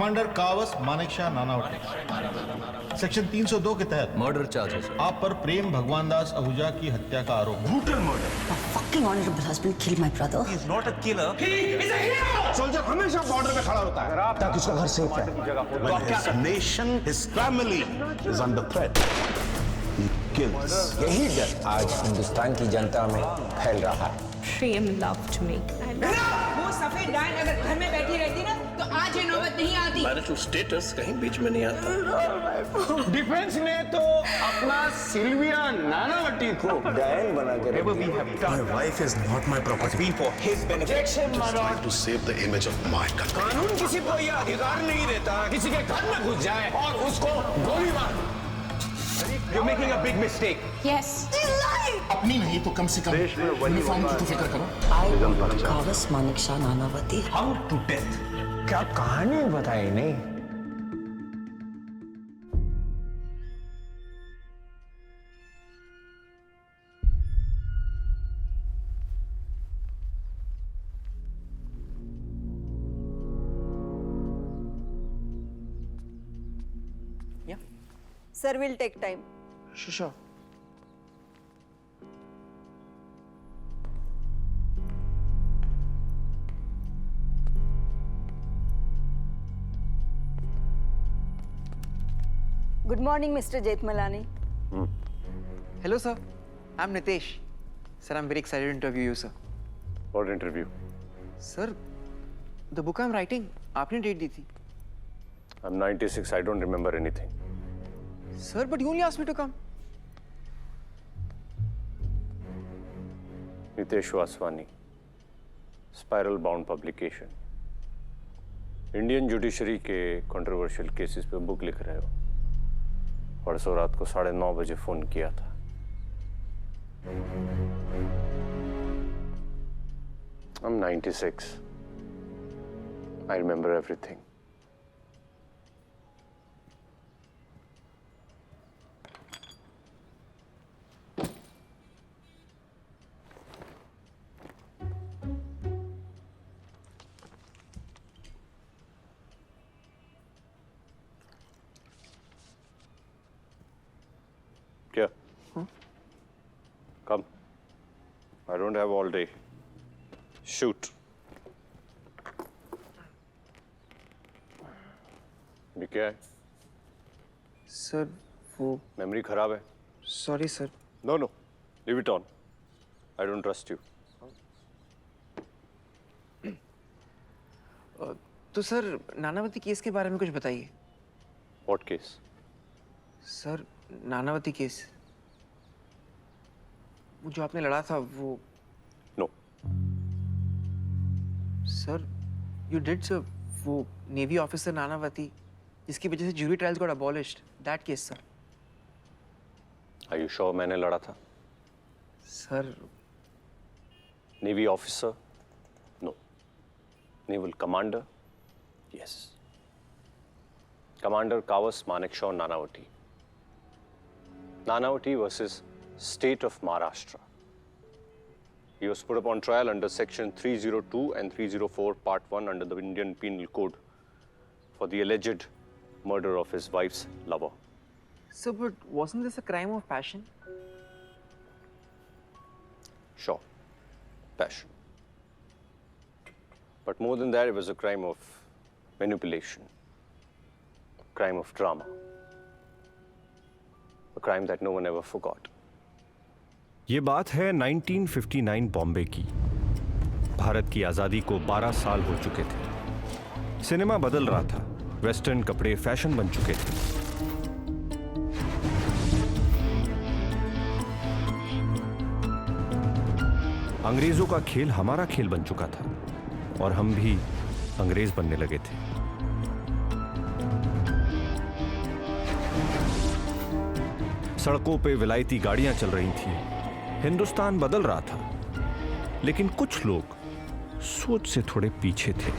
Commander Kavas Manekshaw Nanavati, section 302 के तहत murder charges आप पर प्रेम भगवान दास आहूजा की हत्या का आरोप है। Brutal murder. My fucking honorable husband killed my brother. He's not a killer. He is a hero. Soldier हमेशा बॉर्डर पे खड़ा होता है ताकि उसका घर सेफ रहे। When his nation, his family is under threat, he kills. यही डर आज हिंदुस्तान की जनता में फैल रहा है। Prem loved me. वो सफेद डायन अगर घर में बैठी रहती ना तो आज ये नौबत नहीं आती। मैरिटल स्टेटस कहीं बीच में नहीं आता। डिफेंस ने तो अपना सिल्विया नानावटी को डायन बना के रख दिया। My wife is not my property. Been for his benefit. Trying to save the image of my country. कानून किसी को यह अधिकार नहीं देता किसी के घर में घुस जाए और उसको गोली मार। You're making a big mistake. Yes. अपनी नहीं तो कम से कम यूनिफॉर्म की तो फिक्र करो। I, Kawas Manekshaw Nanavati. How to death. क्या कहानी बताई नहीं? Sir will take time. Sure. Good morning, Mr. Jethmalani. Hello, sir. I'm Nitesh. Sir, I'm very excited to interview you, sir. What interview? Sir, the book I'm writing, आपने date दी थी. I'm 96. I don't remember anything. Sir, but you only asked me to come. Nitesh Vaswani. Spiral bound publication. Indian judiciary के controversial cases पे book लिख रहे हो। परसों रात को 9:30 बजे फोन किया था। I'm 96. I remember everything. क्या? Come. I don't have all day. Shoot. ये क्या है? Sir, वो मेमोरी खराब है? sorry, sir. No. Leave it on. I don't trust you. तो सर नानावती केस के बारे में कुछ बताइए. What case? Sir Nanavati case, वो जो आपने लड़ा था वो. No. Sir you did, sir. वो नेवी ऑफिसर नानावती जिसकी वजह से jury trials got abolished, that case sir. Are you sure मैंने लड़ा था? Sir Navy officer? No. Naval commander? Yes. Commander Kawas Manekshaw Nanavati. Nanavati versus State of Maharashtra. He was put upon trial under Section 302 and 304, Part 1 under the Indian Penal Code for the alleged murder of his wife's lover. Sir, but wasn't this a crime of passion? Sure. Passion. But more than that, it was a crime of manipulation, a crime of drama, a crime that no one ever forgot. ये बात है 1959 बॉम्बे की। भारत की आज़ादी को 12 साल हो चुके थे। सिनेमा बदल रहा था, वेस्टर्न कपड़े फैशन बन चुके थे। अंग्रेजों का खेल हमारा खेल बन चुका था और हम भी अंग्रेज बनने लगे थे। सड़कों पे विलायती गाड़ियां चल रही थीं। हिंदुस्तान बदल रहा था, लेकिन कुछ लोग सोच से थोड़े पीछे थे।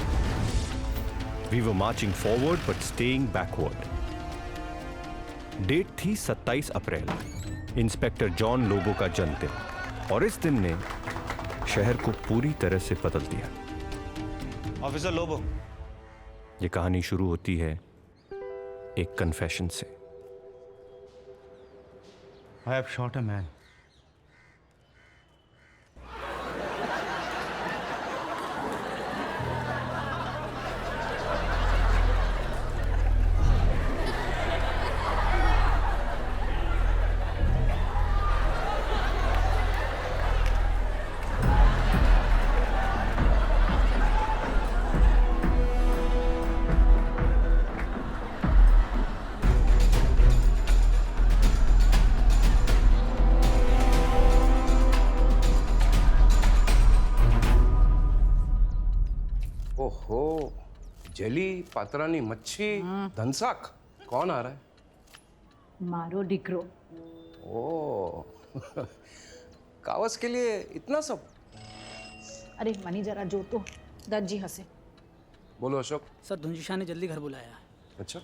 We were marching forward but staying backward. Date थी 27 अप्रैल, इंस्पेक्टर जॉन लोबो का जन्मदिन, और इस दिन ने शहर को पूरी तरह से बदल दिया। ऑफिसर लोबो, ये कहानी शुरू होती है एक कन्फेशन से। I have shot a man. ओहो, जली पात्रानी मच्छी धनसाक कौन आ रहा है? मारो डिक्रो। ओ कावस के लिए इतना सब? अरे मनी जरा जो तो दत्त जी हंसे। बोलो अशोक। सर धुंजिशा ने जल्दी घर बुलाया। अच्छा,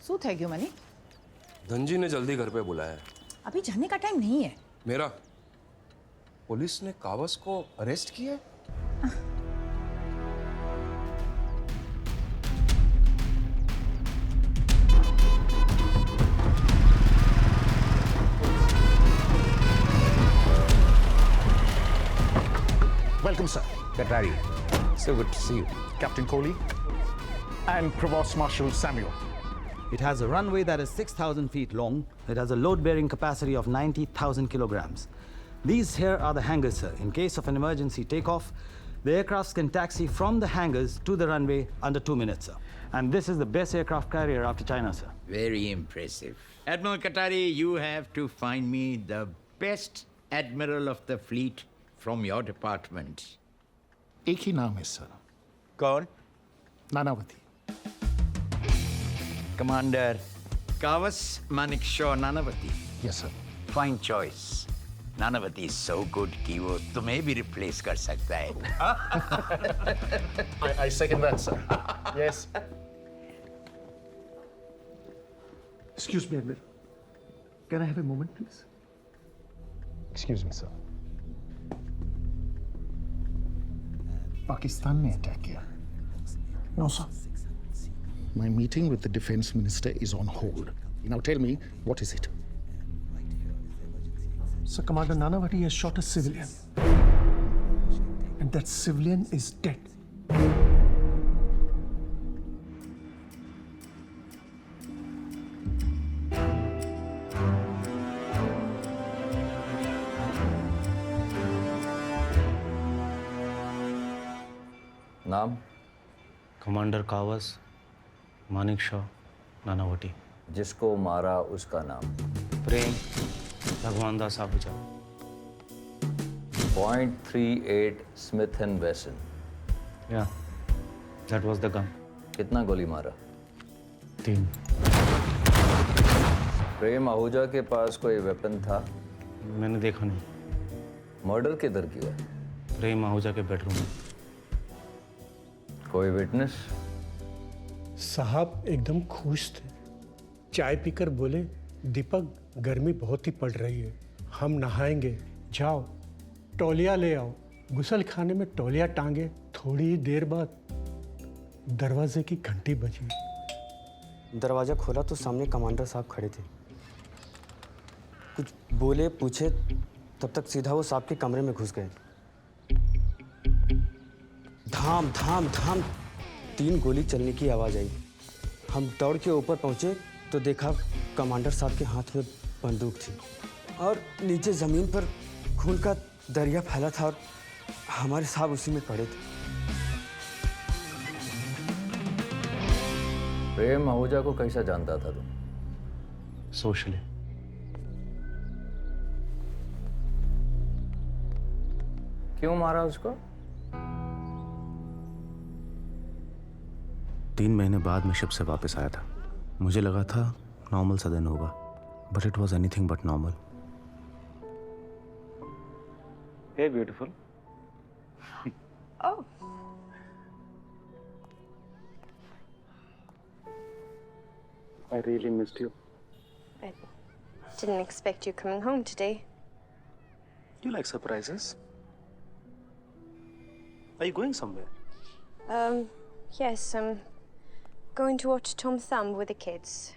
શું થઈ ગયું મની? धनजी ने जल्दी घर पे बुलाया है। अभी जाने का टाइम नहीं है। मेरा पुलिस ने कावस को अरेस्ट किया है? Welcome, sir. कटारी, so good to see you. Captain Kohli and Provost Marshal Samuel. It has a runway that is 6,000 feet long. It has a load-bearing capacity of 90,000 kilograms. These here are the hangars, sir. In case of an emergency takeoff, the aircrafts can taxi from the hangars to the runway under 2 minutes, sir. And this is the best aircraft carrier after China, sir. Very impressive. Admiral Katari, you have to find me the best admiral of the fleet from your department. एक ही नाम है sir, कौन? Nanavati. Commander Kawas Nanavati. Yes, sir. Fine choice. Nanavati is so good कि वो तुम्हें भी replace कर सकता है. I second that, sir. Yes. Excuse me, Admiral. Can I have a moment, please? Excuse me, sir. Pakistan ने attack किया? No, sir. My meeting with the defense minister is on hold. Now tell me, what is it? Sir, Commander Nanavati has shot a civilian. And that civilian is dead. नाम? Commander Kavas Manekshaw Nanavati. जिसको मारा उसका नाम? प्रेम Bhagwan Das Ahuja. .38 Smith and वेसन। या, that was the gun. कितना गोली मारा? 3। प्रेम आहूजा के पास कोई वेपन था? मैंने देखा नहीं। मर्डर किधर किया? प्रेम आहूजा के बेडरूम में। कोई विटनेस? साहब एकदम खुश थे। चाय पीकर बोले, दीपक गर्मी बहुत ही पड़ रही है, हम नहाएंगे, जाओ तौलिया ले आओ। गुसल खाने में तौलिया टांगे। थोड़ी ही देर बाद दरवाजे की घंटी बजी। दरवाजा खोला तो सामने कमांडर साहब खड़े थे। कुछ बोले पूछे तब तक सीधा वो साहब के कमरे में घुस गए। धाम धाम धाम 3 गोली चलने की आवाज आई। हम दौड़ के ऊपर पहुंचे तो देखा कमांडर साहब के हाथ में बंदूक थी और नीचे जमीन पर खून का दरिया फैला था और हमारे साहब उसी में पड़े थे। प्रेम आहूजा को कैसा जानता था तुम? सोशली। क्यों मारा उसको? 3 महीने बाद मैं शिप से वापस आया था। मुझे लगा था नॉर्मल सा दिन होगा, but it was anything but normal. Hey beautiful. Oh. I really missed you. I didn't expect you coming home today. You like surprises? Are you going somewhere? Yes, I'm going to watch Tom Thumb with the kids.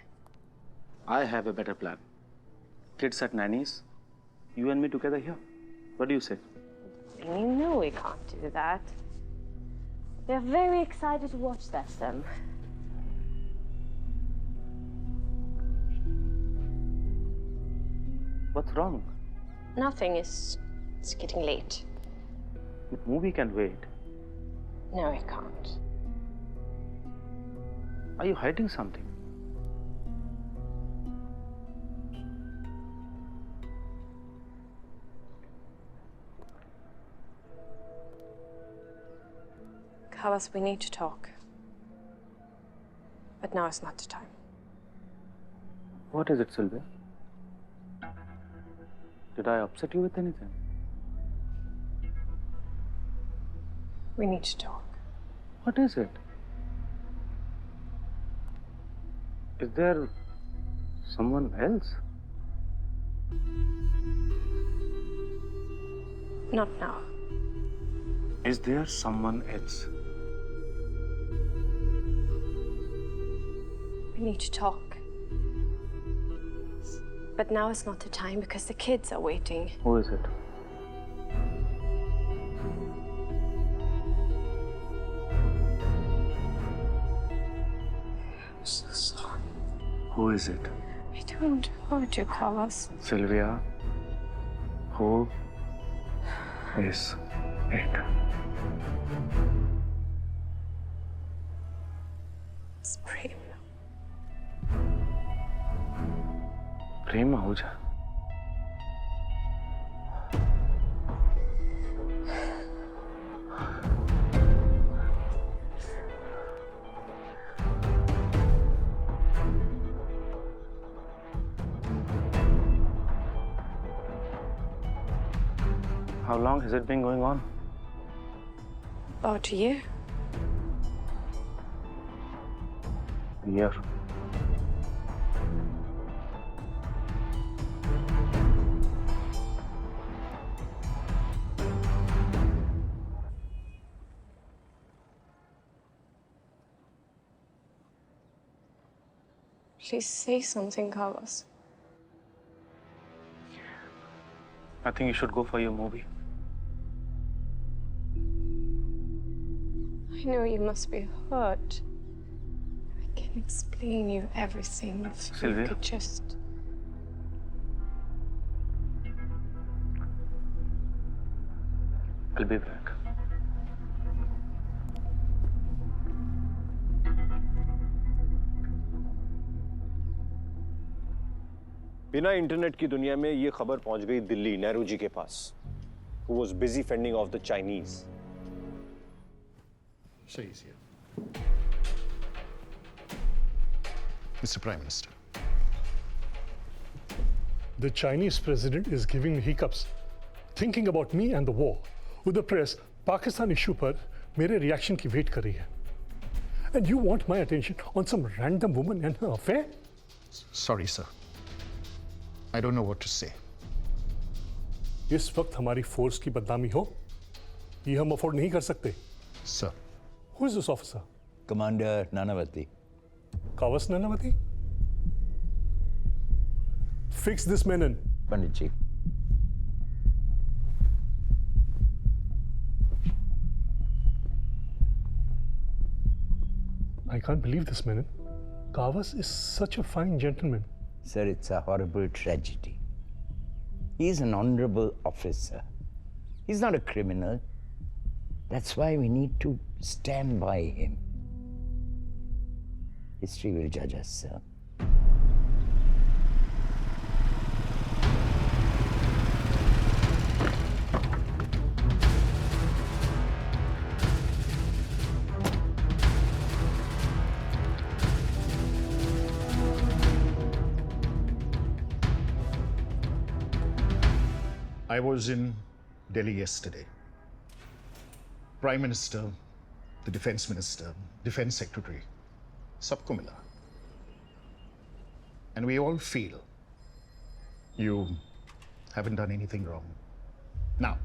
I have a better plan. Kids at nanny's, you and me together here. What do you say? You know we can't do that. They're very excited to watch that film. What's wrong? Nothing. It's getting late. The movie can wait. No, it can't. Are you hiding something? Kawas, we need to talk. But now is not the time. What is it, Sylvia? Did I upset you with anything? We need to talk. What is it? Is there someone else? Not now. Is there someone else? We need to talk. But now is not the time because the kids are waiting. Who is it? I'm so sorry. Who is it? I don't want to hurt you, Kawas. Sylvia, who is it? It's Prem. Prem Ahuja. How long has it been going on? About a year. A year. Please say something, Kawas. I think you should go for your movie. I know you must be hurt. I can explain you everything if Sylvia? you could just... I'll be back. बिना internet की दुनिया में ये खबर पहुंच गई दिल्ली नेहरू जी के पास, who was busy fending off the Chinese. So easier. Mr. Prime Minister. The Chinese president is giving me hiccups, thinking about me and the war. With the press, Pakistan issue पर मेरे reaction की wait कर रही है. And you want my attention on some random woman and her affair? Sorry, sir. I don't know what to say. इस वक्त हमारी force की बदनामी हो, ये हम अफोर्ड नहीं कर सकते. Sir. Who is this officer? Commander Nanavati. Kawas Nanavati? Fix this menon. Panditji. I can't believe this, menon. Kawas is such a fine gentleman. Sir, it's a horrible tragedy. He's an honorable officer. He's not a criminal. That's why we need to stand by him. History will judge us, sir. I was in Delhi yesterday. Prime Minister, the Defense Minister, Defense Secretary, sabko mila. And we all feel you haven't done anything wrong. Now,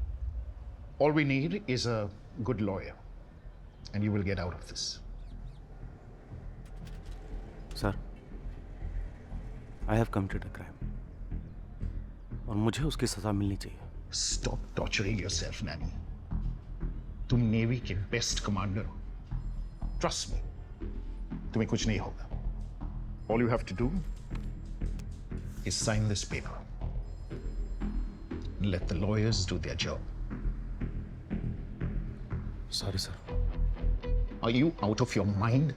all we need is a good lawyer. and you will get out of this. Sir, I have committed a crime. और मुझे उसकी सजा मिलनी चाहिए. Stop torturing yourself, Nanny. तुम navy के best commander हो. Trust me. तुम्हें कुछ नहीं होगा. All you have to do is sign this paper. Let the lawyers do their job. Sorry, sir. Are you out of your mind?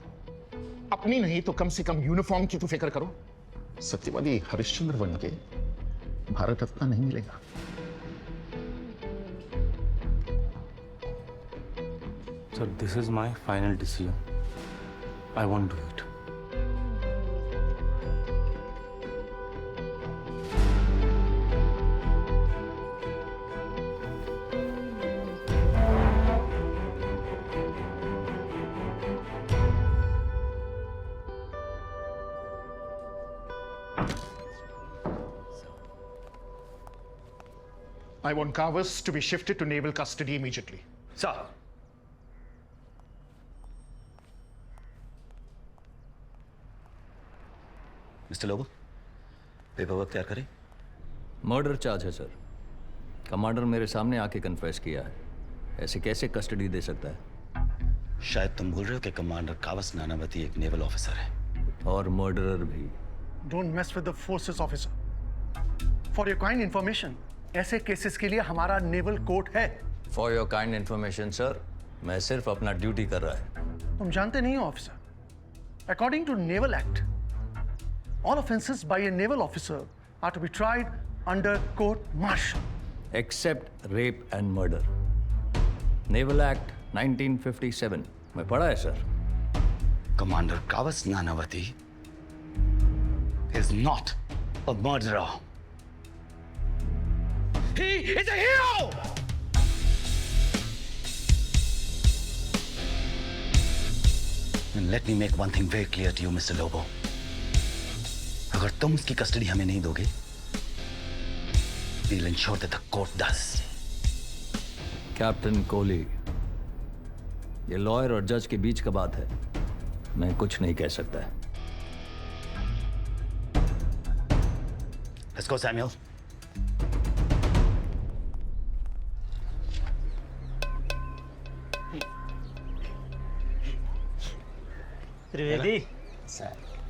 अपनी नहीं तो कम से कम यूनिफॉर्म की तो फिक्र करो. सत्यवादी हरिश्चंद्र बन के भारत रत्न नहीं मिलेगा. Sir, this is my final decision. I won't do it. I want Kawas to be shifted to naval custody immediately. Sir. Mister Lobo, paper work तैयार करें? मर्डर चार्ज है सर. कमांडर मेरे सामने आके कन्फेस किया है. ऐसे कैसे कस्टडी दे सकता है? शायद तुम भूल रहे हो कि कमांडर कावस नानावती एक नेवल ऑफिसर है. और मर्डरर भी. Don't mess with the forces officer. For your kind information, ऐसे केसेस के लिए हमारा नेवल कोर्ट है. For your kind information sir, मैं सिर्फ अपना ड्यूटी कर रहा है. तुम जानते नहीं हो officer. According to Naval Act, all offenses by a naval officer are to be tried under court martial. Except rape and murder. Naval Act 1957 में पढ़ा है sir. Commander Kawas Nanavati is not a murderer. He is a hero! And let me make one thing very clear to you, Mr. Lobo. अगर तुम उसकी custody हमें नहीं दोगे, we'll ensure that the court does. Captain Kohli, ये लॉयर और जज के बीच का बात है. मैं कुछ नहीं कह सकता है. Let's go, Samuel. Trivedi,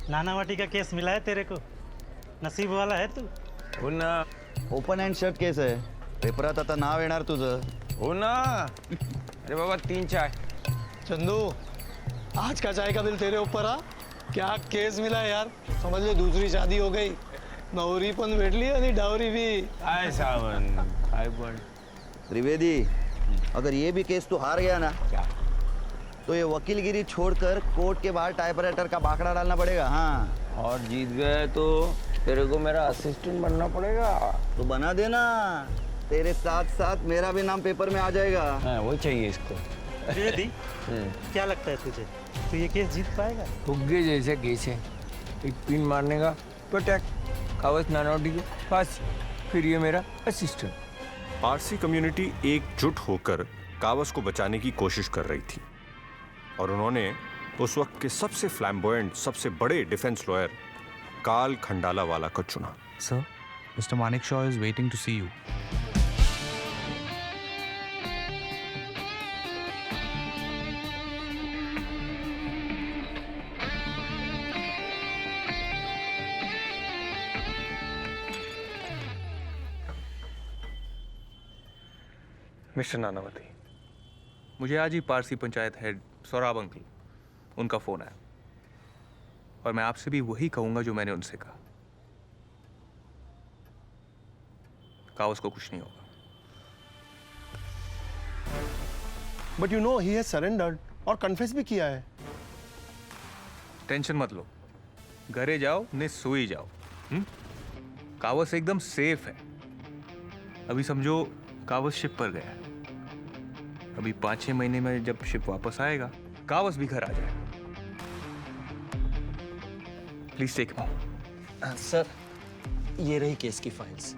Nanavati का केस मिला है तेरे को. नसीब वाला है तू. हो ना. ओपन हँड शट केस आहे. पेपरात आता नाव येणार तुझं. हो ना. अरे बाबा 3 चाय. चंदू, आज का चाय का बिल तेरे ऊपर. क्या केस मिला यार. समझ ले दूसरी शादी हो गई. नवरी पण भेटली आणि डावरी भी. काय सावन, काय पण. त्रिवेदी, अगर ये भी केस तू हार गया ना, तो ये वकीलगिरी छोड़कर कोर्ट के बाहर टाइपराइटर का बाकड़ा डालना पड़ेगा. हाँ. और जीत गए तो तेरे को मेरा असिस्टेंट बनना पड़ेगा. तो बना देना. तेरे साथ साथ मेरा भी नाम पेपर में आ जाएगा. हाँ, वो चाहिए इसको. त्रिवेदी, क्या लगता है तुझे, तो ये केस जीत पाएगा? फुग्गे जैसे केस है. एक पिन मारने का पटक, कावस नानावटी के पास, फिर ये मेरा असिस्टेंट. पारसी कम्युनिटी एकजुट होकर कावस को बचाने की कोशिश कर रही थी और उन्होंने उस वक्त के सबसे फ्लैम्बोयेंट, सबसे बड़े डिफेंस लॉयर काल खंडालावाला को चुना. Sir, mister Manekshaw is waiting to see you. Mister Nanavati, मुझे आज ही पारसी पंचायत हेड सौराब अंकल, उनका फ़ोन आया और मैं आपसे भी वही कहूँगा जो मैंने उनसे कहा. कावस को कुछ नहीं होगा. But you know he has surrendered और कन्फेस भी किया है. टेंशन मत लो, घरे जाओ ने सोई जाओ. कावस एकदम सेफ है. अभी समझो कावस शिप पर गया है. अभी 5-6 महीने में जब शिप वापस आएगा, कावस भी घर आ जाएगा. Please take him. सर, ये रही केस की फाइल्स.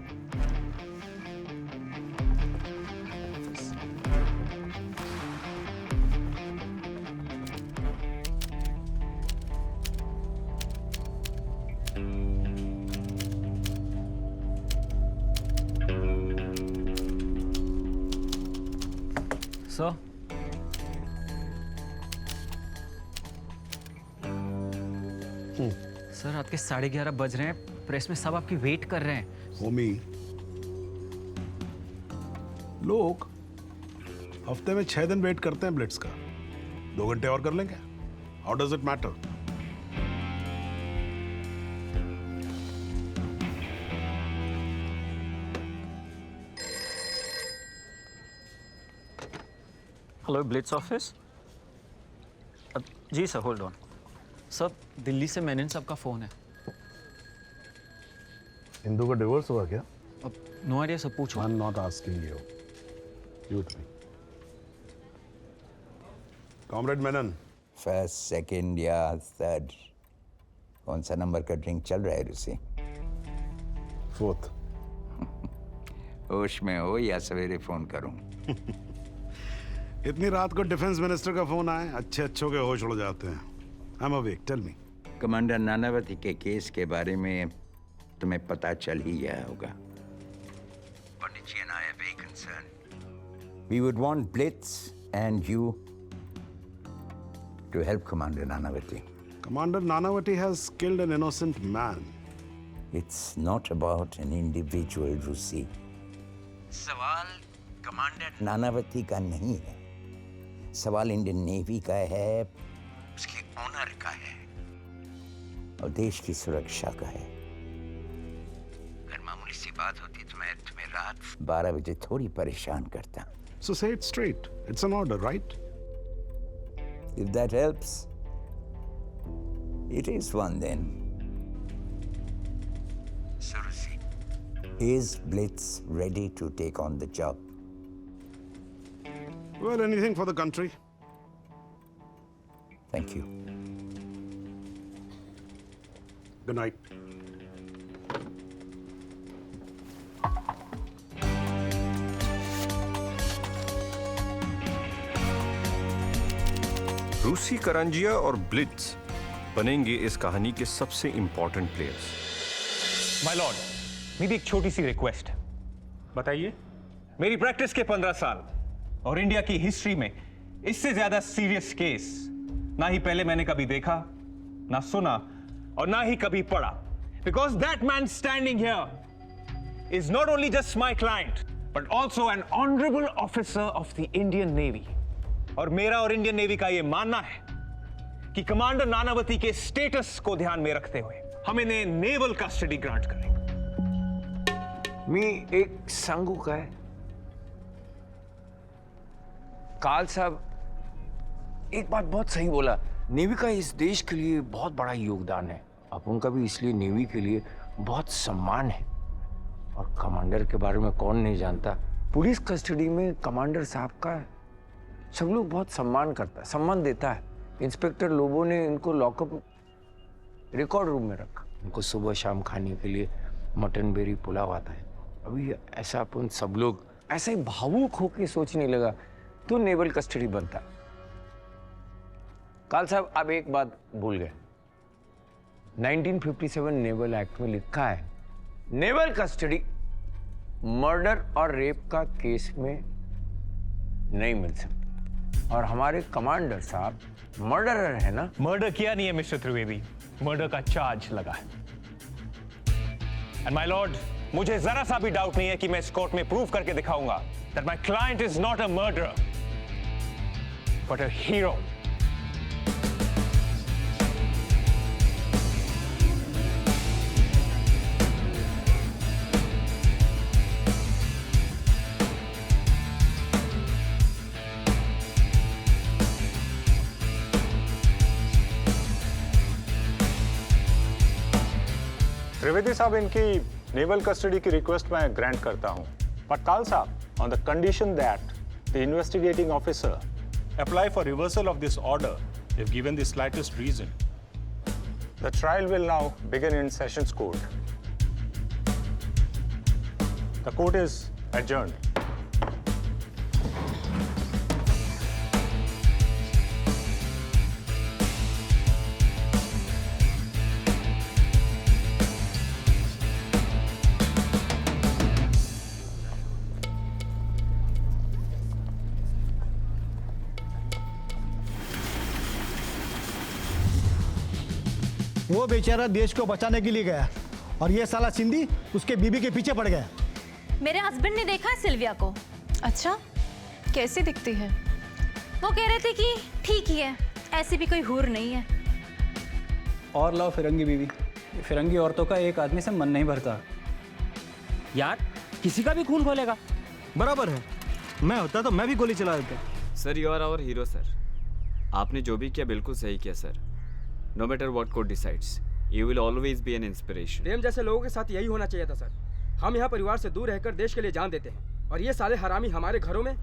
सर सर रात के 11:30 बज रहे हैं, प्रेस में सब आपकी वेट कर रहे हैं। होमी, लोग हफ्ते में 6 दिन वेट करते हैं ब्लिट्स का, 2 घंटे और कर लेंगे। How does it matter? Hello Blitz office. जी sir, hold on. Sir Delhi से मैनन साहब का फ़ोन है। इंदू का डिवोर्स हुआ क्या? नो आइडिया सर, पूछो। आई am not asking you, youth me. Comrade Menon, first, second या थर्ड, कौन सा नंबर का ड्रिंक चल रहा है ऋषि? 4th। होश में हो या सवेरे फोन करूं? इतनी रात को डिफेंस मिनिस्टर का फोन आए, अच्छों के होश उड़ जाते हैं। I am awake, tell me. Commander Nanavati के केस के बारे में तुम्हें पता चल ही गया होगा। पंडित जी and I are very concerned. We would want Blitz and you to help Commander Nanavati. Commander Nanavati has killed an innocent man. It's not about an individual, Rusi. सवाल कमांडर नानावती का नहीं है, सवाल इंडियन नेवी का है, उसके honour का है और देश की सुरक्षा का है। अगर मामूली सी बात होती तो मैं तुम्हें रात 12 बजे थोड़ी परेशान करता। So say it straight. It's an order, right? If that helps, it is one then. So, Rusi, is Blitz ready to take on the job? Well, anything for the country. Thank you. Good night. रूसी करंजिया और Blitz बनेंगे इस कहानी के सबसे important players. My Lord, मेरी एक छोटी सी रिक्वेस्ट है। बताइए। मेरी प्रैक्टिस के 15 साल और इंडिया की हिस्ट्री में इससे ज्यादा सीरियस केस ना ही पहले मैंने कभी देखा, ना सुना और ना ही कभी पढ़ा। Because that man standing here is not only just my client but also an honourable officer of the Indian navy. और मेरा और इंडियन नेवी का यह मानना है कि कमांडर नानावती के स्टेटस को ध्यान में रखते हुए हम इन्हें नेवल कस्टडी ग्रांट करेंगे। मी एक सांगू काय, काल साहब एक बात बहुत सही बोला, नेवी का इस देश के लिए बहुत बड़ा योगदान है। अपन का भी इसलिए नेवी के लिए बहुत सम्मान है। और कमांडर के बारे में कौन नहीं जानता, पुलिस कस्टडी में कमांडर साहब का सब लोग बहुत सम्मान करता है, सम्मान देता है। इंस्पेक्टर लोगों ने इनको लॉकअप रिकॉर्ड रूम में रखा, इनको सुबह शाम खाने के लिए मटन बेरी पुलाव आता है। अभी ऐसा अपन सब लोग ऐसा ही भावुक होकर सोचने लगा तो नेवल कस्टडी बनता। काल साहब आप एक बात भूल गए, 1957 नेवल एक्ट में लिखा है नेवल कस्टडी मर्डर और रेप का केस में नहीं मिल सकती। और हमारे कमांडर साहब मर्डरर है ना। मर्डर किया नहीं है मिस्टर त्रिवेदी, मर्डर का चार्ज लगा है। एंड माय लॉर्ड, मुझे जरा सा भी डाउट नहीं है कि मैं इस कोर्ट में प्रूव करके दिखाऊंगा that my client is not a murderer but a hero. Trivedi साहब, इनकी नेवल कस्टडी की रिक्वेस्ट मैं ग्रांट करता हूं, बट काल साहब on the condition that the investigating officer apply for reversal of this order if given the slightest reason. The trial will now begin in sessions court. The court is adjourned. वो बेचारा देश को बचाने के लिए गया और ये साला सिंधी उसके बीबी के पीछे पड़ गया। मेरे हस्बैंड ने देखा है सिल्विया को। अच्छा, कैसी दिखती है? वो कह रहे थे कि ठीक ही है, ऐसी भी कोई हूर नहीं है। और लाओ फिरंगी बीवी। फिरंगी औरतों का एक आदमी से मन नहीं भरता। यार किसी का भी खून खोलेगा। बराबर है, मैं होता तो मैं भी गोली चला देता। Sir you are our hero sir. आपने जो भी किया बिल्कुल सही किया sir. No matter what court decides, you will always be an inspiration. Prem जैसे लोगों के साथ यही होना चाहिए था सर। हम यहाँ परिवार से दूर रहकर देश के लिए जान देते हैं और ये साले हरामी हमारे घरों में।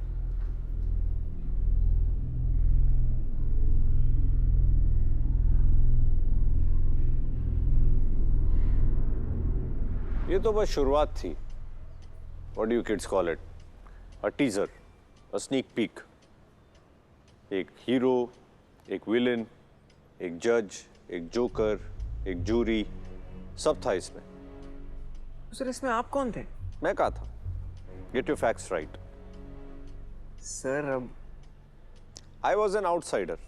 ये तो बस शुरुआत थी। What do you kids call it? A teaser, a sneak peek. एक हीरो, एक विलन, एक जज, एक जोकर, एक जूरी, सब था इसमें। सर इसमें आप कौन थे? मैं कहा था। Get your facts right. Sir अब I was an outsider.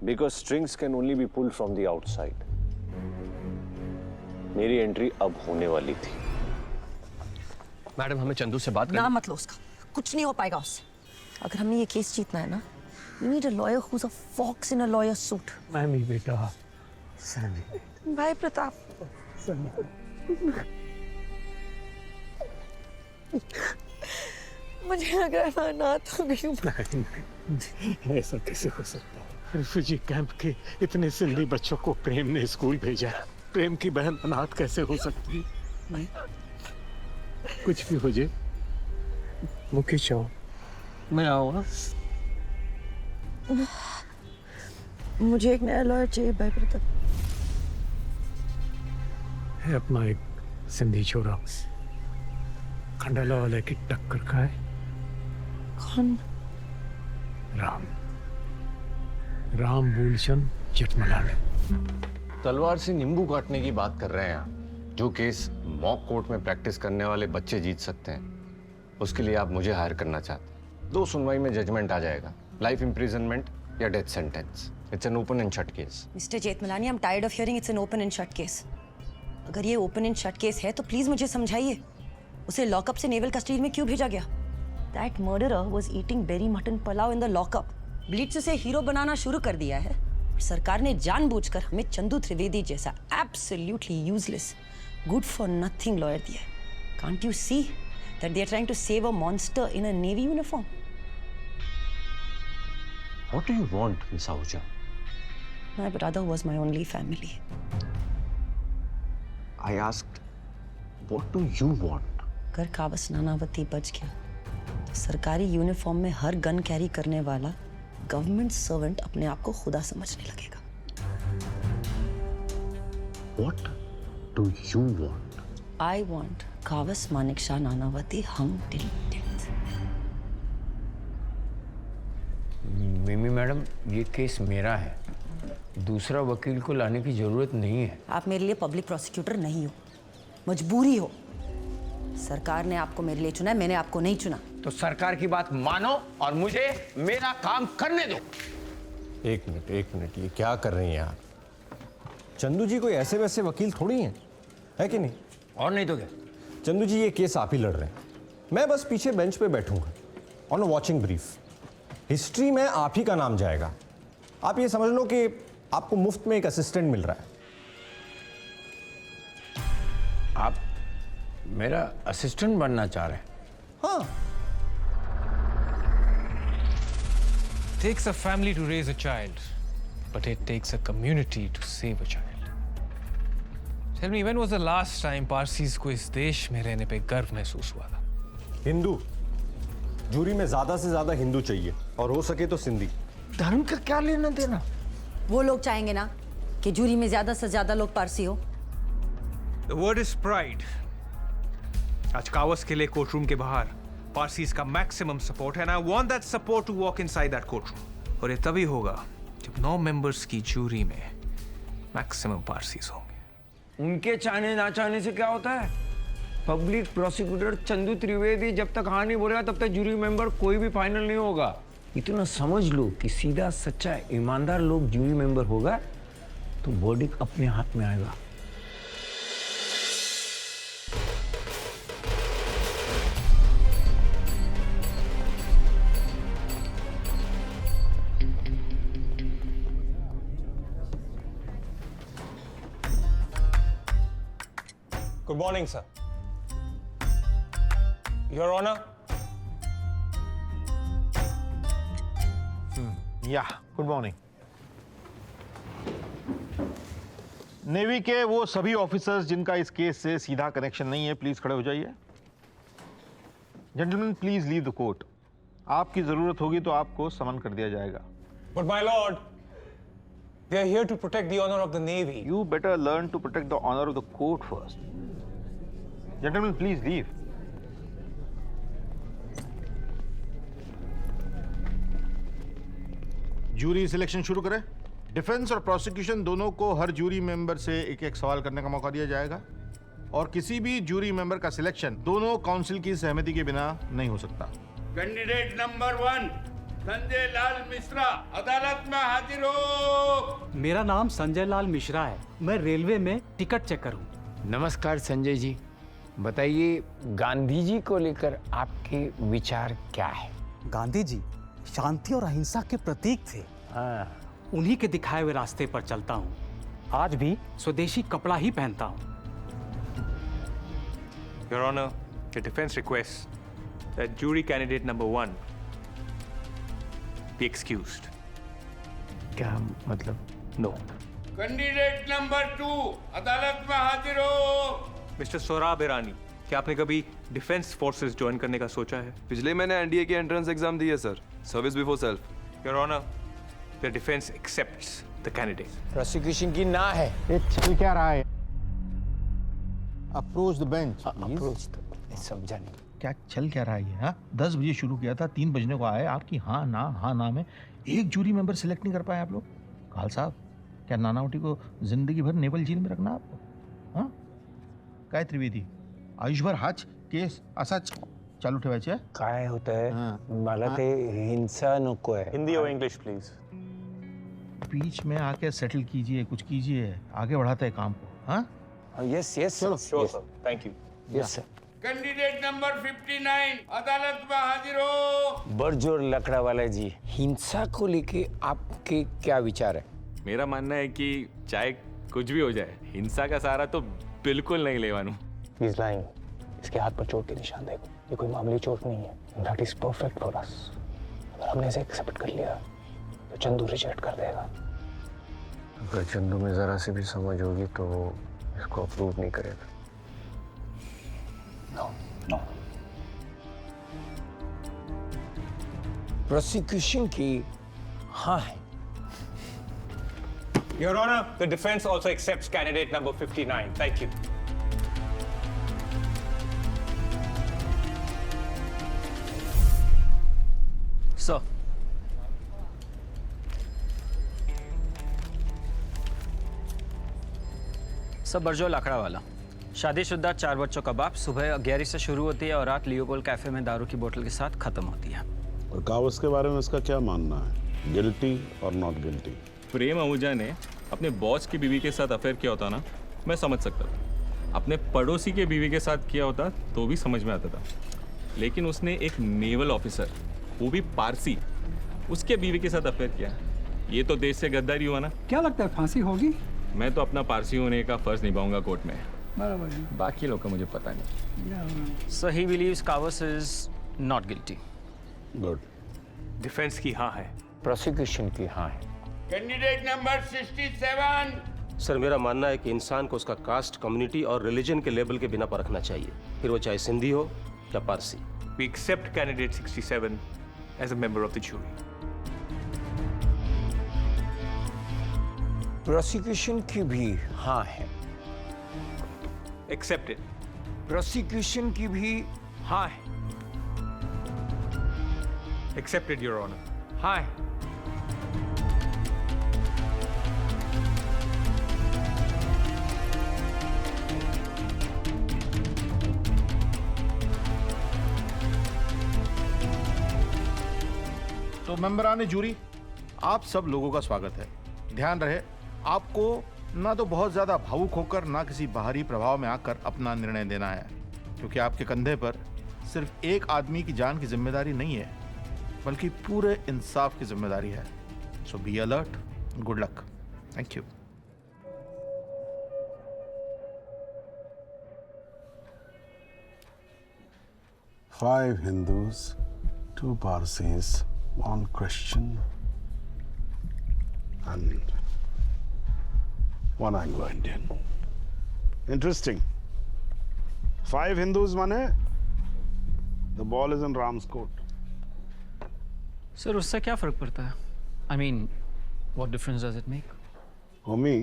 Because strings can only be pulled from the outside. मेरी एंट्री अब होने वाली थी। मैडम हमें चंदू से बात करनी। ना मत लो उसका, कुछ नहीं हो पाएगा उससे। अगर हमने ये केस जीतना है ना, you need a lawyer who's a fox in a lawyer's suit. मैमी बेटा, भाई प्रताप, मुझे लग रहा है मैं अनाथ हो गई हूँ। नहीं, ऐसा कैसे हो सकता है? रिफ्यूजी कैंप के इतने सिंधी बच्चों को प्रेम ने स्कूल भेजा। प्रेम की बहन अनाथ कैसे हो सकती है? नहीं, कुछ भी हो जाए, मुकेश आओ, मैं आऊँगा। मुझे एक नया लॉयर चाहिए भाई प्रताप। है अपना एक सिंधी छोरा खंडाला वाले की टक्कर का है। कौन? राम मूलचंद जेठमलानी। तलवार से नींबू काटने की बात कर रहे हैं आप। जो केस मॉक कोर्ट में प्रैक्टिस करने वाले बच्चे जीत सकते हैं, उसके लिए आप मुझे हायर करना चाहते हैं। 2 सुनवाई में जजमेंट आ जाएगा, लाइफ इम्प्रिजनमेंट या death sentence. It's an open and shut case. Mister Jethmalani, I am tired of hearing it's an open and shut case. अगर ये ओपन एंड शट केस है तो प्लीज मुझे समझाइए, उसे लॉकअप से नेवल कस्टडी में क्यों भेजा गया? That murderer was eating very mutton pulao in the lockup. Blitz उसे हीरो बनाना शुरू कर दिया है। सरकार ने जानबूझकर हमें चंदू त्रिवेदी जैसा absolutely useless, good for nothing lawyer दिया। Can't you see that they are trying to save a monster in a navy uniform? What do you want, Miss Ahuja? My brother was my only family. I asked, what do you want? अगर कावस नानावती बच गया तो सरकारी uniform में हर gun carry करने वाला government servant अपने आप को खुदा समझने लगेगा। What do you want? I want Kavas Manekshaw Nanavati hung till death. मिमी मैडम, ये केस मेरा है, दूसरा वकील को लाने की जरूरत नहीं है। आप मेरे लिए पब्लिक प्रोसिक्यूटर नहीं हो, मजबूरी हो। सरकार ने आपको मेरे लिए चुना है, मैंने आपको नहीं चुना। तो सरकार की बात मानो और मुझे मेरा काम करने दो। एक मिनट, ये क्या कर रही हैं आप? चंदू जी कोई ऐसे वैसे वकील थोड़ी हैं, है कि नहीं? और नहीं तो क्या? चंदू जी ये केस आप ही लड़ रहे हैं, मैं बस पीछे बेंच पे बैठूंगा on a watching brief. History में आप ही का नाम जाएगा। आप ये समझ लो कि आपको मुफ्त में एक असिस्टेंट मिल रहा है। आप मेरा असिस्टेंट बनना चाह रहे हैं? हाँ। Takes a family to raise a child, but it takes a community to save a child. Tell me, when was the last time Parsis को इस देश में रहने पे गर्व महसूस हुआ था? हिंदू। जूरी में ज्यादा से ज्यादा हिंदू चाहिए और हो सके तो सिंधी। धर्म का क्या लेना देना? वो लोग चाहेंगे ना कि जूरी में ज्यादा से ज्यादा लोग पारसी हो। The word is pride. आज कावस के लिए कोर्ट रूम के बाहर पारसीज का मैक्सिमम सपोर्ट है, and I want that support to walk inside that courtroom. और ये तभी होगा जब 9 मेंबर्स की जूरी में मैक्सिमम पारसीज होंगे। उनके चाहने ना चाहने से क्या होता है? पब्लिक प्रोसिक्यूटर चंदू त्रिवेदी जब तक हाँ नहीं बोलेगा तब तक जूरी मेंबर कोई भी फाइनल नहीं होगा। इतना समझ लो कि सीधा सच्चा ईमानदार लोग जूरी मेंबर होगा तो वर्डिक्ट अपने हाथ में आएगा। Good morning, sir. Your Honor. Yeah, good morning. Navy के वो सभी ऑफिसर्स जिनका इस केस से सीधा कनेक्शन नहीं है, प्लीज खड़े हो जाइए। Gentleman, please leave the court. आपकी जरूरत होगी तो आपको समन कर दिया जाएगा। But my lord, they are here to protect the honor of the Navy. You better learn to protect the honor of the court first. Gentlemen, please leave. Jury selection शुरू करें। डिफेंस और प्रोसिक्यूशन दोनों को हर jury member से एक एक सवाल करने का मौका दिया जाएगा और किसी भी जूरी मेंबर का सिलेक्शन दोनों काउंसिल की सहमति के बिना नहीं हो सकता। कैंडिडेट नंबर 1 संजय लाल मिश्रा अदालत में हाजिर हो। मेरा नाम संजय लाल मिश्रा है, मैं रेलवे में टिकट चेकर हूँ। नमस्कार संजय जी, बताइए गांधी जी को लेकर आपके विचार क्या है? गांधी जी शांति और अहिंसा के प्रतीक थे। उन्हीं के दिखाए हुए रास्ते पर चलता हूँ। आज भी स्वदेशी कपड़ा ही पहनता हूँ। Your Honor, the defense requests that jury candidate number 1 be excused. क्या मतलब? No. कैंडिडेट नंबर 2 अदालत में हाजिर हो। मिस्टर सोराब ईरानी, क्या आपने कभी डिफेंस फोर्सेस ज्वाइन करने का सोचा है? पिछले महीने एनडीए की एंट्रेंस एग्जाम दी है sir, service before self. Your Honor, the defense accepts the candidate. Prosecution की ना है। ये चल क्या रहा है? Approach the bench. समझा नहीं। क्या चल क्या रहा है ये? हाँ, 10 बजे शुरू किया था, 3 बजने को आए। आपकी हाँ ना में एक जूरी मेंबर सिलेक्ट नहीं कर पाए आप लोग। काल साहब, क्या नानावटी को जिंदगी भर नेवल जेल में रखना आपको? हाँ, काय त्रिवेदी, आयुष्भर हाच केस असाच चालू ठेवायचे? काय होत आहे? मला ते हिंसा नको है। हिंदी और इंग्लिश प्लीज। बीच में आके सेटल कीजिए, कुछ कीजिए, आगे बढ़ाते हैं काम को। हाँ, yes yes sure sir, thank you. Yes sir. Candidate number 59 अदालत में हाजिर हो। बड़जोर लकड़ा वाला जी, हिंसा को लेके आपके क्या विचार है? मेरा मानना है कि चाहे कुछ भी हो जाए, हिंसा का सहारा तो बिल्कुल नहीं लेवानू। He's lying. इसके हाथ पर चोट के निशान देखो, ये कोई मामूली चोट नहीं है। That is perfect for us. अगर हमने इसे एक्सेप्ट कर लिया तो चंदू रिजेक्ट कर देगा। अगर चंदू में जरा सी भी समझ होगी तो वो इसको अप्रूव नहीं करेगा। नो। प्रोसिक्यूशन की हाँ है। Your Honor, the defense also accepts candidate number 59. Thank you. Sir, सब बरजो लाकड़ा वाला शादीशुदा 4 बच्चों का बाप सुबह 11 से शुरू होती है और रात लियोपोल कैफे में दारू की बोतल के साथ खत्म होती है। और कावस के बारे में इसका क्या मानना है? गिल्टी और नॉट गिल्टी? प्रेम आहूजा ने अपने बॉस की बीवी के साथ अफेयर किया होता ना, मैं समझ सकता था। अपने पड़ोसी के बीवी के साथ किया होता तो भी समझ में आता था। लेकिन उसने एक नेवल ऑफिसर, वो भी पारसी, उसके बीवी के साथ अफेयर किया। ये तो देश से गद्दारी हुआ ना। क्या लगता है फांसी होगी? मैं तो अपना पारसी होने का फर्ज निभाऊंगा कोर्ट में। बराबर जी। बाकी लोग का मुझे पता नहीं। So he believes Kawas is not guilty. Good. Defence की हाँ है। प्रोसिक्यूशन की हाँ है। Candidate number 67। सर, मेरा मानना है कि इंसान को उसका कास्ट, कम्युनिटी और रिलीजन के लेबल के बिना परखना चाहिए, फिर वो चाहे सिंधी हो या Parsi. We accept candidate 67 as a member of the jury. Prosecution की भी हाँ है। Accepted. प्रोसिक्यूशन की भी हाँ है। Accepted, Your Honor. हाँ है। तो मेंबरान जूरी, आप सब लोगों का स्वागत है। ध्यान रहे, आपको ना तो बहुत ज्यादा भावुक होकर ना किसी बाहरी प्रभाव में आकर अपना निर्णय देना है, क्योंकि आपके कंधे पर सिर्फ एक आदमी की जान की जिम्मेदारी नहीं है, बल्कि पूरे इंसाफ की जिम्मेदारी है। So be alert, good luck, thank you. Five Hindus, 2 Parsis, 1 Christian, and 1 Anglo-Indian. Interesting. 5 Hindus माने the ball is in Ram's court. Sir उससे क्या फर्क पड़ता है? I mean, what difference does it make? For me,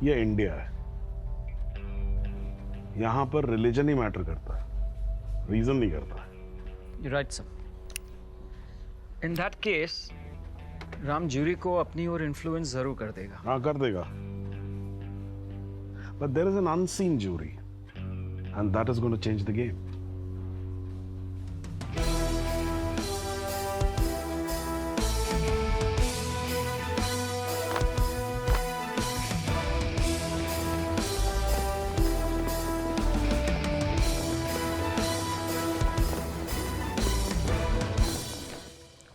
ये India है। यहाँ पर रिलीजन ही मैटर करता है, रीजन नहीं करता है। You're right, sir. In that case, Ram jury को अपनी ओर इन्फ्लुएंस जरूर कर देगा। हाँ, कर देगा। But there is an unseen jury, and that is going to change the game.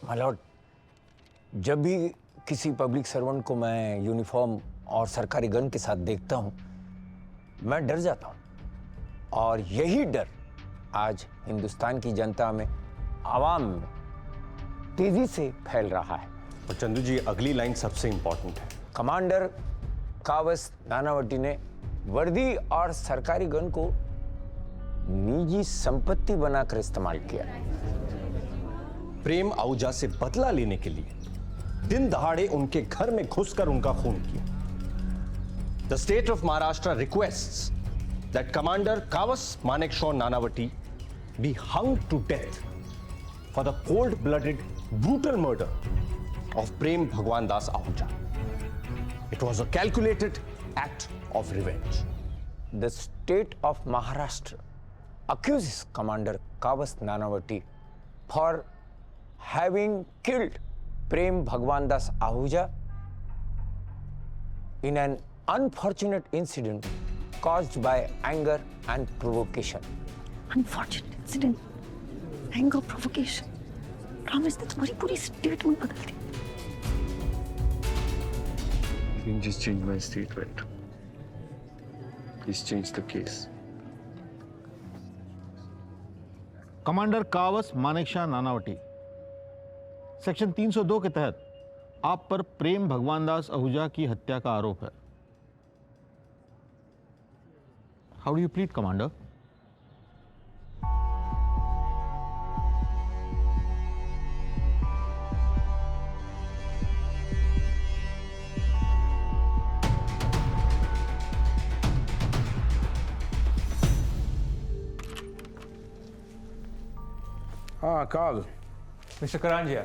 My Lord, जब भी किसी पब्लिक सर्वेंट को मैं यूनिफॉर्म और सरकारी गन के साथ देखता हूं, मैं डर जाता हूं। और यही डर आज हिंदुस्तान की जनता में, आवाम में तेजी से फैल रहा है। और चंदू जी, अगली लाइन सबसे इंपॉर्टेंट है। कमांडर कावस नानावटी ने वर्दी और सरकारी गन को निजी संपत्ति बनाकर इस्तेमाल किया। प्रेम आहूजा से बदला लेने के लिए दिन दहाड़े उनके घर में घुसकर उनका खून किया। The state of Maharashtra requests that commander Kawas Nanavati be hung to death for the cold blooded brutal murder of Prem Bhagwan Das Ahuja. It was a calculated act of revenge. The state of Maharashtra accuses Commander Kawas Nanavati for having killed Prem Bhagwandas Ahuja in an unfortunate incident caused by anger and provocation. Unfortunate incident, anger, provocation. Promise ने तुम्हारी पूरी statement बदल दी। You can just change my statement. Please change the case. Commander Kavas Manekshaw Nanavati, section 302 के तहत आप पर प्रेम भगवानदास आहूजा की हत्या का आरोप है। How do you plead commander? हाँ, काल। मिस्टर करांजिया,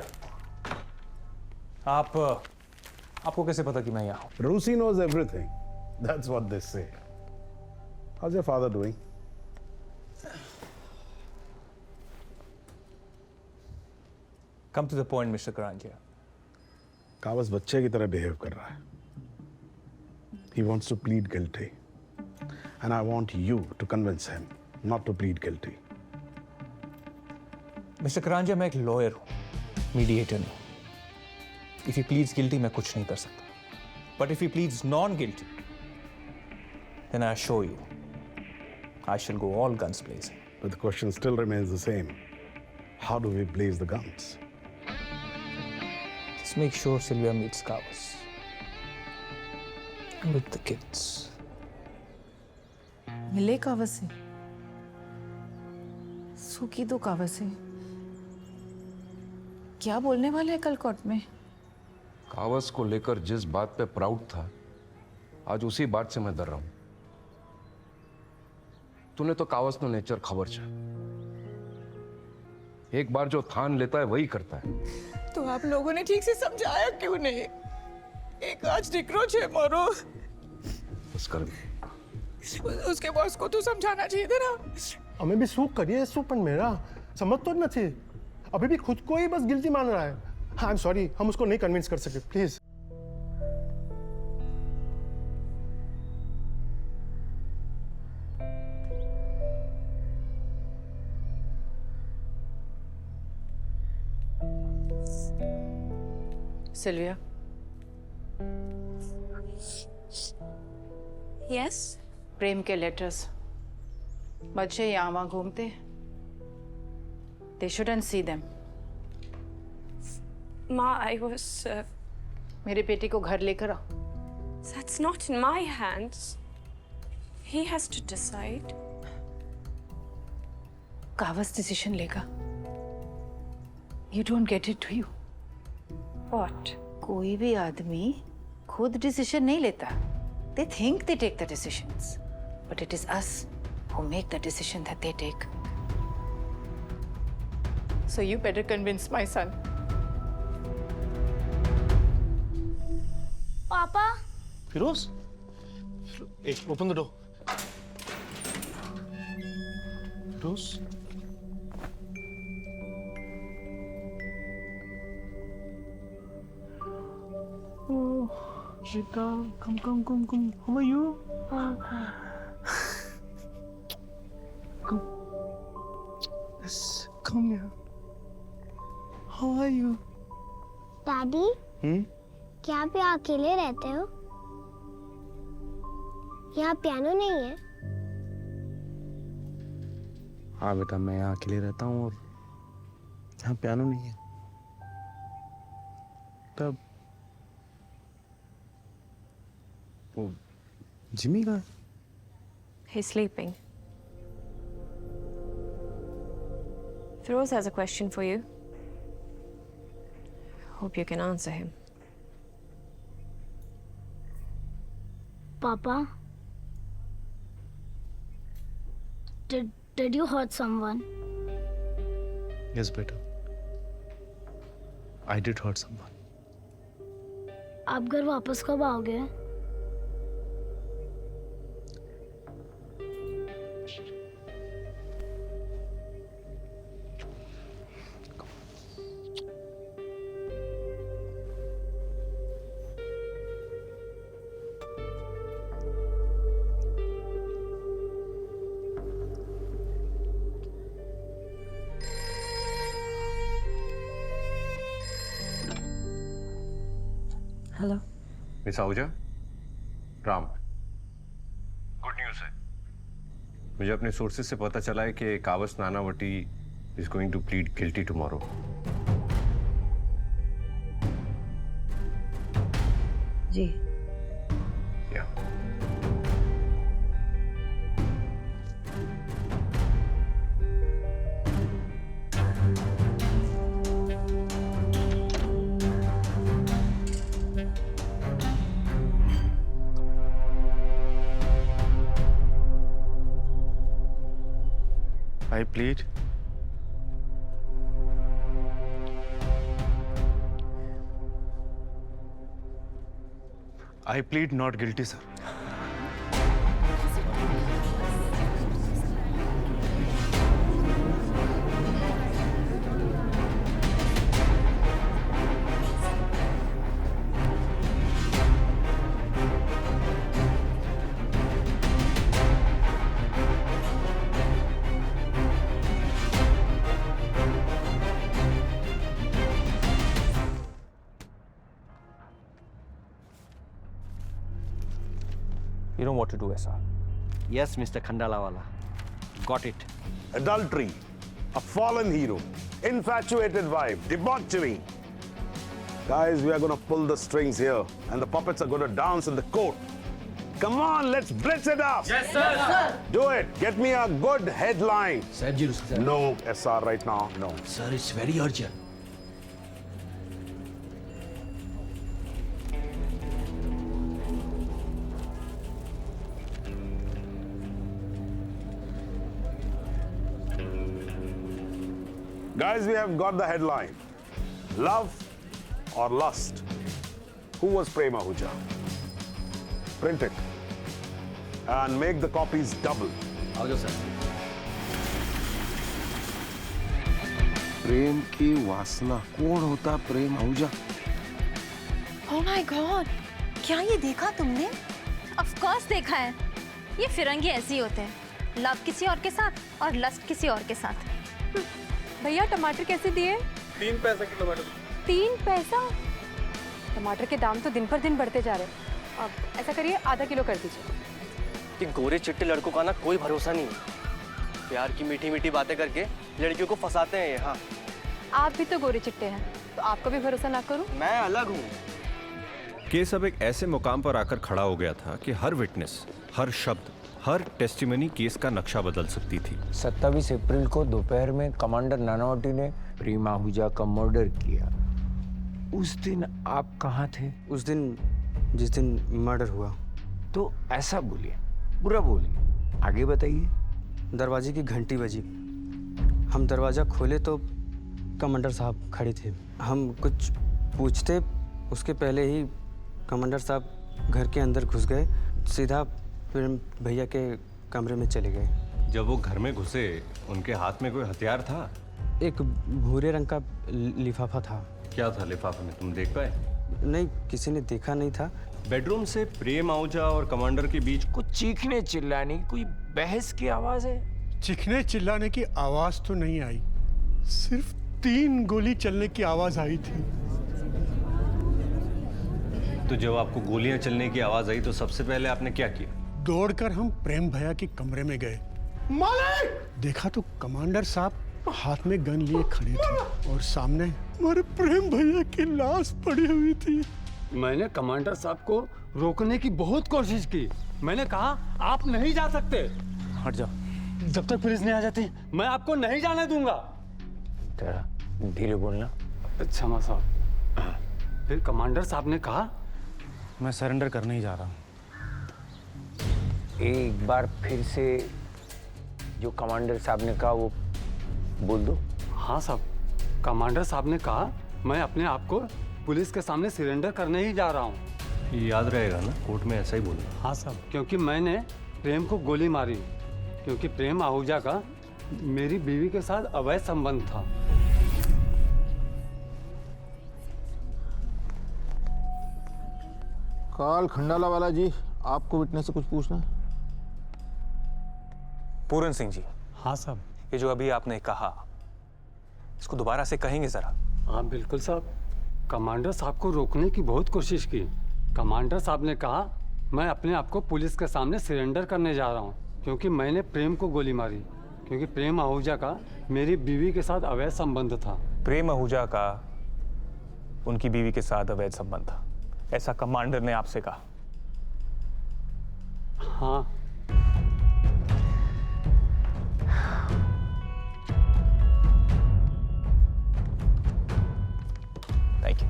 आपको कैसे पता कि मैं यहाँ हूँ? Rusi knows everything. That's what they say. How's your father doing? Come to the point, Mr. Karanjia. Kavas बच्चे की तरह बिहेव कर रहा है। He wants to plead guilty. And I want you to convince him not to plead guilty. Mister Karanjia, मैं एक lawyer हूँ, mediator नहीं। इफ ही प्लीड्स गिल्टी, मैं कुछ नहीं कर सकता। But if he pleads non guilty, then I assure you, I shall go all guns blazing. But the question still remains the same. How do we blaze the guns? Just make sure Sylvia meets Kawas. And with the kids. मिले कावस से, सूखी दो कावस से। क्या बोलने वाले हैं कल कोर्ट में? कावस को लेकर जिस बात पे प्राउड था, आज उसी बात से मैं डर रहा हूं। तूने तो कावस नो नेचर खबर छे। एक बार जो ठान लेता है वही करता है। तो आप लोगों ने ठीक से समझाया क्यों नहीं? एक आज दिक्रो छे मारो। बस कर। उसके बॉस को तो समझाना चाहिए था ना। અમે બી શું કરીએ, શું પણ મેરા સમજતો જ નથી। अभी भी खुद को ही बस गिल्टी मान रहा है। आई एम सॉरी, हम उसको नहीं कन्विंस कर सके, प्लीज। सिल्विया। यस। प्रेम के लेटर्स बच्चे यहाँ वहाँ घूमते, they shouldn't see them. Ma, I was... मेरे बेटे को घर लेकर आओ। That's not in my hands. He has to decide. Kavas decision लेगा। You don't get it, do you? What? कोई भी आदमी खुद डिसीजन नहीं लेता। They think they take the decisions, but it is us who make the decision that they take. So you better convince my son. Papa? Firoz? Hey, open the door. Firoz? Oh, Rita, come. How are you? Come. Yes, come here. How are you? दादी, क्या आप यहाँ अकेले रहते हो? यहाँ piano नहीं है? हाँ बेटा, मैं यहाँ अकेले रहता हूँ और यहाँ पियानो नहीं है। तब वो जिमी कहाँ है? He's sleeping. Firoz has a question for you. Hope you can answer him. Papa, did you hurt someone? Yes, beta. I did hurt someone. आप घर वापस कब आओगे? Hello miss Ahuja, Ram. Good news है। मुझे अपने सोर्सेज से पता चला है कि Kawas Nanavati is going to plead guilty tomorrow. जी। Yeah. I plead. I plead not guilty, sir. You know what to do, SR. Yes, Mr. Khandalawala. Got it. Adultery, a fallen hero, infatuated wife, debauchery. Guys, we are going to pull the strings here and the puppets are going to dance in the court. Come on, let's blitz it up. Yes, sir. Yes, sir. Do it. Get me a good headline. Sir. No, SR, right now, no. Sir, it's very urgent. Guys, we have got the headline. Love or lust? Who was Prem Ahuja? Print it. And make the copies double. I'll go, sir. प्रेम की वासना। कौन होता प्रेम Ahuja? Oh my God, क्या ये देखा तुमने? Of course देखा है। ये फिरंगी ऐसे ही होते हैं, लव किसी और के साथ और लस्ट किसी और के साथ। भैया टमाटर कैसे दिए? 3 पैसे किलो मैडम। 3 पैसा? टमाटर के दाम तो दिन पर दिन बढ़ते जा रहे हैं। अब ऐसा करिए आधा किलो कर दीजिए। कि गोरे चिट्टे लड़कों का ना कोई भरोसा नहीं है। प्यार की मीठी मीठी बातें करके लड़कियों को फंसाते हैं ये। हाँ, आप भी तो गोरे चिट्टे हैं, तो आपको भी भरोसा ना करूं? मैं अलग हूँ। केस अब एक ऐसे मुकाम पर आकर खड़ा हो गया था कि हर विटनेस, हर शब्द, हर टेस्टिमनी केस का नक्शा बदल सकती थी। 27 अप्रैल को दोपहर में कमांडर नानावती ने प्रेम आहूजा का मर्डर किया। उस दिन आप कहाँ थे? उस दिन जिस दिन मर्डर हुआ। तो ऐसा बोलिए, बुरा बोलिए, आगे बताइए। दरवाजे की घंटी बजी, हम दरवाज़ा खोले तो कमांडर साहब खड़े थे। हम कुछ पूछते उसके पहले ही कमांडर साहब घर के अंदर घुस गए, सीधा प्रेम भैया के कमरे में चले गए। जब वो घर में घुसे, उनके हाथ में कोई हथियार था? एक भूरे रंग का लिफाफा था। क्या था लिफाफे में, तुम देख पाए? नहीं, किसी ने देखा नहीं था। बेडरूम से प्रेम आहूजा और कमांडर के बीच कुछ चीखने चिल्लाने की, कोई बहस की आवाज है? चीखने चिल्लाने की आवाज तो नहीं आई, सिर्फ 3 गोली चलने की आवाज आई थी। तो जब आपको गोलियां चलने की आवाज आई तो सबसे पहले आपने क्या किया? दौड़कर हम प्रेम भैया के कमरे में गए। मालिक! देखा तो कमांडर साहब हाथ में गन लिए खड़े थे और सामने हमारे प्रेम भैया की लाश पड़ी हुई थी। मैंने कमांडर साहब को रोकने की बहुत कोशिश की। मैंने कहा आप नहीं जा सकते। हट जाओ। जब तक पुलिस नहीं आ जाती मैं आपको नहीं जाने दूंगा। तेरा धीरे बोलना। अच्छा मां साहब। फिर कमांडर साहब ने कहा मैं सरेंडर करने ही जा रहा हूँ। एक बार फिर से जो कमांडर साहब ने कहा वो बोल दो। हाँ साहब, कमांडर साहब ने कहा मैं अपने आप को पुलिस के सामने सरेंडर करने ही जा रहा हूँ। ये याद रहेगा ना, कोर्ट में ऐसा ही बोलना। हाँ साहब, क्योंकि मैंने प्रेम को गोली मारी, क्योंकि प्रेम आहूजा का मेरी बीवी के साथ अवैध संबंध था। काल खंडाला वाला जी, आपको विटनेस से कुछ पूछना है? पूरन सिंह जी। हाँ साहब। ये जो अभी आपने कहा, इसको दोबारा से कहेंगे जरा? हाँ बिल्कुल साहब। कमांडर साहब को रोकने की बहुत कोशिश की। कमांडर साहब ने कहा मैं अपने आप को पुलिस के सामने सरेंडर करने जा रहा हूँ, क्योंकि मैंने प्रेम को गोली मारी, क्योंकि प्रेम आहूजा का मेरी बीवी के साथ अवैध संबंध था। प्रेम आहूजा का उनकी बीवी के साथ अवैध संबंध था, ऐसा कमांडर ने आपसे कहा? हाँ। Thank you.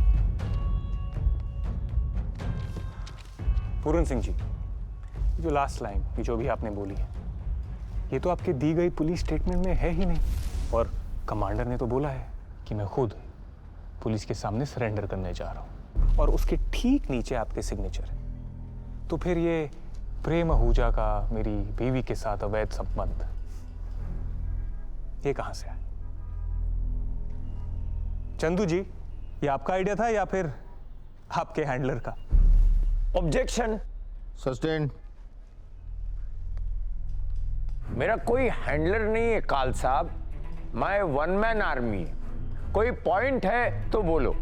पूरन सिंह जी, जो लास्ट लाइन, ये जो भी आपने बोली है, ये तो आपके दी गई पुलिस स्टेटमेंट में है ही नहीं, और कमांडर ने तो बोला है कि मैं खुद पुलिस के सामने सरेंडर करने जा रहा हूं, और उसके ठीक नीचे आपके सिग्नेचर है। तो फिर ये प्रेम आहूजा का मेरी बीवी के साथ अवैध संबंध, ये कहां से आया? चंदू जी, ये आपका आइडिया था या फिर आपके हैंडलर का? ऑब्जेक्शन। सस्टेन। मेरा कोई हैंडलर नहीं है काल साहब, मैं 1 मैन आर्मी। कोई पॉइंट है तो बोलो।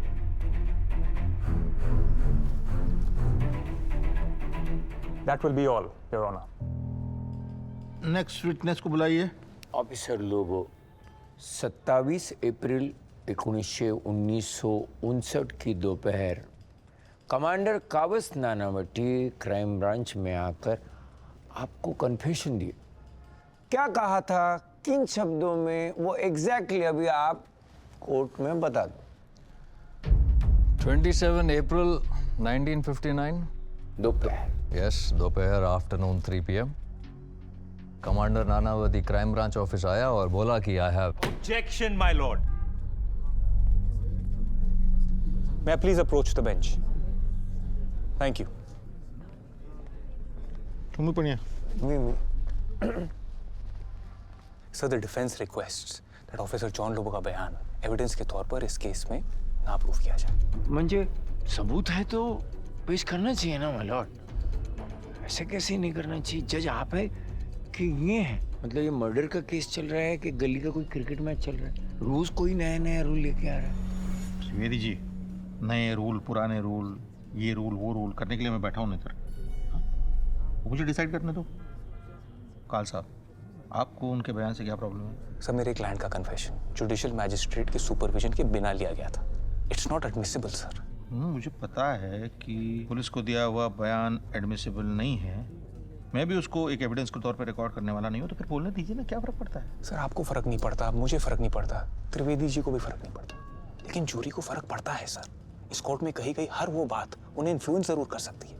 That will be all, Your Honor. Next witness को बुलाइए। ऑफिसर लोगो, 27 अप्रैल 1959 की दोपहर commander Kawas Nanavati crime branch में आकर आपको कन्फेशन दी। क्या कहा था, किन शब्दों में, वो एग्जैक्टली अभी आप कोर्ट में बता दो। 27 अप्रैल 1959 दोपहर। यस, दोपहर afternoon 3 PM commander Nanavati crime branch office आया और बोला कि I have objection my Lord. May I please approach the bench? Thank you. तुम्हें पढ़िए। Sir, the defense requests that Officer John Lobo का बयान एविडेंस के तौर पर इस केस में ना प्रूव किया जाए। मुझे सबूत है तो पेश करना चाहिए ना माय लॉर्ड। ऐसे कैसे नहीं करना चाहिए? जज आप है कि ये है? मतलब ये मर्डर का केस चल रहा है कि गली का कोई क्रिकेट मैच चल रहा है? रोज कोई नया नया रूल लेके आ रहा है। त्रिवेदी जी, नए रूल, पुराने रूल, ये रूल वो रूल करने के लिए मैं बैठा हूँ इधर। मुझे डिसाइड करने दो। काल साहब, आपको उनके बयान से क्या प्रॉब्लम है? सर, मेरे क्लाइंट का कन्फेशन जुडिशियल मैजिस्ट्रेट के सुपरविजन के बिना लिया गया था। It's not admissible sir. मुझे पता है कि पुलिस को दिया हुआ बयान एडमिसिबल नहीं है। मैं भी उसको एक एविडेंस के तौर पर रिकॉर्ड करने वाला नहीं हूँ, तो फिर बोलने दीजिए ना, क्या फर्क पड़ता है? सर, आपको फर्क नहीं पड़ता, मुझे फर्क नहीं पड़ता, त्रिवेदी जी को भी फर्क नहीं पड़ता, लेकिन जूरी को फर्क पड़ता है सर। इस कोर्ट में कही गई हर वो बात उन्हें इन्फ्लुएंस जरूर कर सकती है।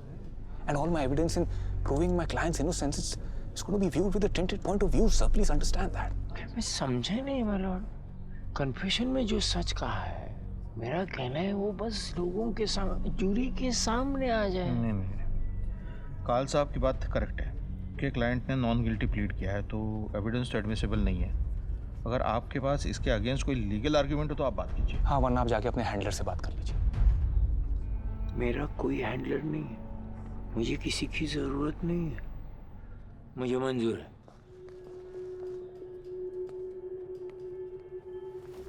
And all my evidence in proving my client's innocence is going to be viewed with a tinted point of view sir. Please understand that. मैं समझा नहीं माय लॉर्ड। कन्फेशन में जो सच कहा है, मेरा कहना है वो बस लोगों के सामने, जूरी के सामने आ जाए। नहीं, काल साहब की बात करेक्ट है कि क्लाइंट ने नॉन गिल्टी प्लीड किया है, तो एविडेंस तो एडमिसिबल नहीं है। अगर आपके पास इसके अगेंस्ट कोई लीगल आर्ग्यूमेंट हो तो आप बात कीजिए। हाँ, वरना आप जाके अपने हैंडलर से बात कर लीजिए। मेरा कोई हैंडलर नहीं है, मुझे किसी की जरूरत नहीं है, मुझे मंजूर है।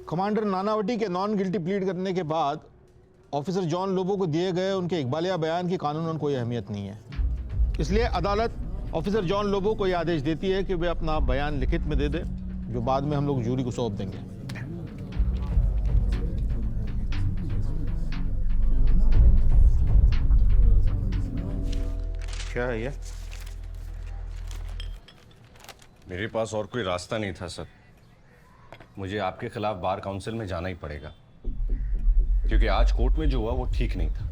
कमांडर नानावटी के नॉन गिल्टी प्लीड करने के बाद ऑफिसर जॉन लोबो को दिए गए उनके इकबालिया बयान की कानूनन कोई अहमियत नहीं है। इसलिए अदालत ऑफिसर जॉन लोबो को यह आदेश देती है कि वे अपना बयान लिखित में दे दे, जो बाद में हम लोग जूरी को सौंप देंगे। क्या है ये? मेरे पास और कोई रास्ता नहीं था सर। मुझे आपके खिलाफ बार काउंसिल में जाना ही पड़ेगा, क्योंकि आज कोर्ट में जो हुआ वो ठीक नहीं था।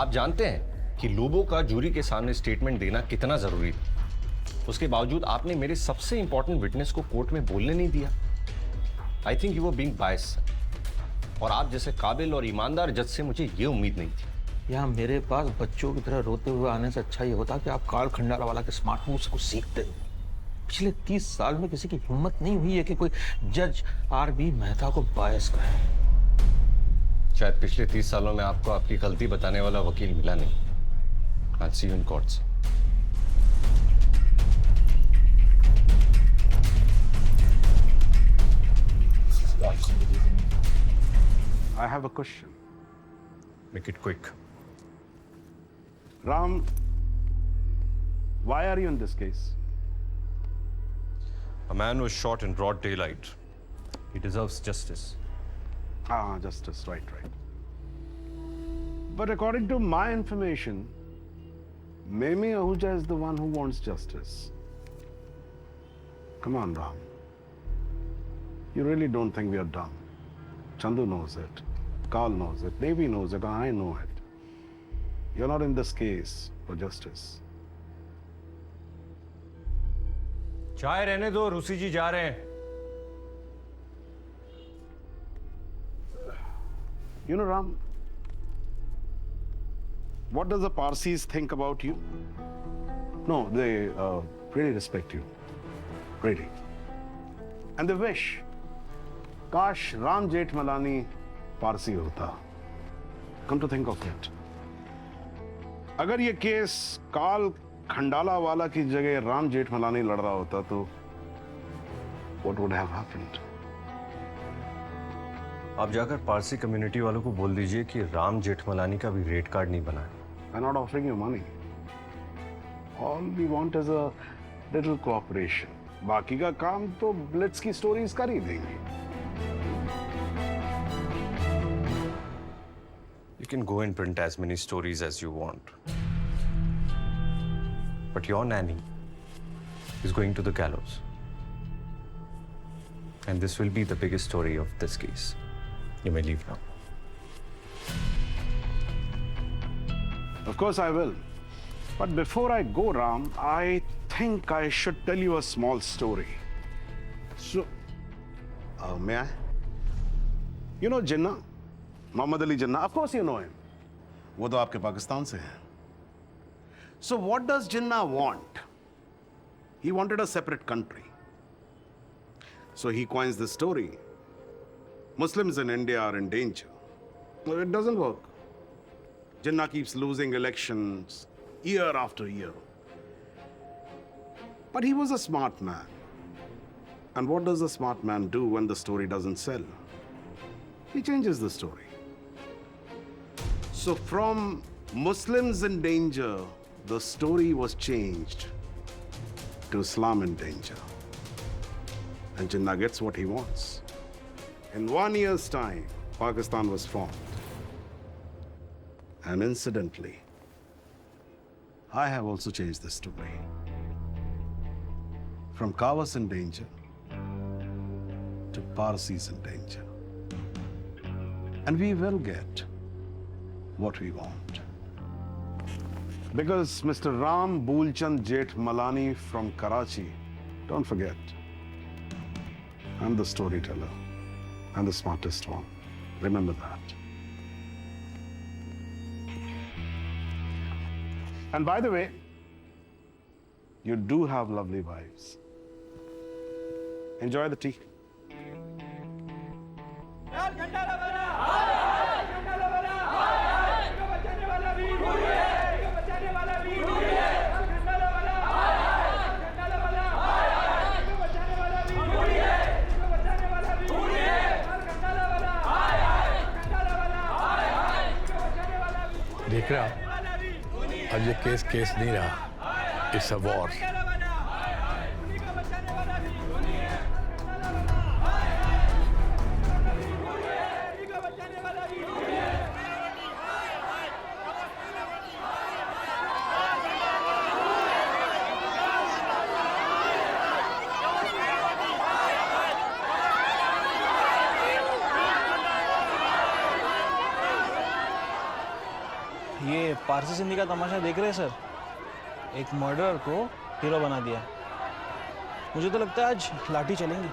आप जानते हैं कि लोबो का जूरी के सामने स्टेटमेंट देना कितना जरूरी था। उसके बावजूद आपने मेरे सबसे इंपॉर्टेंट विटनेस को कोर्ट में बोलने नहीं दिया। I think you were being biased, और आप जैसे काबिल और ईमानदार जज से मुझे ये उम्मीद नहीं थी। यहाँ मेरे पास बच्चों की तरह रोते हुए आने से अच्छा ये होता कि आप काल खंडाला वाला के स्मार्ट मूव्स को सीखते। पिछले 30 साल में किसी की हिम्मत नहीं हुई है कि कोई जज आर.बी. मेहता को बायस करे। शायद पिछले 30 सालों में आपको आपकी गलती बताने वाला वकील मिला नहीं। I'll see you in courts. I have a question. Make it quick. Ram, why are you in this case? A man was shot in broad daylight. He deserves justice. Ah, justice, right. But according to my information, Prem Ahuja is the one who wants justice. Come on, Ram. You really don't think we are dumb. Chandu knows it. Kaul knows it. Navy knows it. And I know it. You're not in this case for justice. चाय रहने दो, रूसी जी जा रहे हैं। You know, Ram, what does the Parsis think about you? No, they really respect you. Really. And they wish, Kash Ram Jethmalani Parsi hota. Come to think of it. अगर ये case काल खंडाला वाला की जगह राम जेठमलानी लड़ रहा होता तो what would have happened? आप जाकर पारसी कम्युनिटी वालों को बोल दीजिए कि राम जेठमलानी का भी रेट कार्ड नहीं बना है। I'm not offering you money. All we want is a little cooperation. बाकी का काम तो ब्लिट्स की स्टोरीज कर ही देंगी। You can go and print as many stories as you want. But your nanny is going to the gallows. And this will be the biggest story of this case. You may leave now. Of course I will. But before I go, Ram, I think I should tell you a small story. So, may I? You know Jinnah? Muhammad Ali Jinnah? Of course you know him. वो तो आपके पाकिस्तान से है. So what does Jinnah want? He wanted a separate country. So he coins the story Muslims in India are in danger. Well, it doesn't work. Jinnah keeps losing elections year after year. But he was a smart man. And what does a smart man do when the story doesn't sell? He changes the story. So from Muslims in danger, the story was changed to Islam in danger. And Jinnah gets what he wants. In 1 year's time, Pakistan was formed. And incidentally, I have also changed the story. From Kawas in danger to Parsis in danger. And we will get what we want. Because Mr. Ram 𝙑𝒪𝒃𝙧𝒅𝙞 from Karachi, don't forget, I'm the storyteller and the smartest one. Remember that. And by the way, you do have lovely wives. Enjoy the tea. देख रहा अब ये case नहीं रहा, it's a war. ये पारसी सिंधी का तमाशा देख रहे हैं सर? एक मर्डरर को हीरो बना दिया। मुझे तो लगता है आज लाठी चलेंगी।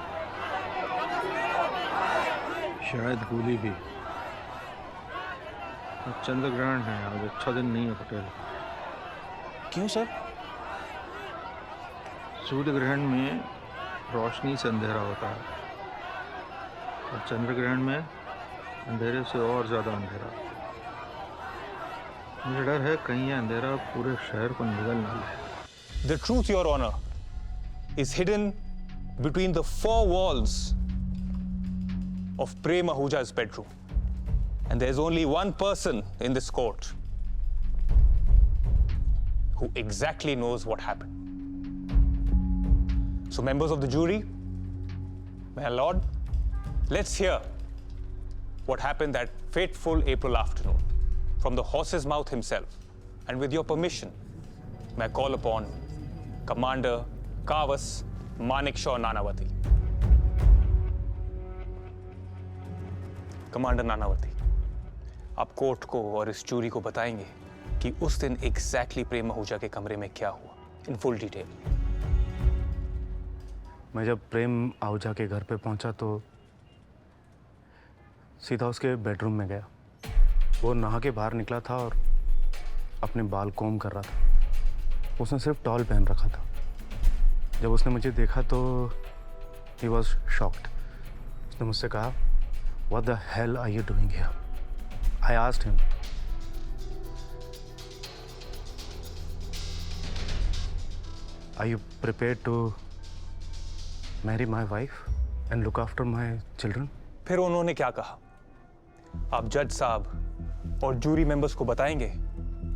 शायद गोली भी। चंद्र ग्रहण है आज, अच्छा दिन नहीं है पटेल। क्यों सर? सूर्य ग्रहण में रोशनी से अंधेरा होता है और चंद्र ग्रहण में अंधेरे से और ज्यादा अंधेरा। मुझे डर है कहीं ये अंधेरा पूरे शहर को निगल ना ले। The truth, Your Honor, is hidden between the four walls of Prem Ahuja's bedroom. And there's only one person in this court who exactly knows what happened. So, members of the jury, my lord, let's hear what happened that fateful April afternoon from the horse's mouth himself. And with your permission, may I call upon Commander Kawas Nanavati. Commander Nanavati, आप court को और इस jury को बताएंगे कि उस दिन exactly प्रेम आहूजा के कमरे में क्या हुआ, इन फुल डिटेल। मैं जब प्रेम आहूजा के घर पे पहुंचा तो सीधा उसके बेडरूम में गया। वो नहा के बाहर निकला था और अपने बाल कोम कर रहा था। उसने सिर्फ टॉल पहन रखा था। जब उसने मुझे देखा तो he was shocked. उसने मुझसे कहा, "What the hell are you doing here?" I asked him, "Are you prepared to marry my wife and look after my children?" फिर उन्होंने क्या कहा? आप जज साहब और जूरी मेंबर्स को बताएंगे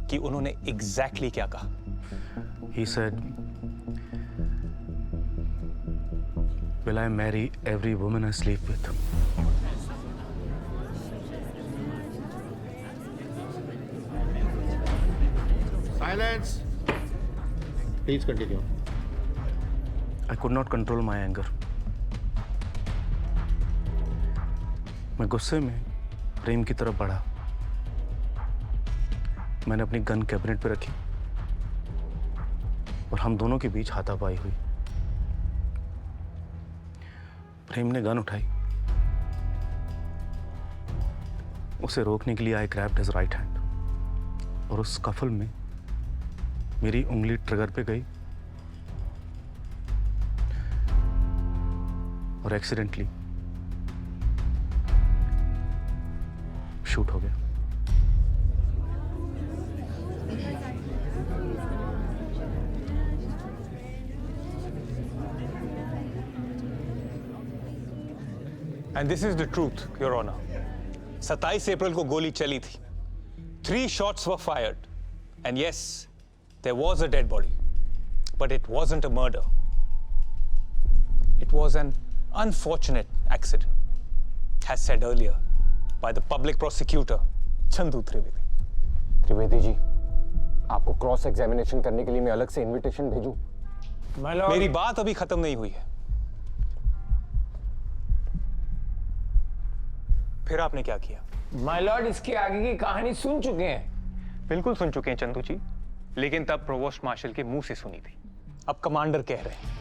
कि उन्होंने एग्जैक्टली क्या कहा। He said, "Will I marry every woman I sleep with?" Silence. Please continue. I could not control my anger. मैं गुस्से में प्रेम की तरफ बढ़ा। मैंने अपनी गन कैबिनेट पे रखी और हम दोनों के बीच हाथापाई हुई। प्रेम ने गन उठाई। उसे रोकने के लिए आई ग्रैब्ड हिज राइट हैंड और उस स्कफल में मेरी उंगली ट्रिगर पे गई और एक्सीडेंटली शूट हो गया। And this is the truth, Your Honor. 27 अप्रैल को गोली चली थी. 3 shots were fired. And yes, there was a dead body. But it wasn't a murder. It was an unfortunate accident, as said earlier by the public prosecutor, 𝘐𝑒𝒨। Trivedi ji, आपको cross examination करने के लिए मैं अलग से इनविटेशन भेजूं? मेरी बात अभी खत्म नहीं हुई है। फिर आपने क्या किया? माय लॉर्ड, इसके आगे की कहानी सुन चुके हैं। बिल्कुल सुन चुके हैं चंदू जी, लेकिन तब प्रोवोस्ट मार्शल के मुंह से सुनी थी। अब कमांडर कह रहे हैं।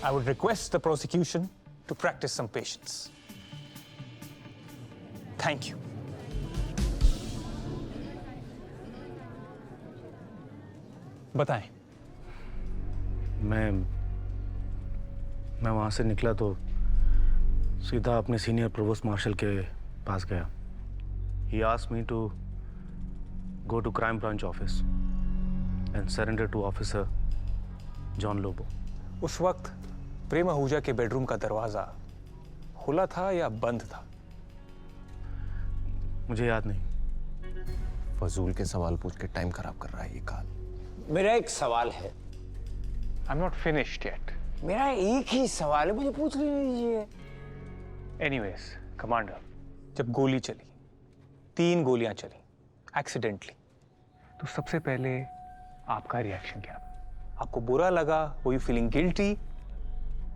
I would request the prosecution to practice some patience. Thank you. बताएं। मैं वहां से निकला तो सीधा अपने सीनियर प्रोवोस्ट मार्शल के पास गया। He asked me to go to crime branch office and surrender to officer John Lobo. उस वक्त प्रेम आहूजा के बेडरूम का दरवाजा खुला था या बंद था? मुझे याद नहीं। फजूल के सवाल पूछ के टाइम खराब कर रहा है ये काल। मेरा एक सवाल है। I'm not finished yet. मेरा एक ही सवाल है, मुझे पूछ लेने दीजिए। Anyways, कमांडर, जब गोली चली, 3 गोलियां चली, एक्सीडेंटली, तो सबसे पहले आपका रिएक्शन क्या था? आपको बुरा लगा? Were you feeling guilty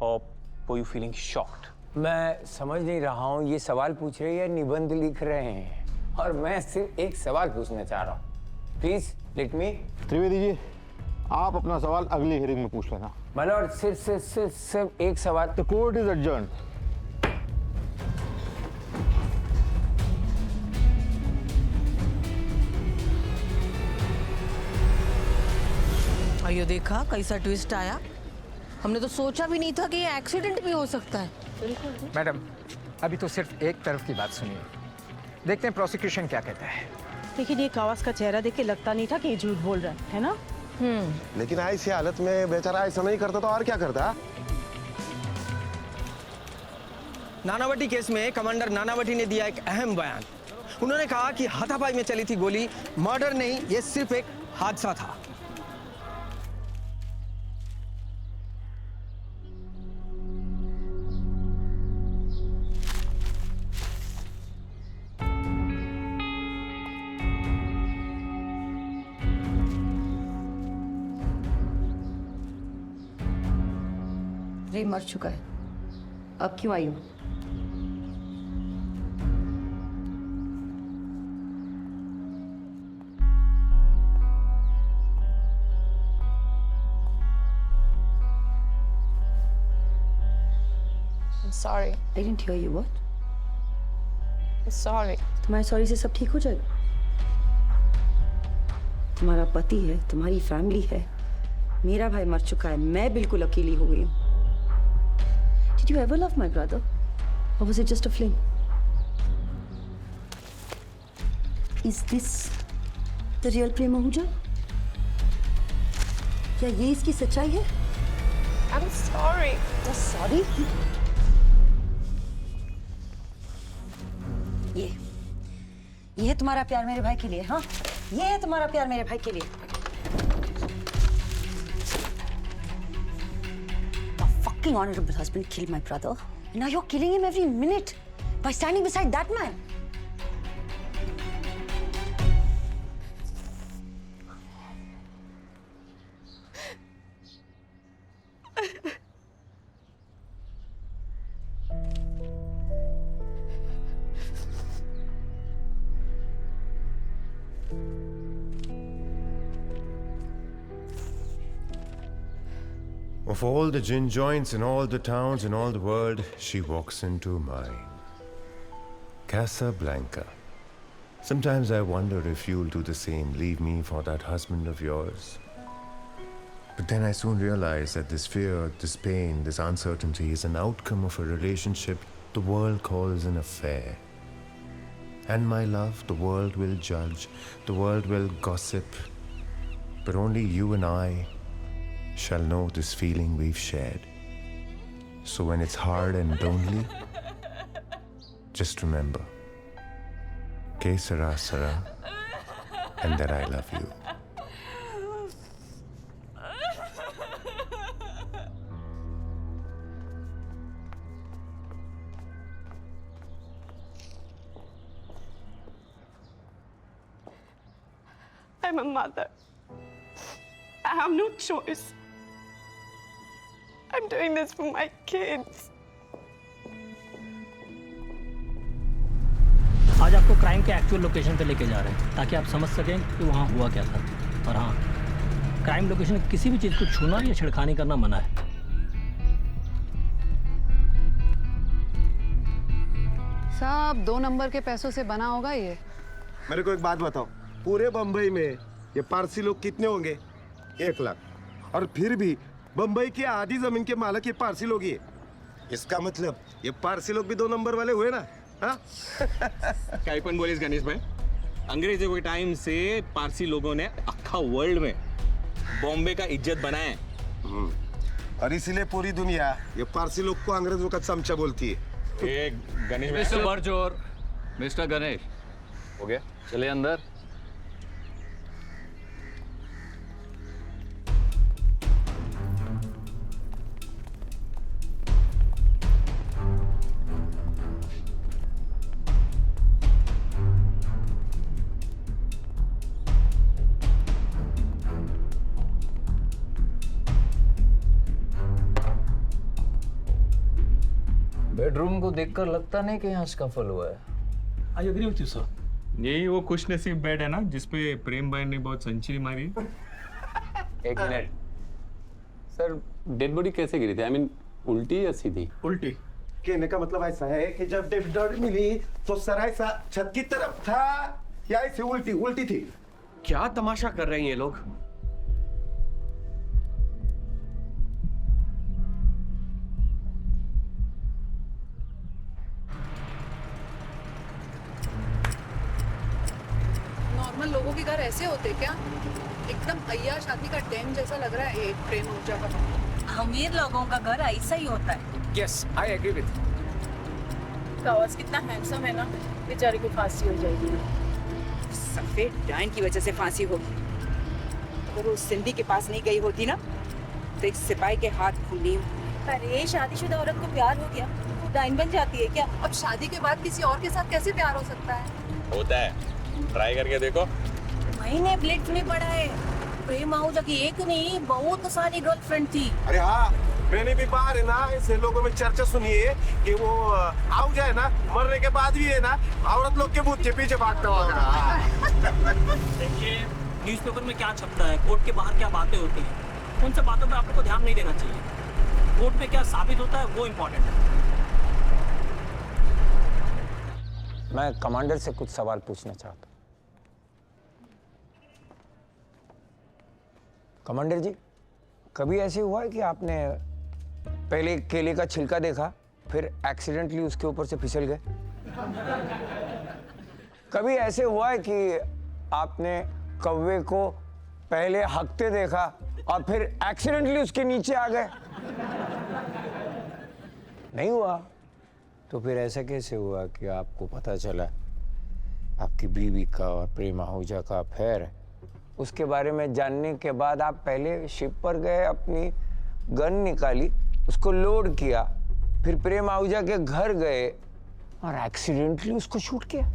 or were you feeling shocked? मैं समझ नहीं रहा हूँ ये सवाल पूछ रहे हैं या निबंध लिख रहे हैं, और मैं सिर्फ एक सवाल पूछना चाह रहा हूँ। Please let me. Trivedi ji, आप अपना सवाल अगली हियरिंग में पूछ लेना। माय लॉर्ड, सिर्फ एक सवाल। The court is adjourned. ये देखा कैसा ट्विस्ट आया। हमने तो सोचा भी नहीं था कि ये एक्सीडेंट भी हो सकता है। मैडम, अभी तो सिर्फ एक तरफ की बात सुनिए, देखते हैं प्रोसिक्यूशन क्या कहता है। लेकिन ये कावास का चेहरा देख के लगता नहीं था कि ये झूठ बोल रहा है ना? लेकिन ऐसी हालत में बेचारा ऐसा नहीं करता तो और क्या करता? नानावटी केस में कमांडर नानावटी ने दिया एक अहम बयान। उन्होंने कहा कि हाथापाई में चली थी गोली, मर्डर नहीं, ये सिर्फ एक हादसा था। रे मर चुका है, अब क्यों आई हो? I'm sorry. I didn't hear you. What? Sorry. तुम्हारे सॉरी से सब ठीक हो जाएगा। तुम्हारा पति है, तुम्हारी फैमिली है, मेरा भाई मर चुका है, मैं बिल्कुल अकेली हो गई हूँ। Did you ever love my brother? Or was it just a fling? Is this the real Prem Ahuja? क्या ये इसकी सच्चाई है? I'm sorry. You're sorry? ये है तुम्हारा प्यार मेरे भाई के लिए, हाँ? ये है तुम्हारा प्यार मेरे भाई के लिए। Your fucking honorable husband killed my brother, and now you're killing him every minute by standing beside that man. Of all the gin joints in all the towns in all the world, she walks into mine. Casablanca. Sometimes I wonder if you'll do the same, leave me for that husband of yours. But then I soon realize that this fear, this pain, this uncertainty is an outcome of a relationship the world calls an affair. And my love, the world will judge, the world will gossip, but only you and I shall know this feeling we've shared. So when it's hard and lonely, just remember, que sera sera, and that I love you. I'm a mother. I have no choice. I'm doing this for my kids. आज आपको crime के actual location पे लेके जा रहे हैं ताकि आप समझ सकें कि वहाँ हुआ क्या था। और हाँ, क्राइम लोकेशन किसी भी चीज़ को छूना या छिड़खानी करना मना है। साहब 2 नंबर के पैसों से बना होगा ये। मेरे को एक बात बताओ, पूरे बम्बई में ये पारसी लोग कितने होंगे? 1 लाख। और फिर भी बम्बई की आधी जमीन के मालिक ये पारसी लोग ही है। इसका मतलब ये पारसी लोग भी 2 नंबर वाले हुए ना? हाँ? काय पण बोलीस गणेश भाई, अंग्रेजों के टाइम से पारसी लोगों ने अक्खा वर्ल्ड में बॉम्बे का इज्जत बनाया है। और इसीलिए पूरी दुनिया ये पारसी लोग को अंग्रेजों का चमचा बोलती है। गणेश मिस्टर बरजोर, मिस्टर गणेश, हो गया, चले अंदर। बेडरूम को देखकर लगता नहीं कि यहाँ स्कफल हुआ है। I agree with you sir. यही वो खुशनसीब बेड है ना जिसपे प्रेम भाई ने बहुत सेंचुरी मारी। एक मिनट सर, डेड बॉडी कैसे गिरी थी? आई मीन उल्टी या सीधी? उल्टी। कहने का मतलब ऐसा है कि जब डेड बॉडी मिली तो सर ऐसा छत की तरफ था या ऐसे उल्टी थी? क्या तमाशा कर रहे हैं ये लोग? नॉर्मल लोगों के घर ऐसे होते क्या? एकदम अय्याश आदमी का डैम जैसा लग रहा है ये प्रेम आहूजा का। अमीर लोगों का घर ऐसा ही होता है। Yes, I agree with. Kawas कितना हैंडसम है ना, बेचारे को फांसी हो जाएगी। सफेद डाइन की वजह से फांसी होगी। अगर वो सिंधी के पास नहीं गई होती ना तो एक सिपाही के हाथ खूनी। अरे शादीशुदा औरत को प्यार हो गया वो डाइन बन जाती है क्या? अब शादी के बाद किसी और के साथ कैसे प्यार हो सकता है? होता है, ट्राई करके देखो। मैंने ब्लिट्स में पढ़ा है, प्रेम आहूजा की एक नहीं बहुत सारी गर्लफ्रेंड थी। अरे हाँ, मैंने भी बाहर है ना ऐसे लोगों में चर्चा सुनी है कि वो आहूजा है ना मरने के बाद भी है ना औरत लोग के भूत के पीछे भागता होगा। देखिए न्यूज़पेपर में क्या छपता है, कोर्ट के बाहर क्या बातें होती हैं, उन सब बातों पे आपको ध्यान नहीं देना चाहिए। कोर्ट में क्या साबित होता है वो इम्पोर्टेंट है। मैं कमांडर से कुछ सवाल पूछना चाहता हूँ। कमांडर जी, कभी ऐसे हुआ है कि आपने पहले केले का छिलका देखा फिर एक्सीडेंटली उसके ऊपर से फिसल गए? कभी ऐसे हुआ है कि आपने कौवे को पहले हकते देखा और फिर एक्सीडेंटली उसके नीचे आ गए? नहीं हुआ? तो फिर ऐसा कैसे हुआ कि आपको पता चला आपकी बीवी का और प्रेम आहूजा का अफेयर है? उसके बारे में जानने के बाद आप पहले शिप पर गए, अपनी गन निकाली, उसको लोड किया, फिर प्रेम आहूजा के घर गए और एक्सीडेंटली उसको शूट किया।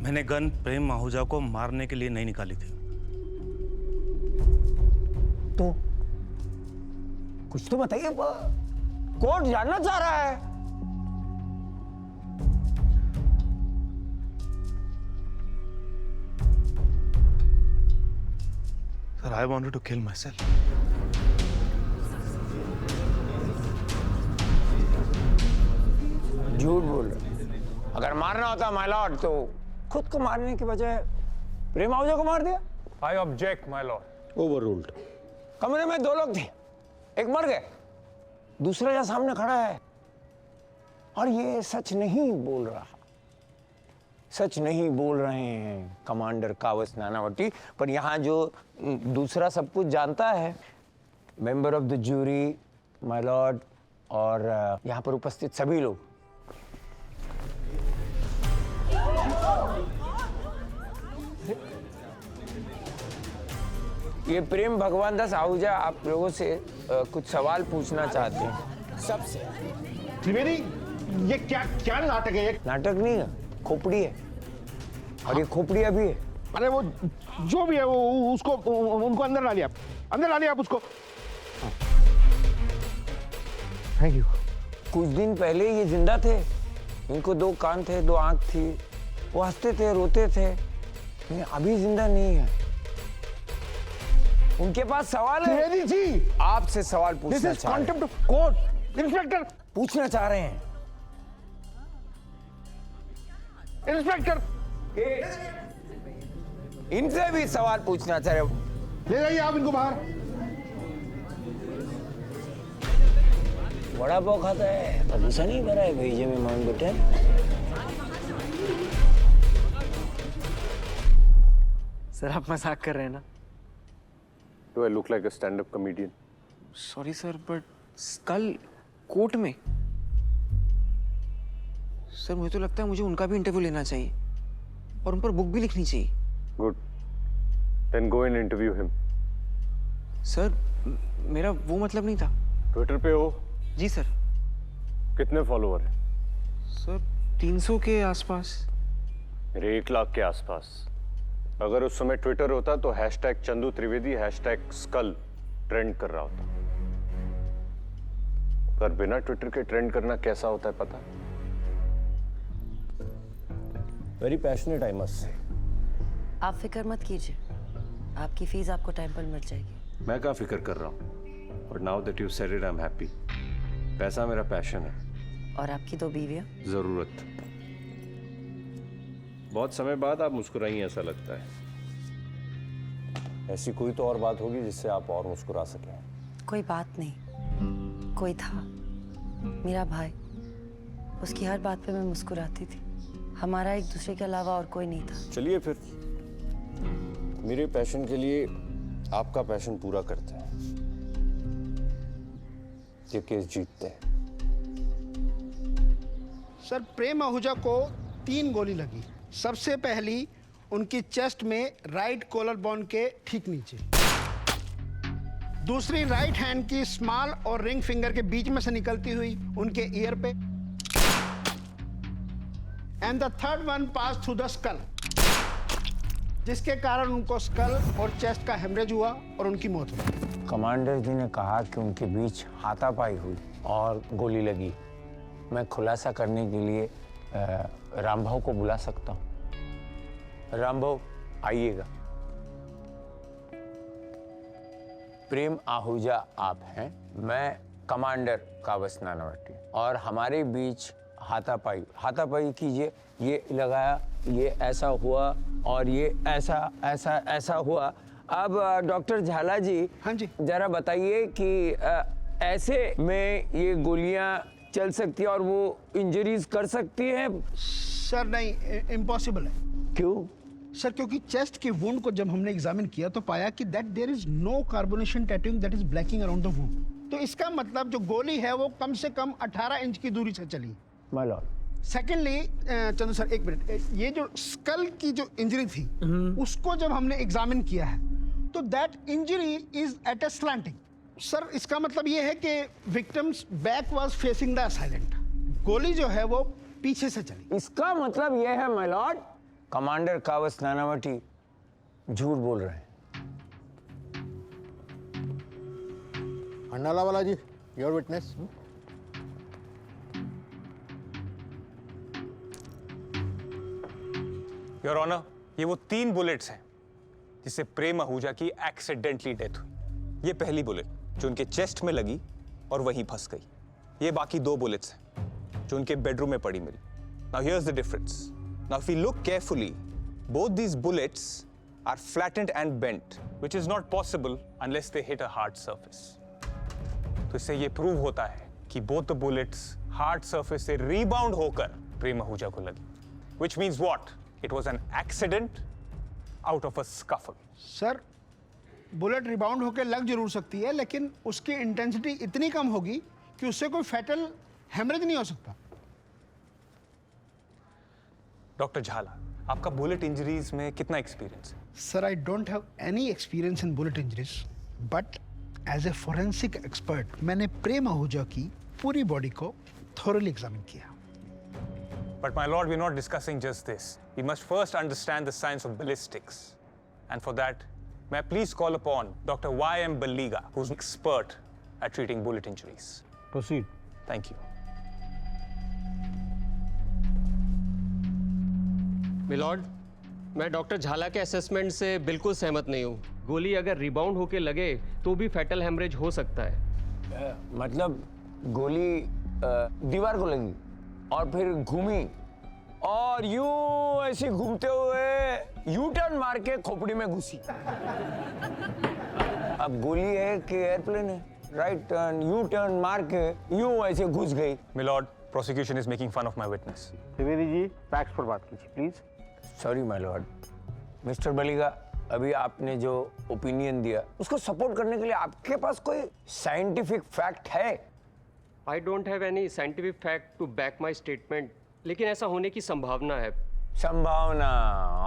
मैंने गन प्रेम आहूजा को मारने के लिए नहीं निकाली थी। तो कुछ तो बताइए, कोर्ट जानना चाह रहा है। Sir, I wanted to kill myself. झूठ बोल रहे। अगर मारना होता माय लॉर्ड तो खुद को मारने के बजाय प्रेम आहूजा को मार दिया। I object, my lord. Overruled. कमरे में 2 लोग थे, एक मर गए दूसरा यहाँ सामने खड़ा है और ये सच नहीं बोल रहा, सच नहीं बोल रहे हैं कमांडर कावस नानावती। पर यहाँ जो दूसरा सब कुछ जानता है, member of the jury, my Lord, और यहाँ पर उपस्थित सभी लोग, ये प्रेम भगवान दास आहूजा आप लोगों से कुछ सवाल पूछना चाहते हैं सबसे। त्रिवेदी, ये क्या क्या नाटक है? नाटक नहीं है, खोपड़ी है, और ये खोपड़िया भी है। अरे वो जो भी है वो उसको उनको अंदर डालिए आप, अंदर डालिए आप उसको। Thank you. कुछ दिन पहले ये जिंदा थे, इनको 2 कान थे, 2 आंख थी, वो हंसते थे, रोते थे, लेकिन अभी जिंदा नहीं है। उनके पास सवाल है। त्रिवेदी जी, आपसे सवाल पूछना चाह रहे हैं। Contempt of court. इंस्पेक्टर पूछना चाह रहे हैं। इंस्पेक्टर, इनसे भी सवाल पूछना चाह रहे हो। ले जाइए आप इनको बाहर। बड़ा पाव खाता है, प्रदूषण नहीं करा है भेजे में माउंट बेटे। सर आप मजाक कर रहे हैं ना? Do I look like a stand-up comedian? Sorry sir, but कल कोर्ट में सर मुझे तो लगता है मुझे उनका भी इंटरव्यू लेना चाहिए और उन पर बुक भी लिखनी चाहिए। Good. Then go and interview him. Sir मेरा वो मतलब नहीं था। ट्विटर पे हो? जी सर। कितने फॉलोअर हैं? सर 300 के आसपास। मेरे 1 लाख के आसपास। अगर उस समय ट्विटर होता तो #चंदू त्रिवेदी #स्कल ट्रेंड कर रहा होता। पर बिना ट्विटर के ट्रेंड करना कैसा होता है पता? Very passionate I must say. आप फिक्र मत कीजिए, आपकी फीस आपको टाइम पर मिल जाएगी। मैं क्या फिक्र कर रहा हूँ, और now that you said it I am happy. पैसा मेरा पैशन है। और आपकी 2 बीवियां? जरूरत। बहुत समय बाद आप मुस्कुराई ऐसा लगता है। ऐसी कोई तो और बात होगी जिससे आप और मुस्कुरा सकें। कोई बात नहीं, कोई था, मेरा भाई। उसकी हर बात पे मैं मुस्कुराती थी। हमारा एक दूसरे के अलावा और कोई नहीं था। चलिए फिर मेरे पैशन के लिए आपका पैशन पूरा करते हैं। ये केस जीतते हैं। सर प्रेम आहूजा को 3 गोली लगी। सबसे पहली उनकी चेस्ट में राइट कॉलर बोन के ठीक नीचे, दूसरी राइट हैंड की स्मॉल और रिंग फिंगर के बीच में से निकलती हुई उनके ईयर पे, and the third one pass through the skull, जिसके कारण उनको स्कल और चेस्ट का हेमरेज हुआ और उनकी मौत हुई। कमांडर जी ने कहा कि उनके बीच हाथापाई हुई और गोली लगी। मैं खुलासा करने के लिए रामभाऊ को बुला सकता हूँ। रामभाऊ आइएगा। प्रेम आहूजा आप हैं, मैं कमांडर कावस नानावती, और हमारे बीच हाथापाई कीजिए। ये लगाया, ये ऐसा हुआ और ये ऐसा हुआ। अब डॉक्टर झाला जी, हाँ जी, जरा बताइए कि ऐसे में ये गोलियां चल सकती है और वो इंजरीज कर सकती है? सर नहीं, इम्पॉसिबल है। क्यों? सर क्योंकि चेस्ट की वुंड को जब हमने एग्जामिन किया तो पाया कि that there is no carbonation tattooing that is blacking around the wound. तो इसका मतलब जो गोली है वो कम से कम 18 इंच की दूरी से चली। My Lord. Secondly Chandu sir एक मिनट, ये जो स्कल की जो इंजरी थी उसको जब हमने एग्जामिन किया है तो that injury is at a slanting. Sir इसका मतलब ये है कि victim's back was facing the assailant. गोली जो है वो पीछे से चली। इसका मतलब ये है my Lord, commander Kawas Nanavati झूठ बोल रहे हैं। अंडाला वाला जी, योर विटनेस। योर ऑनर, ये वो 3 बुलेट्स हैं जिससे प्रेम आहूजा की एक्सीडेंटली डेथ हुई। ये पहली बुलेट जो उनके चेस्ट में लगी और वहीं फंस गई। ये बाकी 2 बुलेट्स हैं जो उनके बेडरूम में पड़ी मिली। Now here's the difference. Now, if we look carefully, both these bullets are flattened and bent, which is not possible unless they hit a hard surface. तो इससे ये प्रूव होता है कि both the bullets hard surface से rebound होकर प्रेम आहूजा को लगी. Which means what? It was an accident out of a scuffle. Sir, bullet rebound होकर लग जरूर सकती है, लेकिन उसकी इंटेंसिटी इतनी कम होगी कि उससे कोई फैटल हेमरेज नहीं हो सकता. डॉक्टर झाला, आपका बुलेट इंजरीज में कितना एक्सपीरियंस है? Sir, I don't have any experience in bullet injuries, but as a forensic expert मैंने प्रेम आहूजा की पूरी बॉडी को थोरली एग्जामिन किया. But my lord, we're not discussing just this. We must first understand the science of ballistics. And for that, may I please call upon Dr. 𝑦𝒏𝙖𝒗𝒖𝒕𝙚, who's an expert at treating bullet injuries. Proceed. Thank you. Milord, मैं doctor Jhala के assessment से बिल्कुल सहमत नहीं हूँ. गोली अगर rebound होके लगे तो भी फैटल हेमरेज हो सकता है. मतलब गोली दीवार को लगी और फिर घूमी और यूं ऐसे घूमते हुए यू टर्न मार के खोपड़ी में घुसी. अब गोली है कि एयरप्लेन है? राइट टर्न, यू टर्न मार के यूं ऐसे घुस गई. Milord, prosecution is making fun of my witness. Trivedi ji, facts पर बात कीजिए please. Sorry my lord. Mister Baliga, अभी आपने जो ओपिनियन दिया उसको सपोर्ट करने के लिए आपके पास कोई साइंटिफिक फैक्ट है? I don't have any scientific fact to back my statement, लेकिन ऐसा होने की संभावना है. संभावना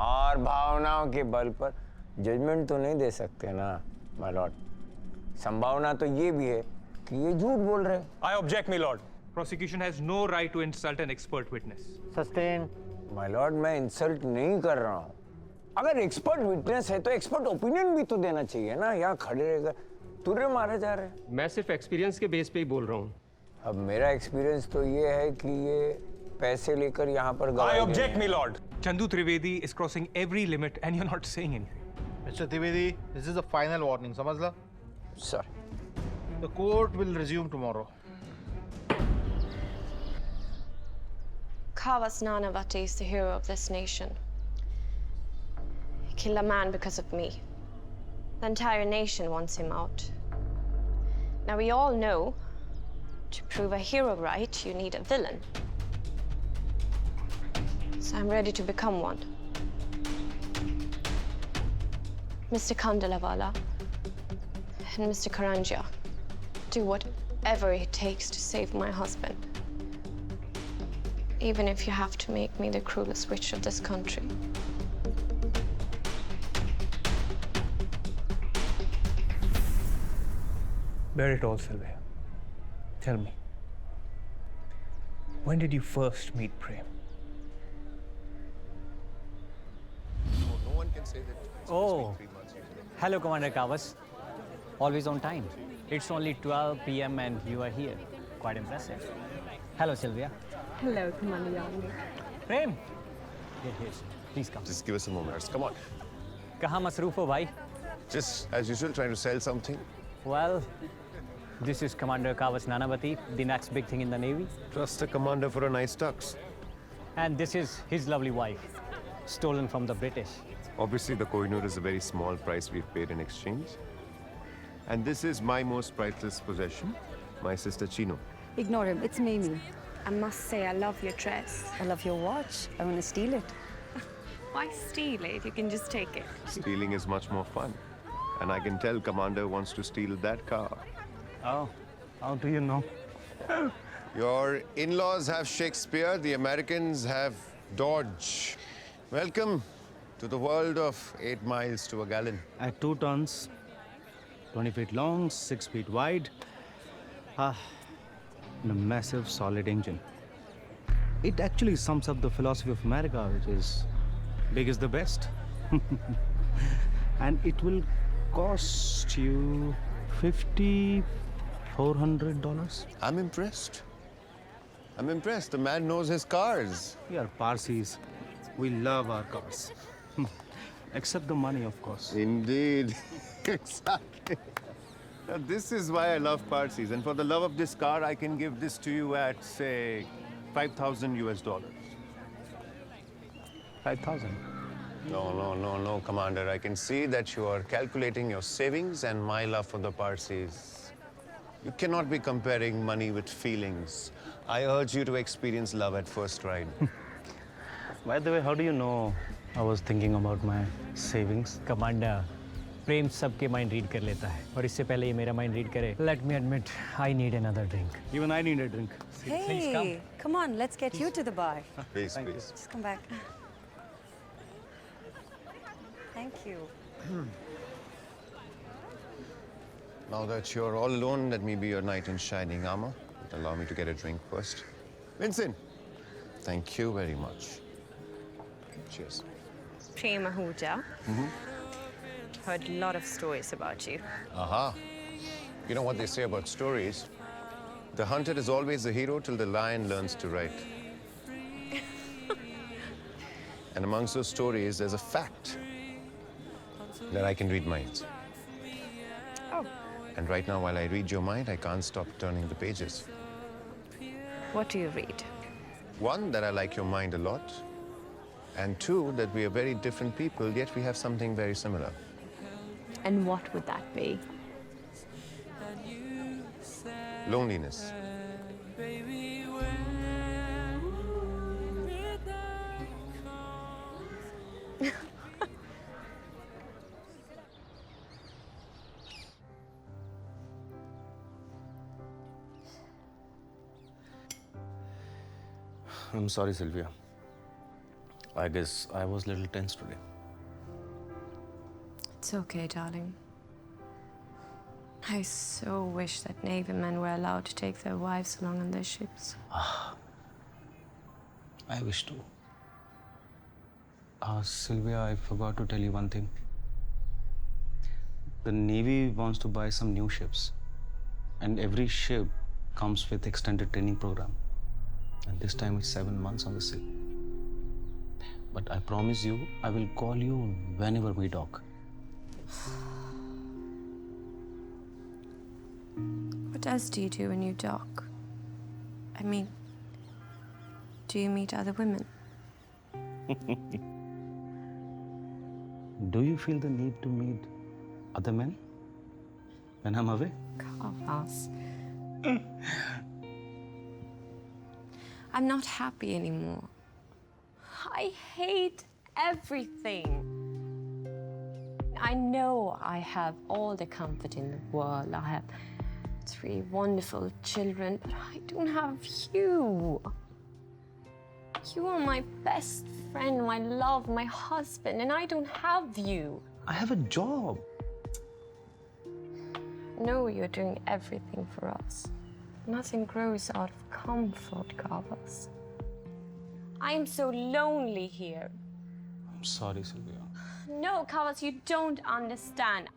और भावनाओं के बल पर जजमेंट तो नहीं दे सकते ना माय लॉर्ड. संभावना तो ये भी है कि ये झूठ बोल रहे हैं. I object, my lord. Prosecution has no right to insult an expert witness. Sustain. My Lord, मैं इंसल्ट नहीं कर रहा हूँ. अगर एक्सपर्ट विटनेस है तो एक्सपर्ट ओपिनियन भी तो देना चाहिए ना. यहाँ खड़े रहकर तुर्रे मारे जा रहे हैं. मैं सिर्फ एक्सपीरियंस के बेस पे ही बोल रहा हूँ. अब मेरा एक्सपीरियंस तो ये है कि ये पैसे लेकर यहाँ पर I object, my lord. Chandu Trivedi is crossing every limit and you're not saying anything. Mr. Trivedi, this is the final warning. समझ ला? Sir. The court will resume tomorrow. Kawas Nanavati is the hero of this nation. He killed a man because of me. The entire nation wants him out. Now we all know, to prove a hero right, you need a villain. So I'm ready to become one. Mr. Kandalawala and Mr. Karangia, do whatever it takes to save my husband. Even if you have to make me the cruelest witch of this country. Bear it all, Sylvia. Tell me, when did you first meet Prem? No one can say that. Oh, hello, Commander Kawas. Always on time. It's only 12 p.m. and you are here. Quite impressive. Hello, Sylvia. Hello, Commander Yanni. Prem. Here. Please come. Just give us a moment. Come on. कहाँ मसरूफ हो भाई? Just as usual, trying to sell something. Well, this is Commander Kawas Nanavati, the next big thing in the Navy. Trust a commander for a nice tux. And this is his lovely wife, stolen from the British. Obviously, the Kohinoor is a very small price we've paid in exchange. And this is my most priceless possession, my sister Chino. Ignore him. It's Mimi. I must say, I love your dress. I love your watch. I want to steal it. Why steal it? You can just take it. Stealing is much more fun. And I can tell Commander wants to steal that car. Oh, how do you know? Your in-laws have Shakespeare, the Americans have Dodge. Welcome to the world of 8 miles to a gallon. At 2 tons, 20 feet long, 6 feet wide, and a massive solid engine. It actually sums up the philosophy of America, which is big is the best. And it will cost you $5,400. I'm impressed. I'm impressed. The man knows his cars. We are Parsis. We love our cars. Except the money, of course. Indeed. Exactly. Now, this is why I love Parsis. And for the love of this car, I can give this to you at, say, $5,000 US. 5,000. No, Commander. I can see that you are calculating your savings and my love for the Parsis. You cannot be comparing money with feelings. I urge you to experience love at first ride. By the way, how do you know I was thinking about my savings? Commander Prem सबके mind read कर लेता है और इससे पहले ये मेरा mind read करे let me admit I need another drink Even I need a drink. Hey, come on, let's get you to the bar. Please, please. Just come back. Thank you. Now that you're all alone, let me be your knight in shining armor. But allow me to get a drink first. Vincent, thank you very much. Cheers. Prem Ahuja. Heard a lot of stories about you. Aha. You know what they say about stories? The hunter is always the hero till the lion learns to write. And amongst those stories, there's a fact that I can read minds. Oh. And right now, while I read your mind, I can't stop turning the pages. What do you read? One, that I like your mind a lot. And two, that we are very different people, yet we have something very similar. And what would that be? Loneliness. I'm sorry, Sylvia. I guess I was a little tense today. It's okay, darling. I so wish that Navy men were allowed to take their wives along on their ships. I wish to. Sylvia, I forgot to tell you one thing. The Navy wants to buy some new ships. And every ship comes with extended training program. And this time it's 7 months on the sea. But I promise you, I will call you whenever we dock. What else do you do when you dock? I mean, do you meet other women? Do you feel the need to meet other men when I'm away? Kawas. I'm not happy anymore. I hate everything. I know I have all the comfort in the world. I have 3 wonderful children, but I don't have you. You are my best friend, my love, my husband, and I don't have you. I have a job. No, you're doing everything for us. Nothing grows out of comfort, Kawas. I'm so lonely here. I'm sorry, Sylvia. No, Kawas, you don't understand.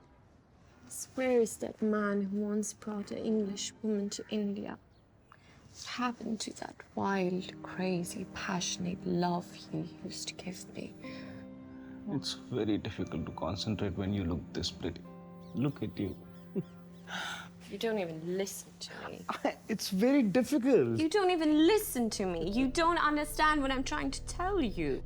Where is that man who once brought an English woman to India? What happened to that wild, crazy, passionate love you used to give me? It's very difficult to concentrate when you look this pretty. Look at you. You don't even listen to me. It's very difficult. You don't even listen to me. You don't understand what I'm trying to tell you.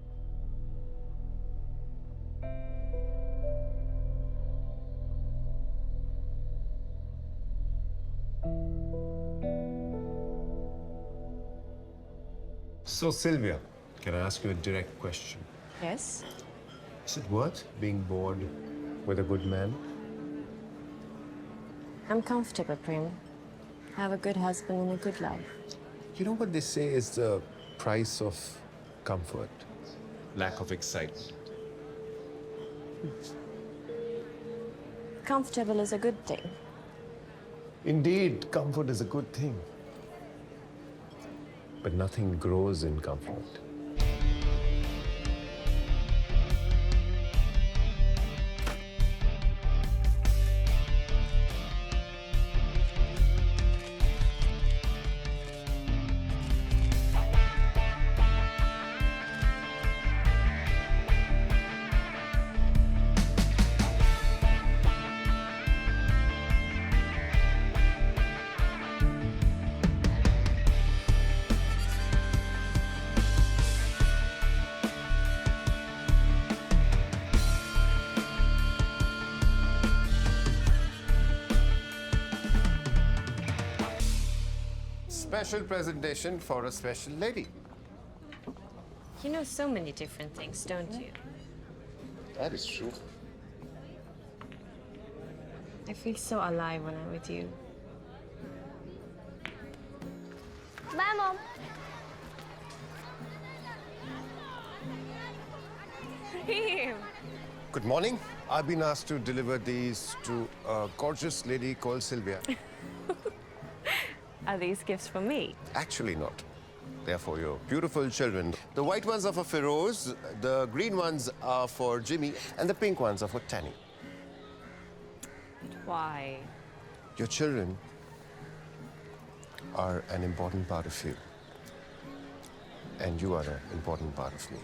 So, Sylvia, can I ask you a direct question? Yes? Is it worth being bored with a good man? I'm comfortable, Prem. I have a good husband and a good life. You know what they say is the price of comfort? Lack of excitement. Comfortable is a good thing. Indeed, comfort is a good thing. But nothing grows in comfort. special presentation for a special lady. You know so many different things, don't you? That is true. I feel so alive when I'm with you. Bye, Mom. Prem! Good morning. I've been asked to deliver these to a gorgeous lady called Sylvia. Are these gifts for me? Actually not. They are for your beautiful children. The white ones are for Feroz, the green ones are for Jimmy, and the pink ones are for Tanny. Why? Your children are an important part of you. And you are an important part of me.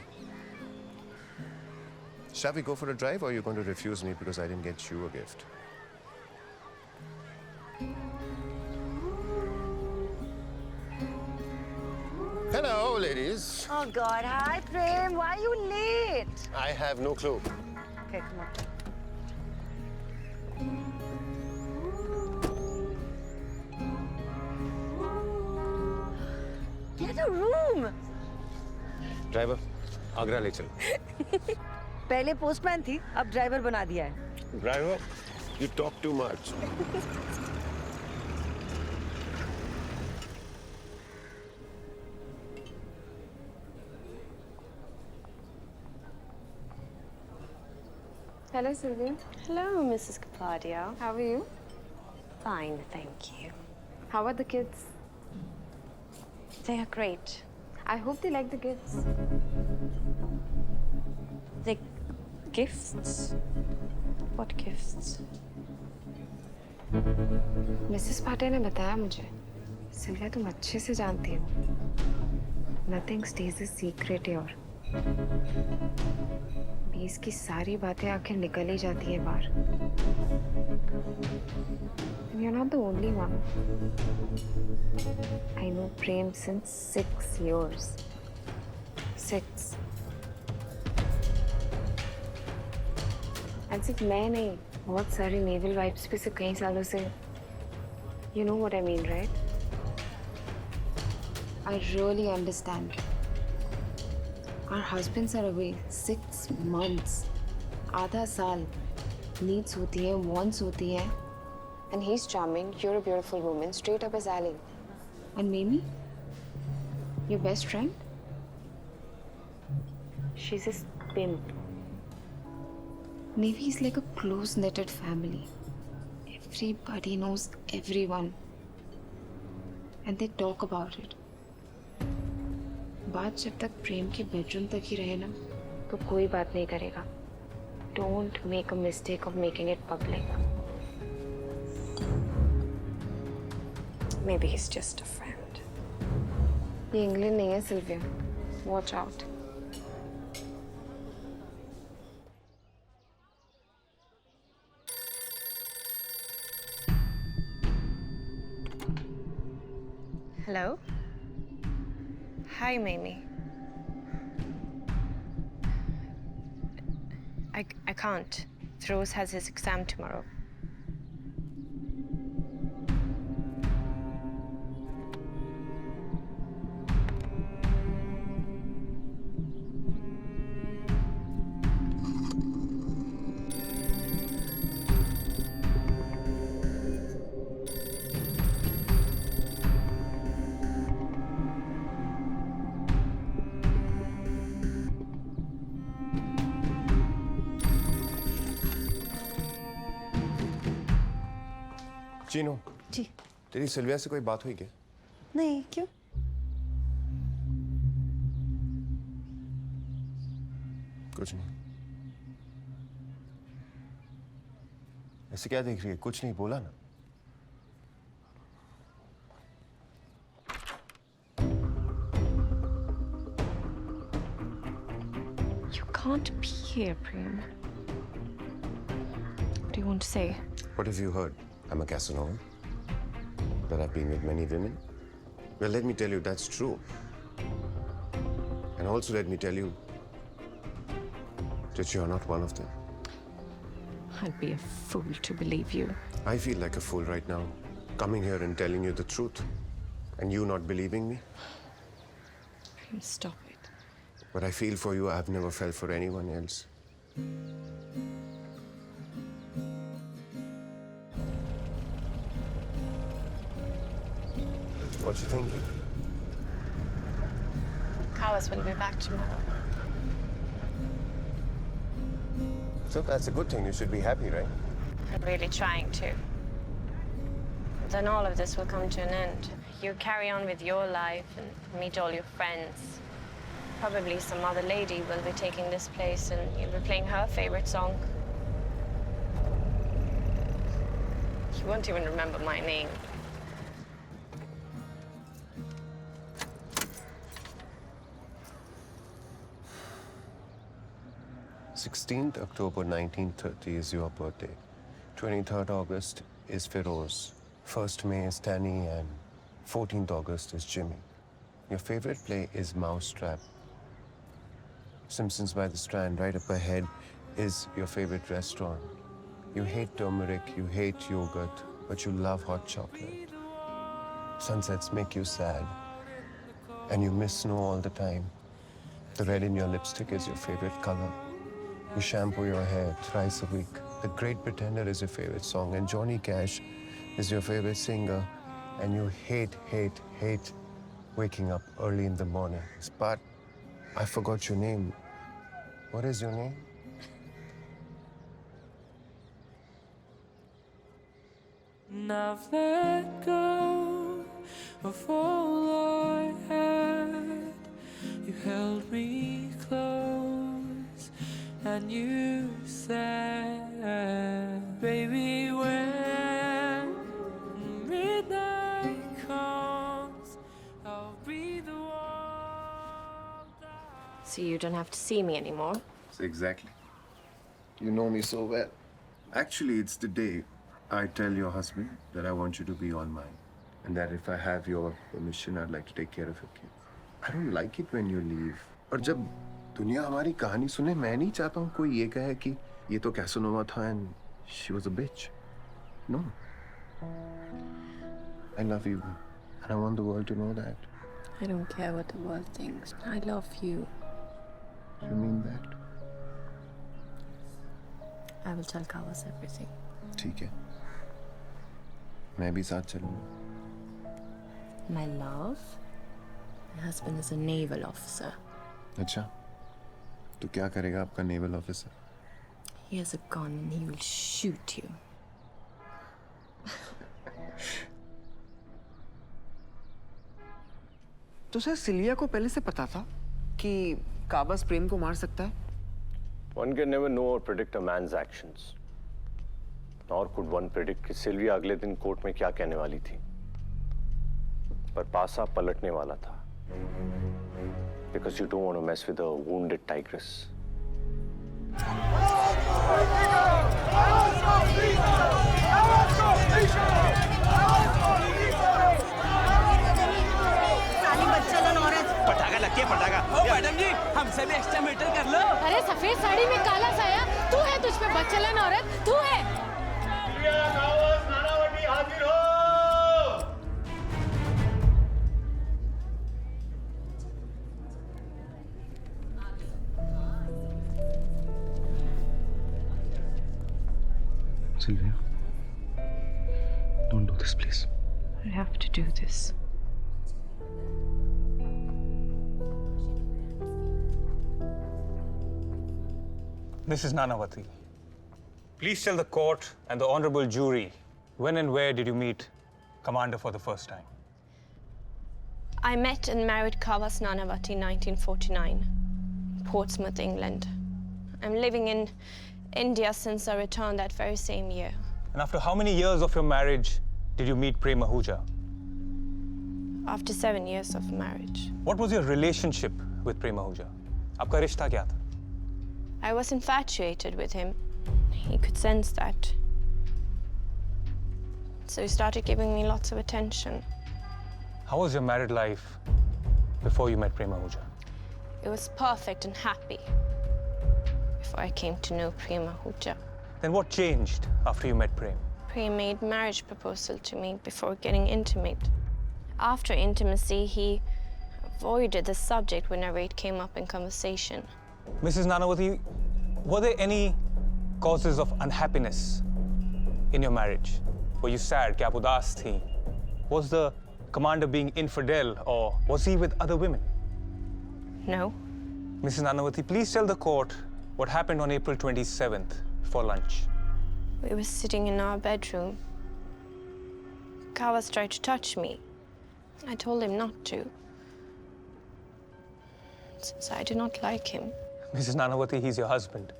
Shall we go for a drive, or are you going to refuse me because I didn't get you a gift? Hello, ladies. Oh, God. Hi, Prem. Why are you late? I have no clue. Okay, come on. Get a room. Driver, Agra ले चल. पहले postman थी, अब driver बना दिया है. Driver, you talk too much. Hello, Sylvia. Hello, Mrs. Kapadia. How are you? Fine, thank you. How are the kids? They are great. I hope they like the gifts. The gifts? What gifts? Mrs Patil ने बताया मुझे, Sylvia तुम अच्छे से जानती हो. Nothing stays a secret here. बीस की सारी बातें आखिर निकल ही जाती है बाहर. And you're not the only one. I know Prem since 6 years. 6. And सिर्फ मैं नहीं, बहुत सारी नेवल वाइफ्स भी से कई सालों से. You know what I mean, right? I really understand. Our husbands are away 6 months. आधा साल. Needs होती है, wants होती है. And he's charming, you're a beautiful woman, straight up his alley. And Mimi? Your best friend? She's his pimp. Navy is like a close-knitted family. Everybody knows everyone. And they talk about it. बात जब तक प्रेम के bedroom तक ही रहे ना, तो कोई बात नहीं करेगा. Don't make a mistake of making it public. Maybe he's just a friend. ये इंग्लैंड नहीं है Sylvia. Watch out. Hello? Hi, Mimi. I can't. Feroz has his exam tomorrow. Chinu, जी तेरी सिल्विया से कोई बात हुई क्या? नहीं, क्यों? कुछ नहीं. ऐसे क्या देख रही है? कुछ नहीं बोला ना. You can't be here, Prem. What do you want to say? What have you heard? I'm a Casanova. That I've been with many women. Well, let me tell you, that's true. And also let me tell you that you're not one of them. I'd be a fool to believe you. I feel like a fool right now, coming here and telling you the truth. And you not believing me? Stop it. What I feel for you, I've never felt for anyone else. What you thinking? Kawas will be back tomorrow. So that's a good thing. You should be happy, right? I'm really trying to. Then all of this will come to an end. You carry on with your life and meet all your friends. Probably some other lady will be taking this place and you'll be playing her favorite song. You won't even remember my name. October 1930 is your birthday. 23rd August is 𝘎𝑒roze. 1st May is Danny and 14th August is Jimmy. Your favorite play is Mousetrap. Simpsons by the Strand, right up ahead, is your favorite restaurant. You hate turmeric, you hate yogurt, but you love hot chocolate. Sunsets make you sad, and you miss snow all the time. The red in your lipstick is your favorite color. You shampoo your hair thrice a week. The Great Pretender is your favorite song, and Johnny Cash is your favorite singer. And you hate waking up early in the morning. But I forgot your name. What is your name? And I've let go of all I had. You held me close and you said, baby, when midnight comes, I'll be the one. So you don't have to see me anymore? Exactly. You know me so well. Actually, it's the day I tell your husband that I want you to be on mine. And that if I have your permission, I'd like to take care of your kids. I don't like it when you leave. और जब दुनिया हमारी कहानी सुने, मैं नहीं चाहता हूँ कोई ये कहे कि ये तो कैसनोवा था and she was a bitch. No. I love you. And I want the world to know that. I don't care what the world thinks. I love you. You mean that? I will tell Kawas everything. ठीक है. मैं भी साथ चलूँगा. My love? My husband is a naval officer. अच्छा. तो क्या करेगा आपका naval officer? He has a gun and he will shoot you. तो सर सिल्विया को पहले से पता था कि काबस प्रेम को मार सकता है? One can never know or predict a man's actions. Nor could one predict कि सिल्विया अगले दिन कोर्ट में क्या कहने वाली थी. पर पासा पलटने वाला था. Because you don't want to mess with a wounded tigress. पटाखा लग गया पटाखा। ओ मैडम जी, हमसे भी एक्स्ट्रा मीटर कर लो। अरे सफेद साड़ी में काला साया, तू है तुझ पे बच्चलन औरत, तू है। कावस नानावती हाजिर हो। Sylvia, don't do this, please. I have to do this. Mrs. Nanavati, please tell the court and the honorable jury when and where did you meet Commander for the first time? I met and married Kawas Nanavati in 1949, Portsmouth, England. I'm living in India since I returned that very same year. And after how many years of your marriage did you meet Prem Ahuja? After 7 years of marriage. What was your relationship with Prem Ahuja? आपका रिश्ता क्या था? I was infatuated with him. He could sense that. So he started giving me lots of attention. How was your married life before you met Prem Ahuja? It was perfect and happy before I came to know Prem Ahuja. Then what changed after you met Prem? Prem made marriage proposal to me before getting intimate. After intimacy, he avoided the subject whenever it came up in conversation. Mrs. Nanavati, were there any causes of unhappiness in your marriage? Were you sad? क्या आप उदास थी? Was the commander being infidel, or was he with other women? No. Mrs. Nanavati, please tell the court what happened on April 27th for lunch. We were sitting in our bedroom. Kawas tried to touch me. I told him not to, since I do not like him. Mrs. Nanavati, he's your husband.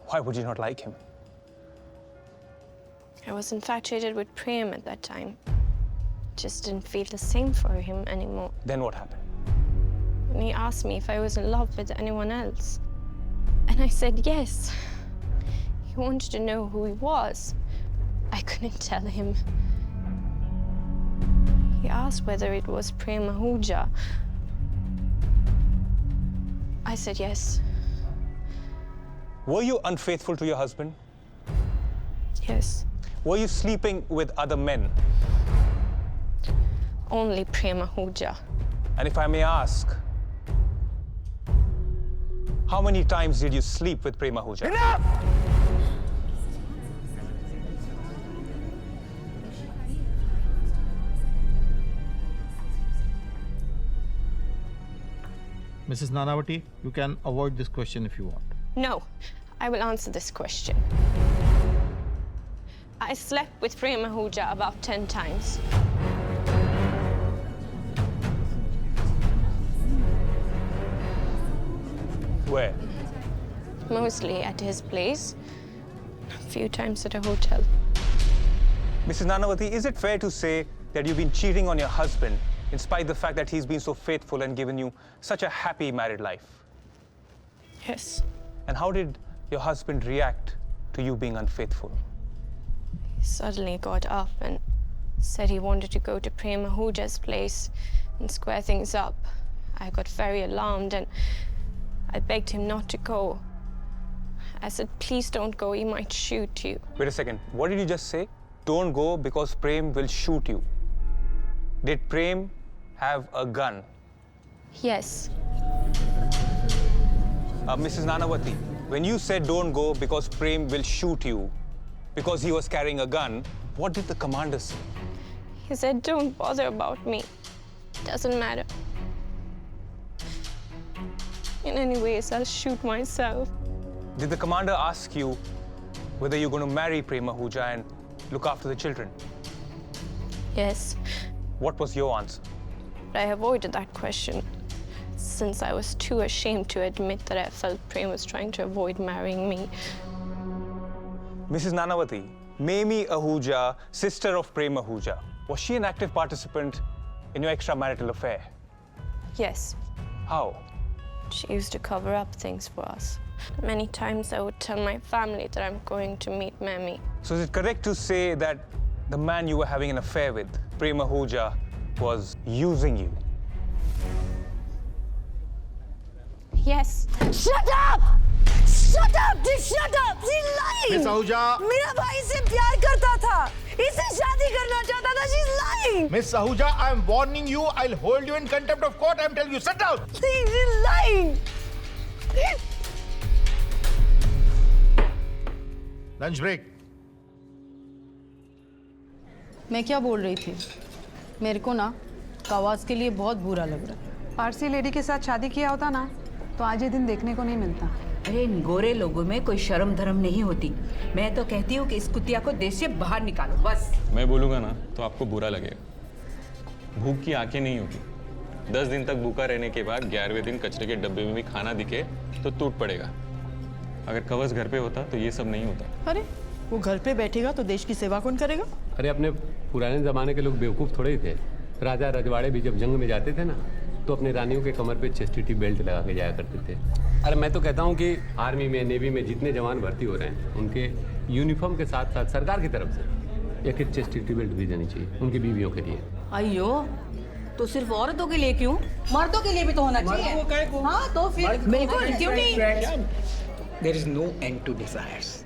Why would you not like him? I was infatuated with Prem at that time. Just didn't feel the same for him anymore. Then what happened? And he asked me if I was in love with anyone else. And I said yes. He wanted to know who he was. I couldn't tell him. He asked whether it was Prem Ahuja. I said yes. Were you unfaithful to your husband? Yes. Were you sleeping with other men? Only Prem Ahuja. And if I may ask, how many times did you sleep with Prem Ahuja? Enough! Mrs. Nanavati, you can avoid this question if you want. No, I will answer this question. I slept with Prem Ahuja about 10 times. Where? Mostly at his place, a few times at a hotel. Mrs. Nanavati, is it fair to say that you've been cheating on your husband in spite of the fact that he's been so faithful and given you such a happy married life? Yes. And how did your husband react to you being unfaithful? He suddenly got up and said he wanted to go to Prem Ahuja's place and square things up. I got very alarmed and I begged him not to go. I said, please don't go, he might shoot you. Wait a second, what did you just say? Don't go because Prem will shoot you. Did Prem have a gun? Yes. Mrs. Nanavati, when you said don't go because Prem will shoot you, because he was carrying a gun, what did the commander say? He said, don't bother about me. Doesn't matter. In any ways, I'll shoot myself. Did the commander ask you whether you're going to marry Prem Ahuja and look after the children? Yes. What was your answer? But I avoided that question, since I was too ashamed to admit that I felt Prem was trying to avoid marrying me. Mrs. Nanavati, Memi Ahuja, sister of Prem Ahuja, was she an active participant in your extramarital affair? Yes. How? She used to cover up things for us. Many times I would tell my family that I'm going to meet Memi. So is it correct to say that the man you were having an affair with, Prem Ahuja, was using you? Yes. Shut up! Shut up! Just shut up! She's lying! Miss Ahuja! मेरा भाई से प्यार करता था, इससे शादी करना चाहता था. She's lying! Miss Ahuja, I am warning you. I'll hold you in contempt of court. I'm telling you, sit down. She's lying! Lunch break. मैं क्या बोल रही थी? मेरे को ना कवास के लिए बहुत बुरा लग रहा है। पारसी लेडी के साथ शादी किया होता ना तो आज ये दिन देखने को नहीं मिलता। अरे इन गोरे लोगों में कोई शर्म धर्म नहीं होती। मैं तो कहती हूँ कि इस कुतिया को देश से बाहर निकालो बस। मैं बोलूँगा ना तो आपको बुरा लगेगा। भूख की आंखें नहीं होती। 10 दिन तक भूखा रहने के बाद 11वें दिन कचरे के डब्बे में भी खाना दिखे तो टूट पड़ेगा। अगर कवच घर पे होता तो ये सब नहीं होता। अरे वो घर पे बैठेगा तो देश की सेवा कौन करेगा? अरे अपने पुराने ज़माने के लोग बेवकूफ़ थोड़े ही थे। राजा रजवाड़े भी जब जंग में जाते थे ना तो अपने रानियों के कमर पे चेस्टिटी बेल्ट लगा के जाया करते थे। अरे मैं तो कहता हूँ कि आर्मी में नेवी में जितने जवान भर्ती हो रहे हैं उनके यूनिफॉर्म के साथ साथ सरकार की तरफ से एक चेस्टिटी बेल्ट भी देनी चाहिए उनकी बीवियों के लिए। अयो तो सिर्फ औरतों के लिए क्यों? मर्दों के लिए भी तो होना चाहिए। हाँ तो फिर बिल्कुल क्यों नहीं? There is no end to desires.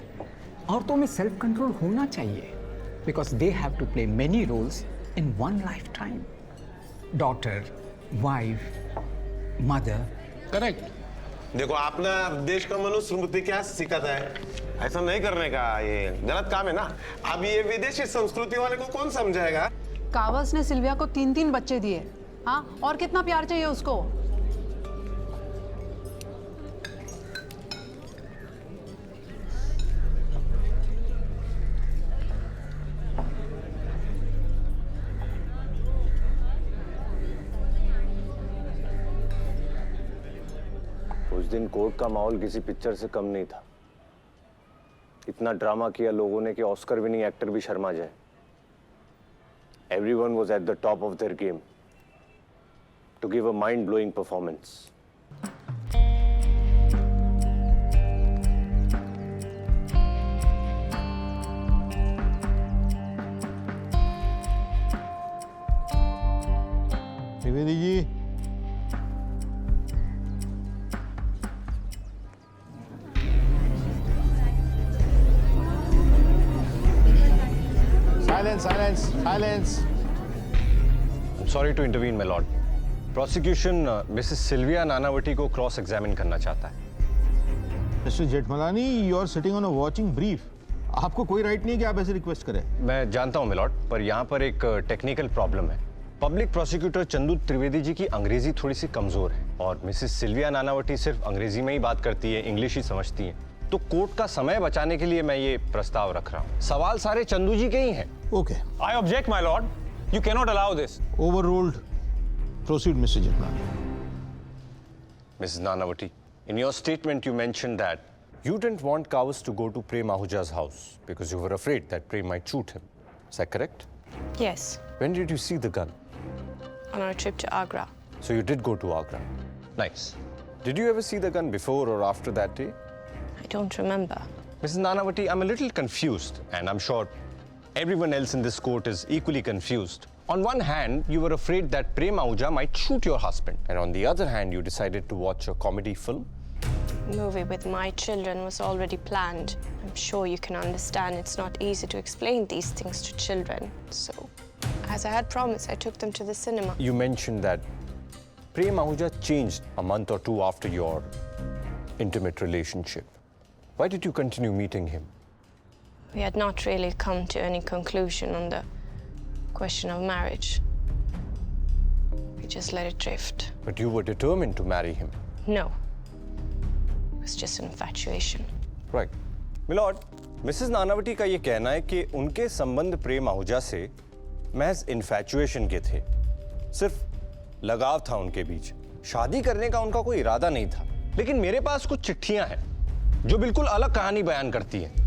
औरतों में सेल्फ कंट्रोल होना चाहिए because they have to play many roles in one lifetime. daughter, wife, mother. Correct. देखो आपने देश का मनुस्मृति क्या सिखाता है, ऐसा नहीं करने का, ये गलत काम है ना। अब ये विदेशी संस्कृति वाले को कौन समझाएगा? कावस ने सिल्विया को 3-3 बच्चे दिए, हाँ, और कितना प्यार चाहिए उसको। उस दिन कोर्ट का माहौल किसी पिक्चर से कम नहीं था। इतना ड्रामा किया लोगों ने कि ऑस्कर विनिंग एक्टर भी शर्मा जाए। Everyone was at the top of their game to give a mind-blowing performance. Trivedi ji, Silence. I'm sorry to intervene, my lord. Prosecution Mrs. Sylvia Nanavati को क्रॉस एग्जामिन करना चाहता है। Mister Jethmalani, you are sitting on a watching brief. आपको कोई right नहीं है कि आप ऐसे रिक्वेस्ट करें। मैं जानता हूं, my lord, पर यहाँ पर एक टेक्निकल प्रॉब्लम है। पब्लिक प्रोसिक्यूटर चंदू त्रिवेदी जी की अंग्रेजी थोड़ी सी कमजोर है और मिसेस सिल्विया नानावटी सिर्फ अंग्रेजी में ही बात करती है, इंग्लिश ही समझती है। तो कोर्ट का समय बचाने के लिए मैं ये प्रस्ताव रख रहा हूँ। सवाल सारे चंदू जी के ही हैं। Okay. I object, my lord. You cannot allow this. Overruled. Proceed, Mr. Jetmani. Mrs. Nanavati, in your statement you mentioned that you didn't want Kawas to go to Prem Ahuja's house because you were afraid that Prem might shoot him. Is that correct? Yes, When did you see the gun? on our trip to Agra. So you did go to Agra. Nice. Did you ever see the gun before or after that day? I don't remember. Mrs. Nanavati, I'm a little confused, and I'm sure everyone else in this court is equally confused. On one hand, you were afraid that Prem Ahuja might shoot your husband, and on the other hand, you decided to watch a comedy film. Movie with my children was already planned. I'm sure you can understand it's not easy to explain these things to children. So, as I had promised, I took them to the cinema. You mentioned that Prem Ahuja changed a month or two after your intimate relationship. Why did you continue meeting him? We had not really come to any conclusion on the question of marriage. We just let it drift. But you were determined to marry him. No. It was just an infatuation. Right. My lord, Mrs. Nanavati का ये कहना है कि उनके संबंध प्रेम आहूजा से महज infatuation के थे। सिर्फ लगाव था उनके बीच। शादी करने का उनका कोई इरादा नहीं था। लेकिन मेरे पास कुछ चिट्ठियां हैं जो बिल्कुल अलग कहानी बयान करती हैं।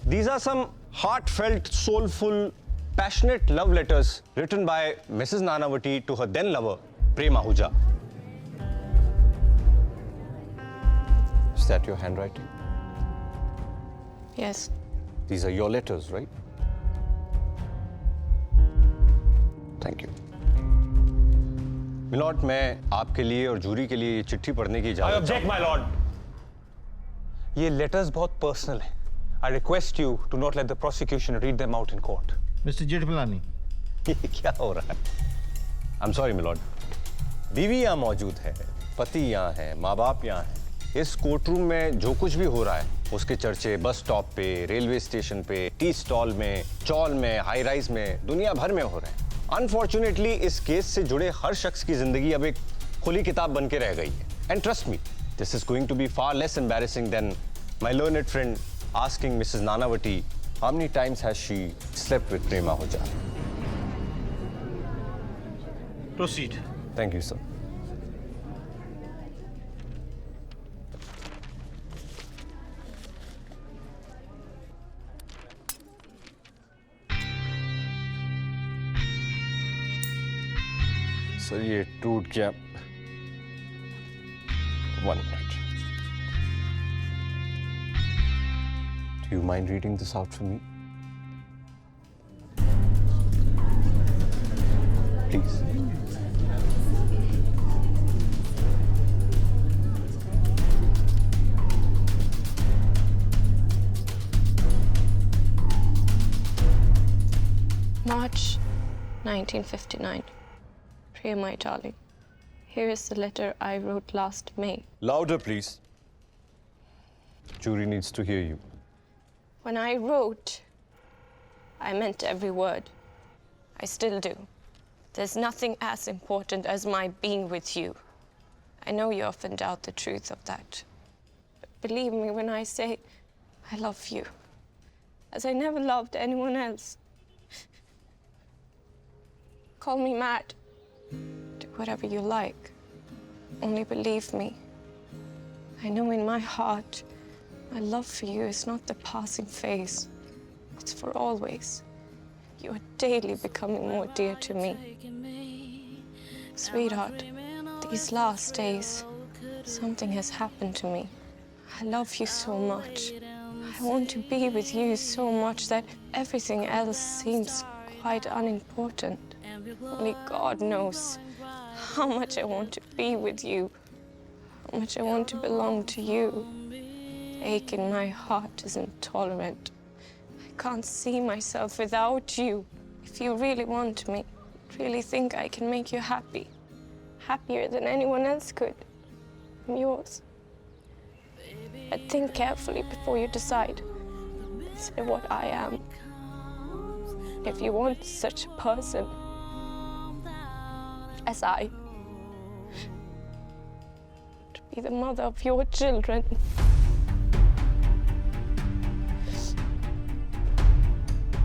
These are some heartfelt, soulful, passionate love letters written by Mrs. Nanavati to her then lover, Prem Ahuja. Is that your handwriting? Yes. These are your letters, right? Thank you. Milord, मैं आपके लिए और jury के लिए ये चिट्ठी पढ़ने की इजाजत। I object, my lord. ये लेटर्स बहुत पर्सनल हैं। I request you to not let the prosecution read them out in court. Mr. Jetmani. ये क्या हो रहा है? I'm sorry, milord. बीवी यहाँ मौजूद है, पति यहाँ है, माँ बाप यहाँ है। इस कोर्टरूम में जो कुछ भी हो रहा है उसके चर्चे बस स्टॉप पे, रेलवे स्टेशन पे, टी स्टॉल में, चौल में, हाई राइज में, दुनिया भर में हो रहे हैं। अनफॉर्चुनेटली इस केस से जुड़े हर शख्स की जिंदगी अब एक खुली किताब बन के रह गई है। And trust me, this is going to be far less embarrassing than my learned friend asking Mrs Nanavati how many times has she slept with Prem Ahuja. Proceed. Thank you sir. Sir ये टूट गया। 1 minute. Do you mind reading this out for me? Please. March 1959. Prem, my darling. Here is the letter I wrote last May. Louder, please. Jury needs to hear you. When I wrote, I meant every word. I still do. There's nothing as important as my being with you. I know you often doubt the truth of that. But believe me when I say I love you, as I never loved anyone else. Call me mad. Do whatever you like. Only believe me. I know in my heart, my love for you is not the passing phase. It's for always. You are daily becoming more dear to me. Sweetheart, these last days, something has happened to me. I love you so much. I want to be with you so much that everything else seems quite unimportant. Only God knows how much I want to be with you, how much I want to belong to you. The ache in my heart is intolerant. I can't see myself without you. If you really want me, really think I can make you happy, happier than anyone else could, I'm yours. But think carefully before you decide. Say what I am. If you want such a person as I, to be the mother of your children.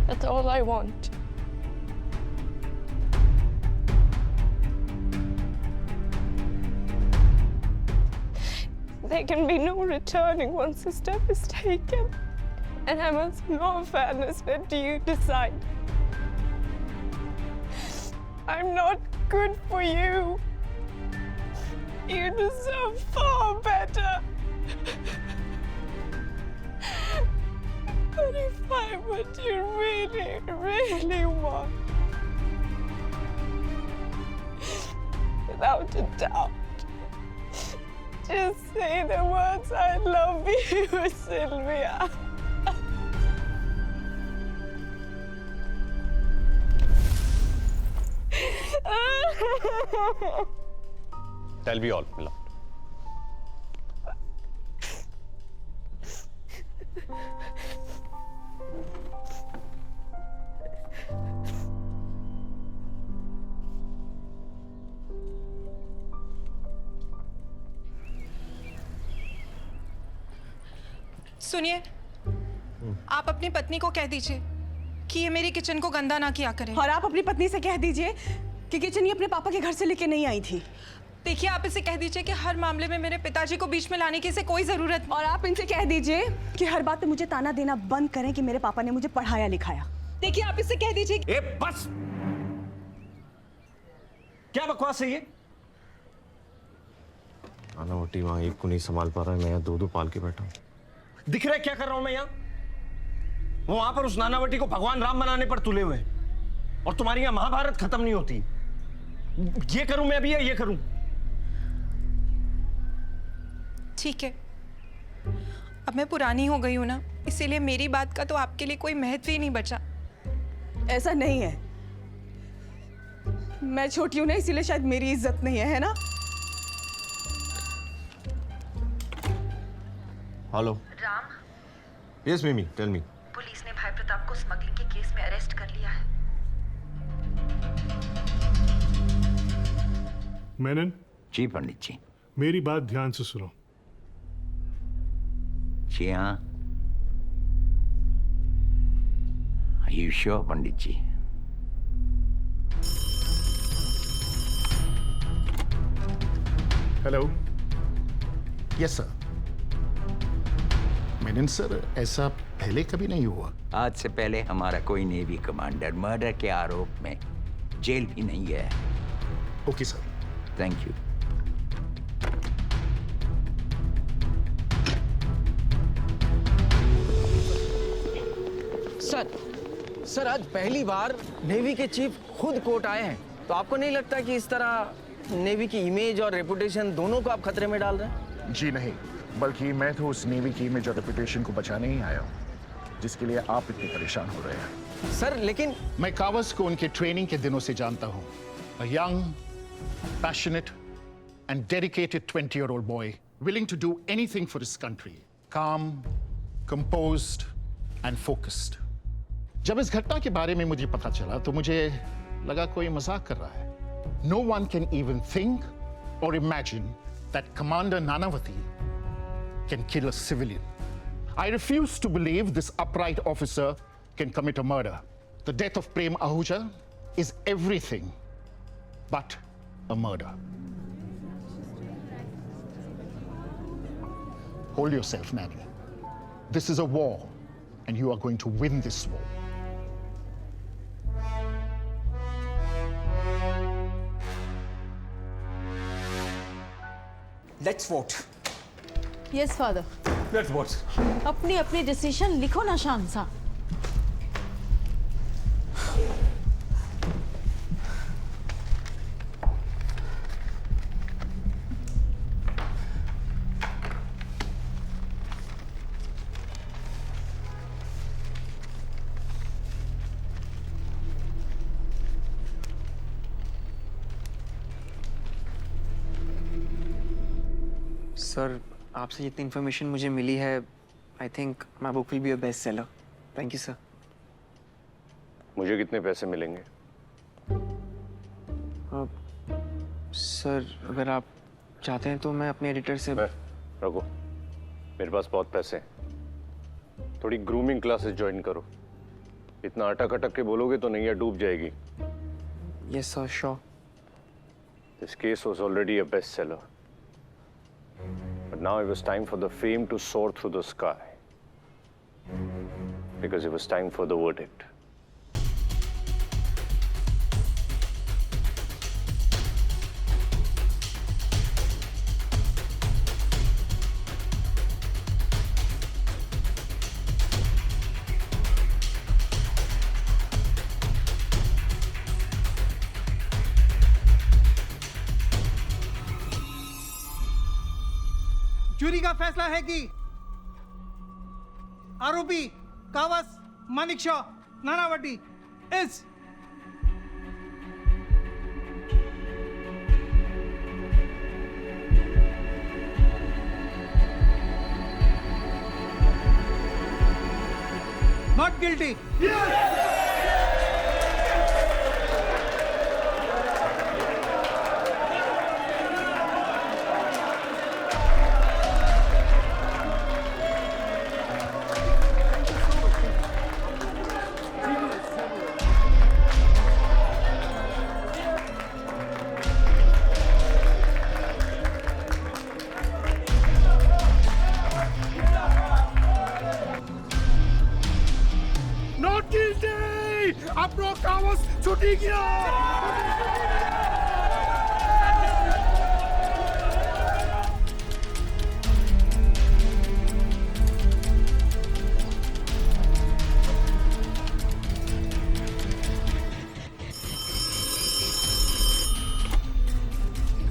That's all I want. There can be no returning once a step is taken. And I must, in all fairness, let you decide. I'm not good for you. You deserve far better. But if I'm what you really, really want, without a doubt, just say the words, I love you, Sylvia. That'll be all, my lord. सुनिए, आप अपनी पत्नी को कह दीजिए कि ये मेरी किचन को गंदा ना किया करे। और आप अपनी पत्नी से कह दीजिए कि किचन ये अपने पापा के घर से लेके नहीं आई थी। देखिए, आप इसे कह दीजिए कि हर मामले में मेरे पिताजी को बीच में लाने की इसे कोई जरूरत नहीं। और आप इनसे कह दीजिए कि हर बात पे मुझे ताना देना बंद करें कि मेरे पापा ने मुझे पढ़ाया लिखाया। देखिए, आप इसे कह दीजिए। ए, बस! क्या बकवास है ये? नानावटी वहां एक को नहीं संभाल पा रहा है, मैं यहाँ दो पाल के बैठा हूँ। दिख रहा है क्या कर रहा हूं मैं यहाँ? वो वहां पर उस नानावटी को भगवान राम बनाने पर तुले हुए हैं। और तुम्हारी यहाँ महाभारत खत्म नहीं होती। ये करूं मैं अभी या ये करूं? ठीक है, अब मैं पुरानी हो गई हूं ना, इसीलिए मेरी बात का तो आपके लिए कोई महत्व ही नहीं बचा। ऐसा नहीं है, मैं छोटी हूं ना, इसीलिए शायद मेरी इज्जत नहीं है ना? हेलो राम, यस मिमी, टेल मी। पुलिस ने भाई प्रताप को स्मगलिंग के केस में अरेस्ट कर लिया है। मेनन जी पंडित जी, मेरी बात ध्यान से सुनो। जी हाँ, Are you sure, Pandit ji? Hello, yes sir. Menon sir, ऐसा पहले कभी नहीं हुआ। आज से पहले हमारा कोई नेवी कमांडर मर्डर के आरोप में जेल भी नहीं गया है। Okay sir. Thank you. Sir, आज पहली बार नेवी के चीफ खुद कोर्ट आए हैं, तो आपको नहीं लगता कि इस तरह नेवी की इमेज और रेपुटेशन दोनों को आप खतरे में डाल रहे हैं? जी नहीं, बल्कि मैं तो उस नेवी की इमेज और रेपुटेशन को बचाने ही आया हूँ। जिसके लिए आप इतने परेशान हो रहे हैं। सर लेकिन मैं कावस को उनके ट्रेनिंग के दिनों से जानता हूं। A young, passionate and dedicated 20-year-old boy willing to do anything for his country. Calm, composed and focused. जब इस घटना के बारे में मुझे पता चला तो मुझे लगा कोई मजाक कर रहा है। No one can even think or imagine that Commander Nanavati can kill a civilian. I refuse to believe this upright officer can commit a murder. The death of Prem Ahuja is everything but a murder. Hold yourself, Nanny. This is a war, and you are going to win this war. Let's vote. Yes father. Let's vote. अपनी अपनी decision लिखो ना शान सा। Sir आपसे जितनी information मुझे मिली है I think my book will be a best seller. Thank you sir. मुझे कितने पैसे मिलेंगे? सर अगर आप चाहते हैं तो मैं अपने एडिटर से रखो, मेरे पास बहुत पैसे हैं। थोड़ी ग्रूमिंग क्लासेस ज्वाइन करो। इतना अटक अटक के बोलोगे तो नैया डूब जाएगी। Yes sir, sure. This case was already a bestseller. But now it was time for the fame to soar through the sky. Because it was time for the verdict. Jury का फैसला है कि आरोपी Kawas Manekshaw Nanavati is not guilty. छुट्टी गया।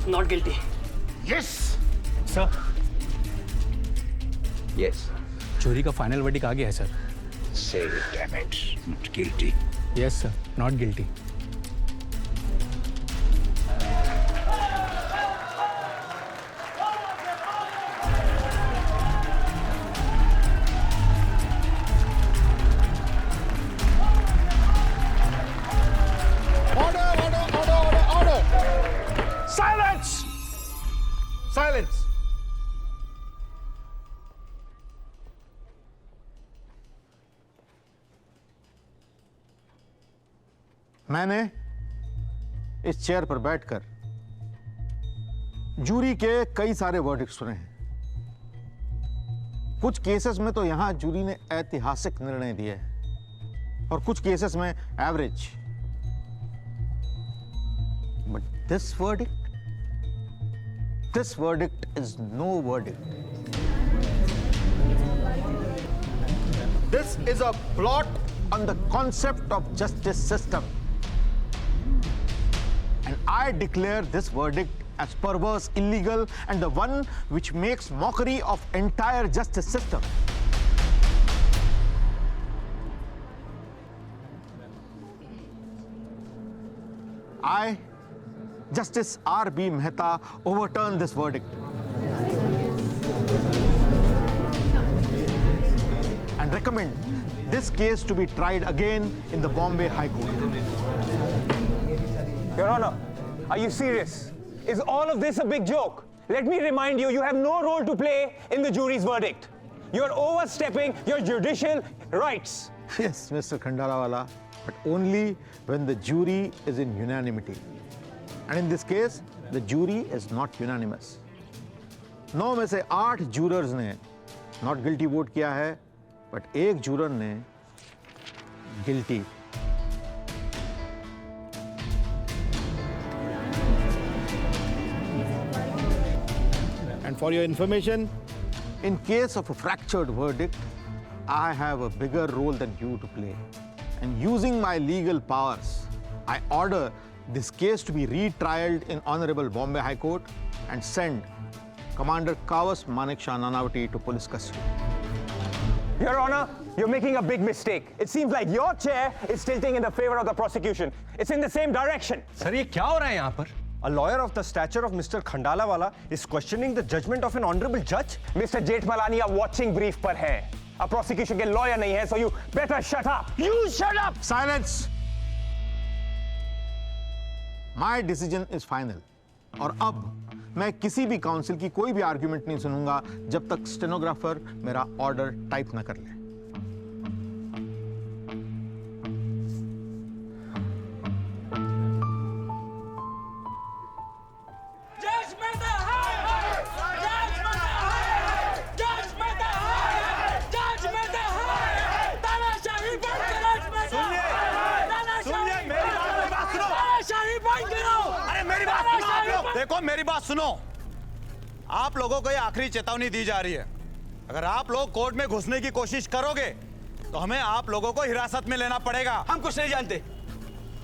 Not guilty. Yes. Sir. Yes. चोरी का final verdict आ गया है sir. Say it, damn it. Not guilty. Yes sir, not guilty. Order! Silence! Silence! मैंने इस चेयर पर बैठकर जूरी के कई सारे वर्डिक्ट सुने हैं। कुछ केसेस में तो यहां जूरी ने ऐतिहासिक निर्णय दिए हैं और कुछ केसेस में average. But this verdict is no verdict. This is a plot on the concept of justice system. And I declare this verdict as perverse, illegal, and the one which makes mockery of entire justice system. I, Justice R.B. Mehta, overturn this verdict and recommend this case to be tried again in the Bombay High Court. Your Honor, are you serious? Is all of this a big joke? Let me remind you, you have no role to play in the jury's verdict. You're overstepping your judicial rights. Yes, Mr. Khandalawala, but only when the jury is in unanimity. And in this case, the jury is not unanimous. 9 में से 8 jurors ने not guilty vote किया है, but एक juror ने guilty. And for your information, in case of a fractured verdict, I have a bigger role than you to play. And using my legal powers, I order this case to be retrialed in Honorable Bombay High Court and send Commander Kawas Nanavati to police custody. Your Honor, you're making a big mistake. It seems like your chair is tilting in the favor of the prosecution. It's in the same direction. Sir ये क्या हो रहा है यहाँ पर? A lawyer of the stature of Mr. Khandalawala is questioning the judgment of an honorable judge? Mr. Jethmalani, a watching brief पर है. A prosecution के lawyer नहीं है, so you better shut up. You shut up! Silence! My decision is final. और अब मैं किसी भी काउंसिल की कोई भी आर्ग्यूमेंट नहीं सुनूंगा जब तक स्टेनोग्राफर मेरा ऑर्डर टाइप न कर ले. देखो मेरी बात सुनो, आप लोगों को ये आखिरी चेतावनी दी जा रही है. अगर आप लोग कोर्ट में घुसने की कोशिश करोगे तो हमें आप लोगों को हिरासत में लेना पड़ेगा. हम कुछ नहीं जानते.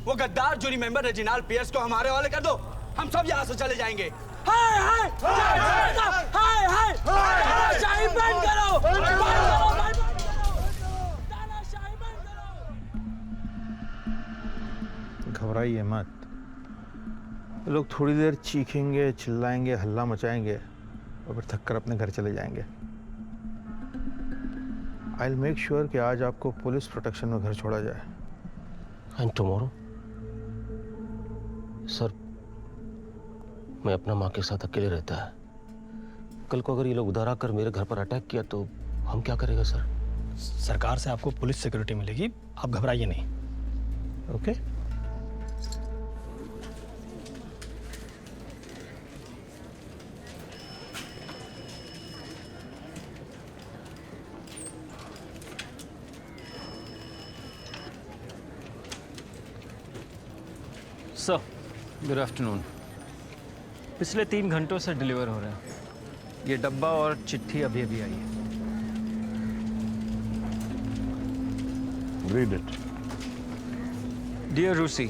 वो गद्दार जूरी मेंबर रेजिनाल्ड पियर्स को हमारे हवाले कर दो. हम सब यहाँ से चले जाएंगे. हाय हाय हाय हाय तानाशाही बंद करो, बंद करो, बंद करो, तानाशाही बंद करो. घबराइए मत. लोग थोड़ी देर चीखेंगे, चिल्लाएंगे, हल्ला मचाएंगे और फिर थककर अपने घर चले जाएंगे. आई विल मेक श्योर कि आज आपको पुलिस प्रोटेक्शन में घर छोड़ा जाए. And tomorrow? सर, मैं अपना माँ के साथ अकेले रहता है. कल को अगर ये लोग उधर आकर मेरे घर पर अटैक किया तो हम क्या करेंगे सर? सरकार से आपको पुलिस सिक्योरिटी मिलेगी, आप घबराइए नहीं. ओके? Sir, good afternoon. पिछले 3 घंटों से डिलीवर हो रहे हैं. ये डब्बा और चिट्ठी अभी अभी आई है. Read it. डियर रूसी,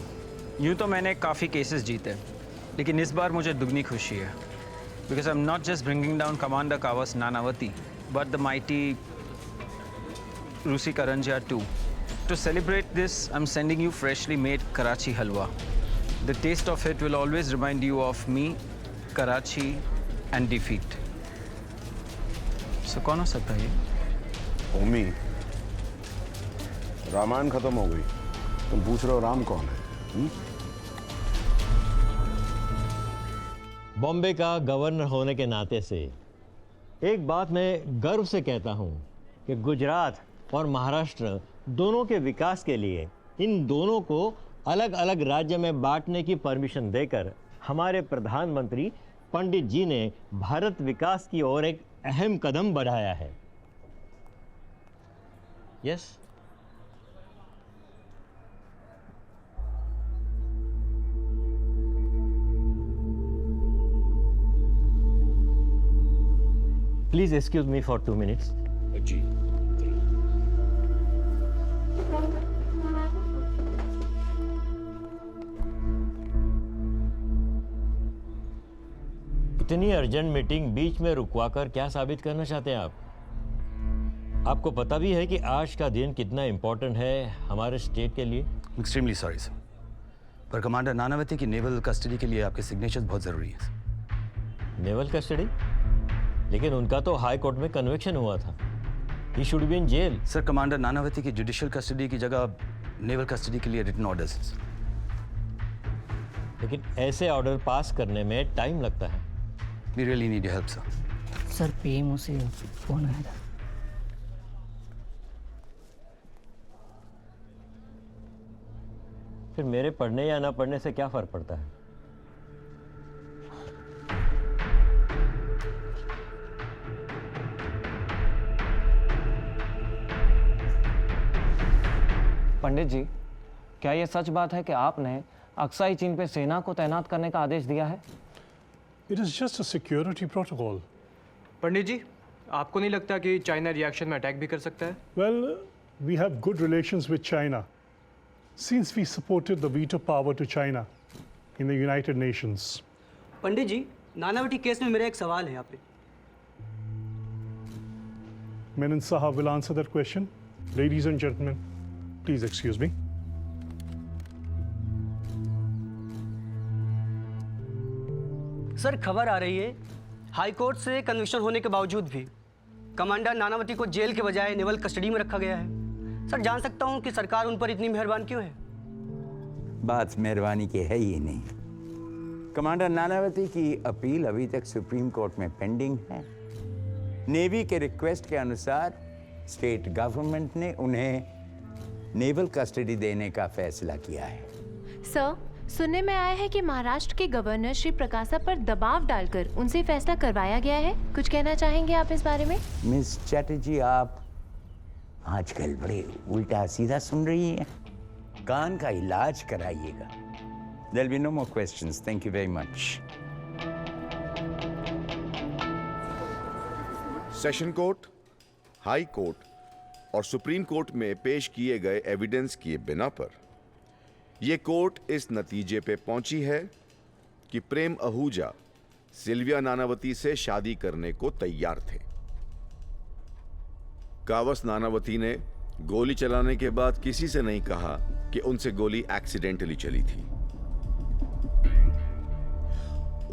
यूँ तो मैंने काफ़ी केसेस जीते, लेकिन इस बार मुझे दुगनी खुशी है. Because I am not just bringing down commander Kawas Nanavati, but the mighty Rusi Karanjia too. To celebrate this, I'm sending you freshly made Karachi halwa. The taste of it will always remind you of me, Karachi, and defeat. So, कौन हो सकता है ये? ओमी, रामायण खत्म हो गई. तुम पूछ रहे हो राम कौन है? बॉम्बे का गवर्नर होने के नाते से एक बात मैं गर्व से कहता हूं कि गुजरात और महाराष्ट्र दोनों के विकास के लिए इन दोनों को अलग अलग राज्य में बांटने की परमिशन देकर हमारे प्रधानमंत्री पंडित जी ने भारत विकास की ओर एक अहम कदम बढ़ाया है. Yes? Please excuse me for 2 minutes. जी. इतनी अर्जेंट मीटिंग बीच में रुकवाकर क्या साबित करना चाहते हैं आप? आपको पता भी है कि आज का दिन कितना इंपॉर्टेंट है हमारे स्टेट के लिए? एक्सट्रीमली सॉरी सर, पर कमांडर नानावती की नेवल कस्टडी के लिए आपके सिग्नेचर्स बहुत जरूरी है। Naval custody? लेकिन उनका तो हाई कोर्ट में कन्विक्शन हुआ था। He should be in jail. Sir, commander Nanavati की जुडिशियल कस्टडी की जगह नेवल कस्टडी के लिए रिटन ऑर्डर्स हैं। लेकिन ऐसे ऑर्डर पास करने में टाइम लगता है। We really need your help, sir. Sir PMO से फोन आया था। फिर मेरे पढ़ने या ना पढ़ने से क्या फर्क पड़ता है? पंडित जी, क्या यह सच बात है कि आपने अक्साई चीन पे सेना को तैनात करने का आदेश दिया है? It is just a security protocol. पंडित जी, आपको नहीं लगता कि चाइना रिएक्शन में अटैक भी कर सकता है? Well, we have good relations with China since we supported the veto power to China in the United Nations. Pandit ji, Nanavati case में मेरा एक सवाल है यहाँ पे। Menon Sahab will answer that question. Ladies and gentlemen, please excuse me. Sir, खबर आ रही है हाई कोर्ट से कन्विक्शन होने के बावजूद भी कमांडर नानावती को जेल के बजाय नेवल कस्टडी में रखा गया है। सर, जान सकता हूं कि सरकार उन पर इतनी मेहरबान क्यों है? बात मेहरबानी की है ही नहीं। कमांडर नानावती की अपील अभी तक सुप्रीम कोर्ट में पेंडिंग है। नेवी के रिक्वेस्ट के अनुसार स्टेट गवर्नमेंट ने उन्हें नेवल कस्टडी देने का फैसला किया है। सर, सुनने में आया है कि महाराष्ट्र के गवर्नर श्री प्रकाशा पर दबाव डालकर उनसे फैसला करवाया गया है। कुछ कहना चाहेंगे आप इस बारे में? मिस चैटर्जी, आप आजकल बड़े उल्टा सीधा सुन रही हैं। कान का इलाज कराइएगा। There'll be no more questions. Thank you very much. Session court, high court और सुप्रीम कोर्ट में पेश किए गए एविडेंस के बिना पर यह कोर्ट इस नतीजे पे पहुंची है कि प्रेम आहूजा सिल्विया नानावती से शादी करने को तैयार थे। कावस नानावती ने गोली चलाने के बाद किसी से नहीं कहा कि उनसे गोली एक्सीडेंटली चली थी।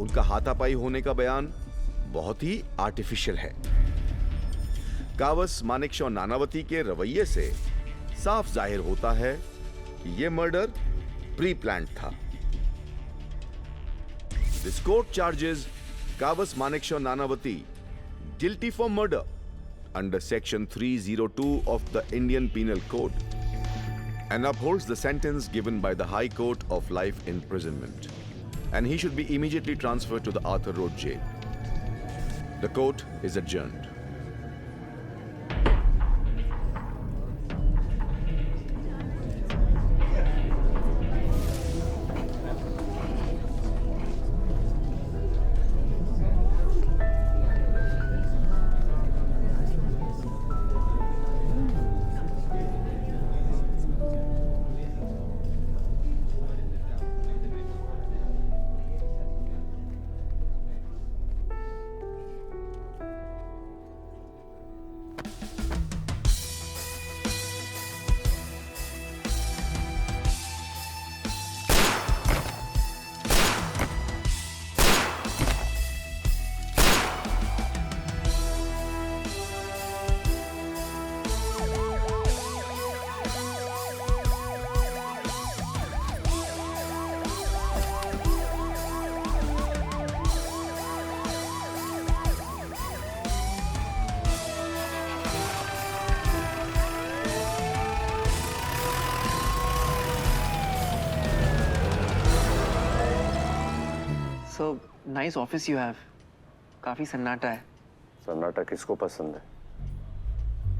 उनका हाथापाई होने का बयान बहुत ही आर्टिफिशियल है। कावस मानेकशॉ नानावती के रवैये से साफ जाहिर होता है कि यह मर्डर प्री प्लान्ड था। This court charges Kavas Manekshaw Nanavati guilty for murder under section 302 of the Indian Penal Code and upholds the sentence given by the High Court of life imprisonment, and he should be immediately transferred to the Arthur Road jail. The court is adjourned. So nice office you have. काफी सन्नाटा है। सन्नाटा किसको पसंद है?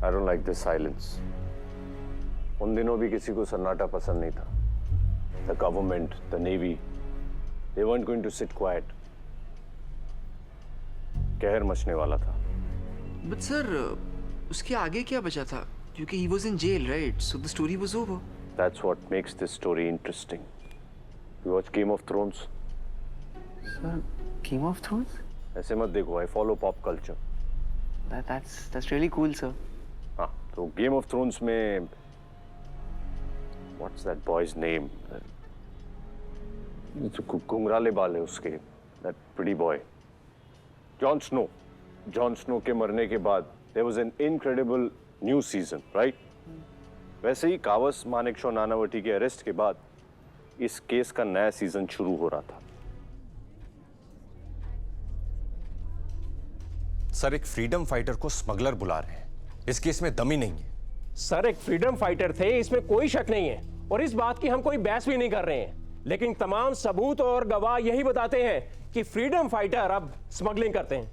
I don't like this silence. उन दिनों भी किसी को सन्नाटा पसंद नहीं था। The government, the navy, they weren't going to sit quiet. कहर मचने वाला था। But sir, उसके आगे क्या बचा था? क्योंकि he was in jail, right? So the story was over. That's what makes this story interesting. You watch Game of Thrones? Sir, Game of Thrones? ऐसे मत देखो, I follow pop culture. That's really cool, sir. हाँ, तो Game of Thrones में what's that boy's name? घुंघराले बाल है उसके, that pretty boy. Jon Snow के मरने के बाद there was an incredible new season, right? वैसे ही कावस मानेकशॉ नानावती के अरेस्ट के बाद इस केस का नया सीजन शुरू हो रहा था। सर, एक फ्रीडम फाइटर को स्मगलर बुला रहे हैं। इस केस में दम ही नहीं है। सर, एक फ्रीडम फाइटर थे, इसमें कोई शक नहीं है और इस बात की हम कोई बहस भी नहीं कर रहे हैं, लेकिन तमाम सबूत और गवाह यही बताते हैं कि फ्रीडम फाइटर अब स्मगलिंग करते हैं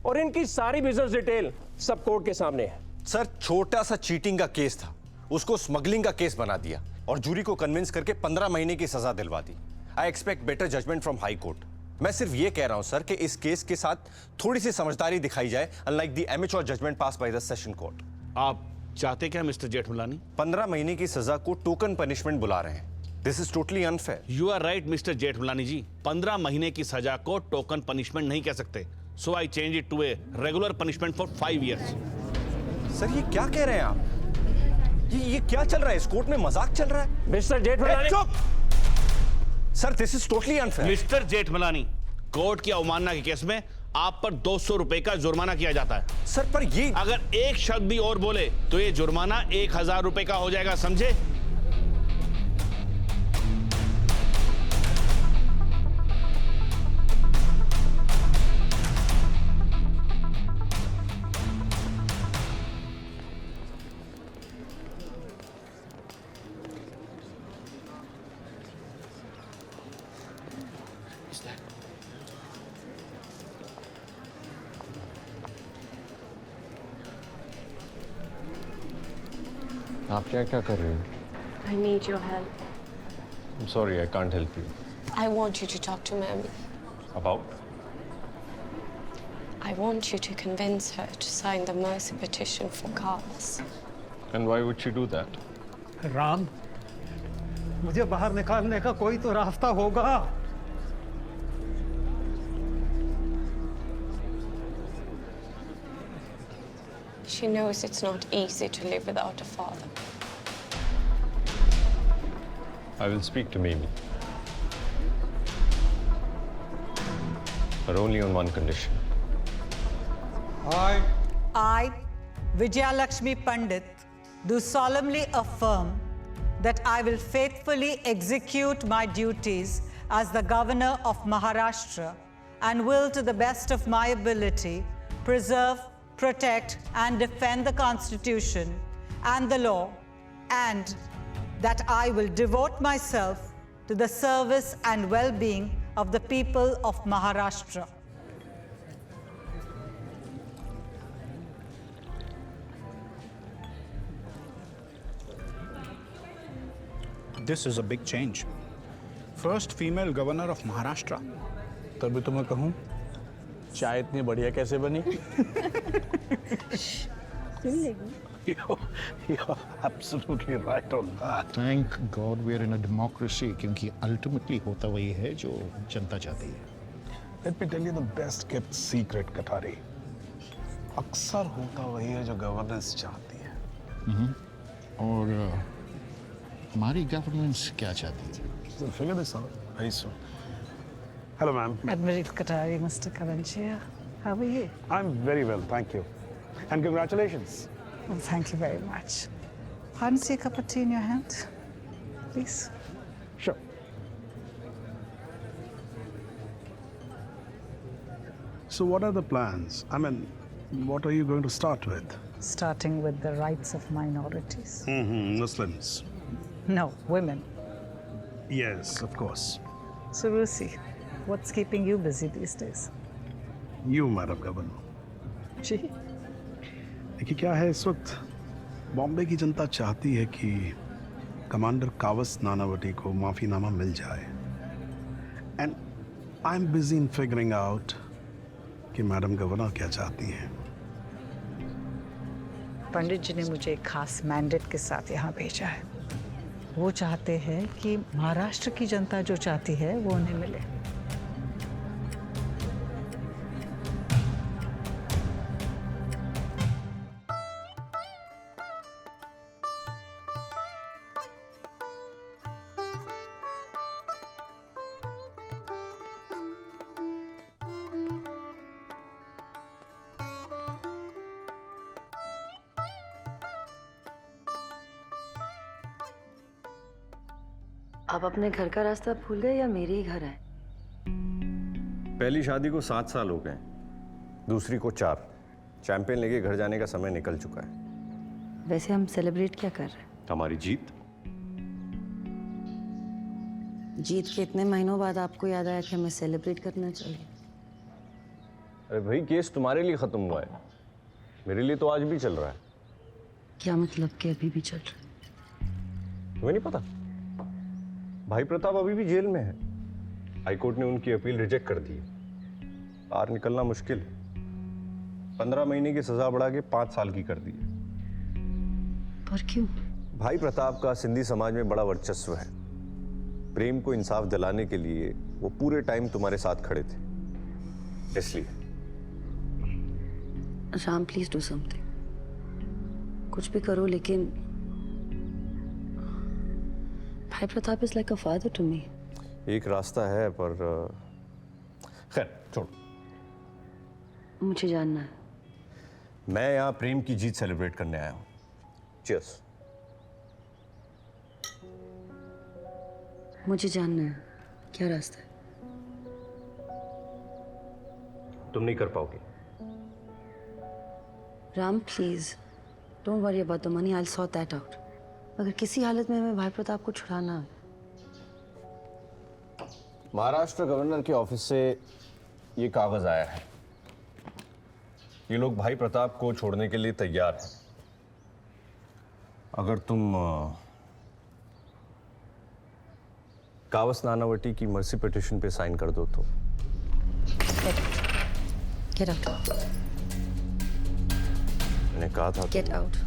और इनकी सारी बिजनेस डिटेल सब कोर्ट के सामने है। सर, छोटा सा चीटिंग का केस था, उसको स्मगलिंग का केस बना दिया और जूरी को कन्विंस करके 15 महीने की सजा दिलवा दी। I expect better judgment from high court. मैं सिर्फ ये कह रहा हूं सर कि इस केस के साथ थोड़ी सी समझदारी दिखाई जाए, unlike the amateur judgement pass by the session court. आप चाहते क्या मिस्टर जेठमलानी? 15 महीने की सजा को टोकन पनिशमेंट बुला रहे हैं। This is totally unfair. You are right mister Jethmalani ji, 15 महीने की सजा को टोकन पनिशमेंट नहीं कह सकते। So I change it to a regular punishment for 5 years। Sir, ये क्या कह रहे हैं आप? ये क्या चल रहा है? इस कोर्ट में मजाक चल रहा है? मिस्टर जेठमलानी, चुप! Sir, this is totally unfair. Mister Jethmalani, court की अवमानना के केस में आप पर 200 रुपए का जुर्माना किया जाता है। सर, पर ये अगर एक शब्द भी और बोले तो ये जुर्माना 1000 रुपए का हो जाएगा, समझे? आप क्या कर रहे हो? I need your help. I'm sorry, I can't help you. I want you to talk to Mary. About? I want you to convince her to sign the mercy petition for Kawas. And why would she do that? Ram, मुझे बाहर निकालने का कोई तो रास्ता होगा। She knows it's not easy to live without a father. I will speak to Mimi. But only on one condition. I, Vijayalakshmi Pandit, do solemnly affirm that I will faithfully execute my duties as the Governor of Maharashtra and will, to the best of my ability, preserve, protect, and defend the Constitution and the law, and that I will devote myself to the service and well-being of the people of Maharashtra. This is a big change. First female governor of Maharashtra. तभी तो मैं कहूँ, चाय इतनी बढ़िया कैसे बनी? You're absolutely right on that. Thank God we are in a democracy, क्योंकि ultimately होता वही है जो जनता चाहती है. Let me tell you the best kept secret, कटारी. अक्सर होता वही है जो गवर्नेंस चाहती है. और हमारी गवर्नेंस क्या चाहती है? So figure this out very soon. Hello, ma'am. Admiral Katari, Mr. Kalanchia, how are you? I'm very well, thank you. And congratulations. Well, thank you very much. Fancy a cup of tea in your hand, please? Sure. So what are the plans? I mean, what are you going to start with? Starting with the rights of minorities. Muslims. No, women. Yes, of course. So, Rusi, what's keeping you busy these days? You, Madam Governor. जी? देखिए क्या है, इस वक्त बॉम्बे की जनता चाहती है कि commander Kawas Nanavati को माफीनामा मिल जाए. And I am busy in figuring out कि मैडम गवर्नर क्या चाहती हैं. पंडित जी ने मुझे एक खास मैंडेट के साथ यहाँ भेजा है. वो चाहते हैं कि महाराष्ट्र की जनता जो चाहती है वो उन्हें मिले. आप अपने घर का रास्ता भूल गए या मेरे ही घर है? पहली शादी को 7 साल हो गए, दूसरी को 4। चैंपियन लेके घर जाने का समय निकल चुका है। वैसे हम सेलिब्रेट क्या कर रहे हैं? हमारी जीत। जीत के इतने महीनों बाद आपको याद आया कि हमें सेलिब्रेट करना चाहिए। अरे भाई, केस तुम्हारे लिए खत्म हुआ है, मेरे लिए तो आज भी चल रहा है। क्या मतलब कि अभी भी चल रहा है? तुम्हें नहीं पता? भाई प्रताप अभी भी जेल में है। हाई कोर्ट ने उनकी अपील रिजेक्ट कर दी है। बाहर निकलना मुश्किल है। 15 महीने की सजा बढ़ा के 5 साल की कर दी है। पर क्यों? भाई प्रताप का सिंधी समाज में बड़ा वर्चस्व है। प्रेम को इंसाफ दिलाने के लिए वो पूरे टाइम तुम्हारे साथ खड़े थे, इसलिए। Ram, please do something. कुछ भी करो, लेकिन भाई Pratap is like a father to me. एक रास्ता है, पर खैर छोड़। मुझे जानना है। मैं यहाँ प्रेम की जीत सेलिब्रेट करने आया हूँ। चीयर्स। मुझे जानना है क्या रास्ता है। तुम नहीं कर पाओगे। Ram please don't worry about the money, I will sort that out. अगर किसी हालत में हमें भाई प्रताप को छुड़ाना है। महाराष्ट्र गवर्नर के ऑफिस से ये कागज आया है। ये लोग भाई प्रताप को छोड़ने के लिए तैयार हैं। अगर तुम कावस नानावटी की मर्सी पिटिशन पे साइन कर दो तो। Get out. मैंने कहा था। Get out.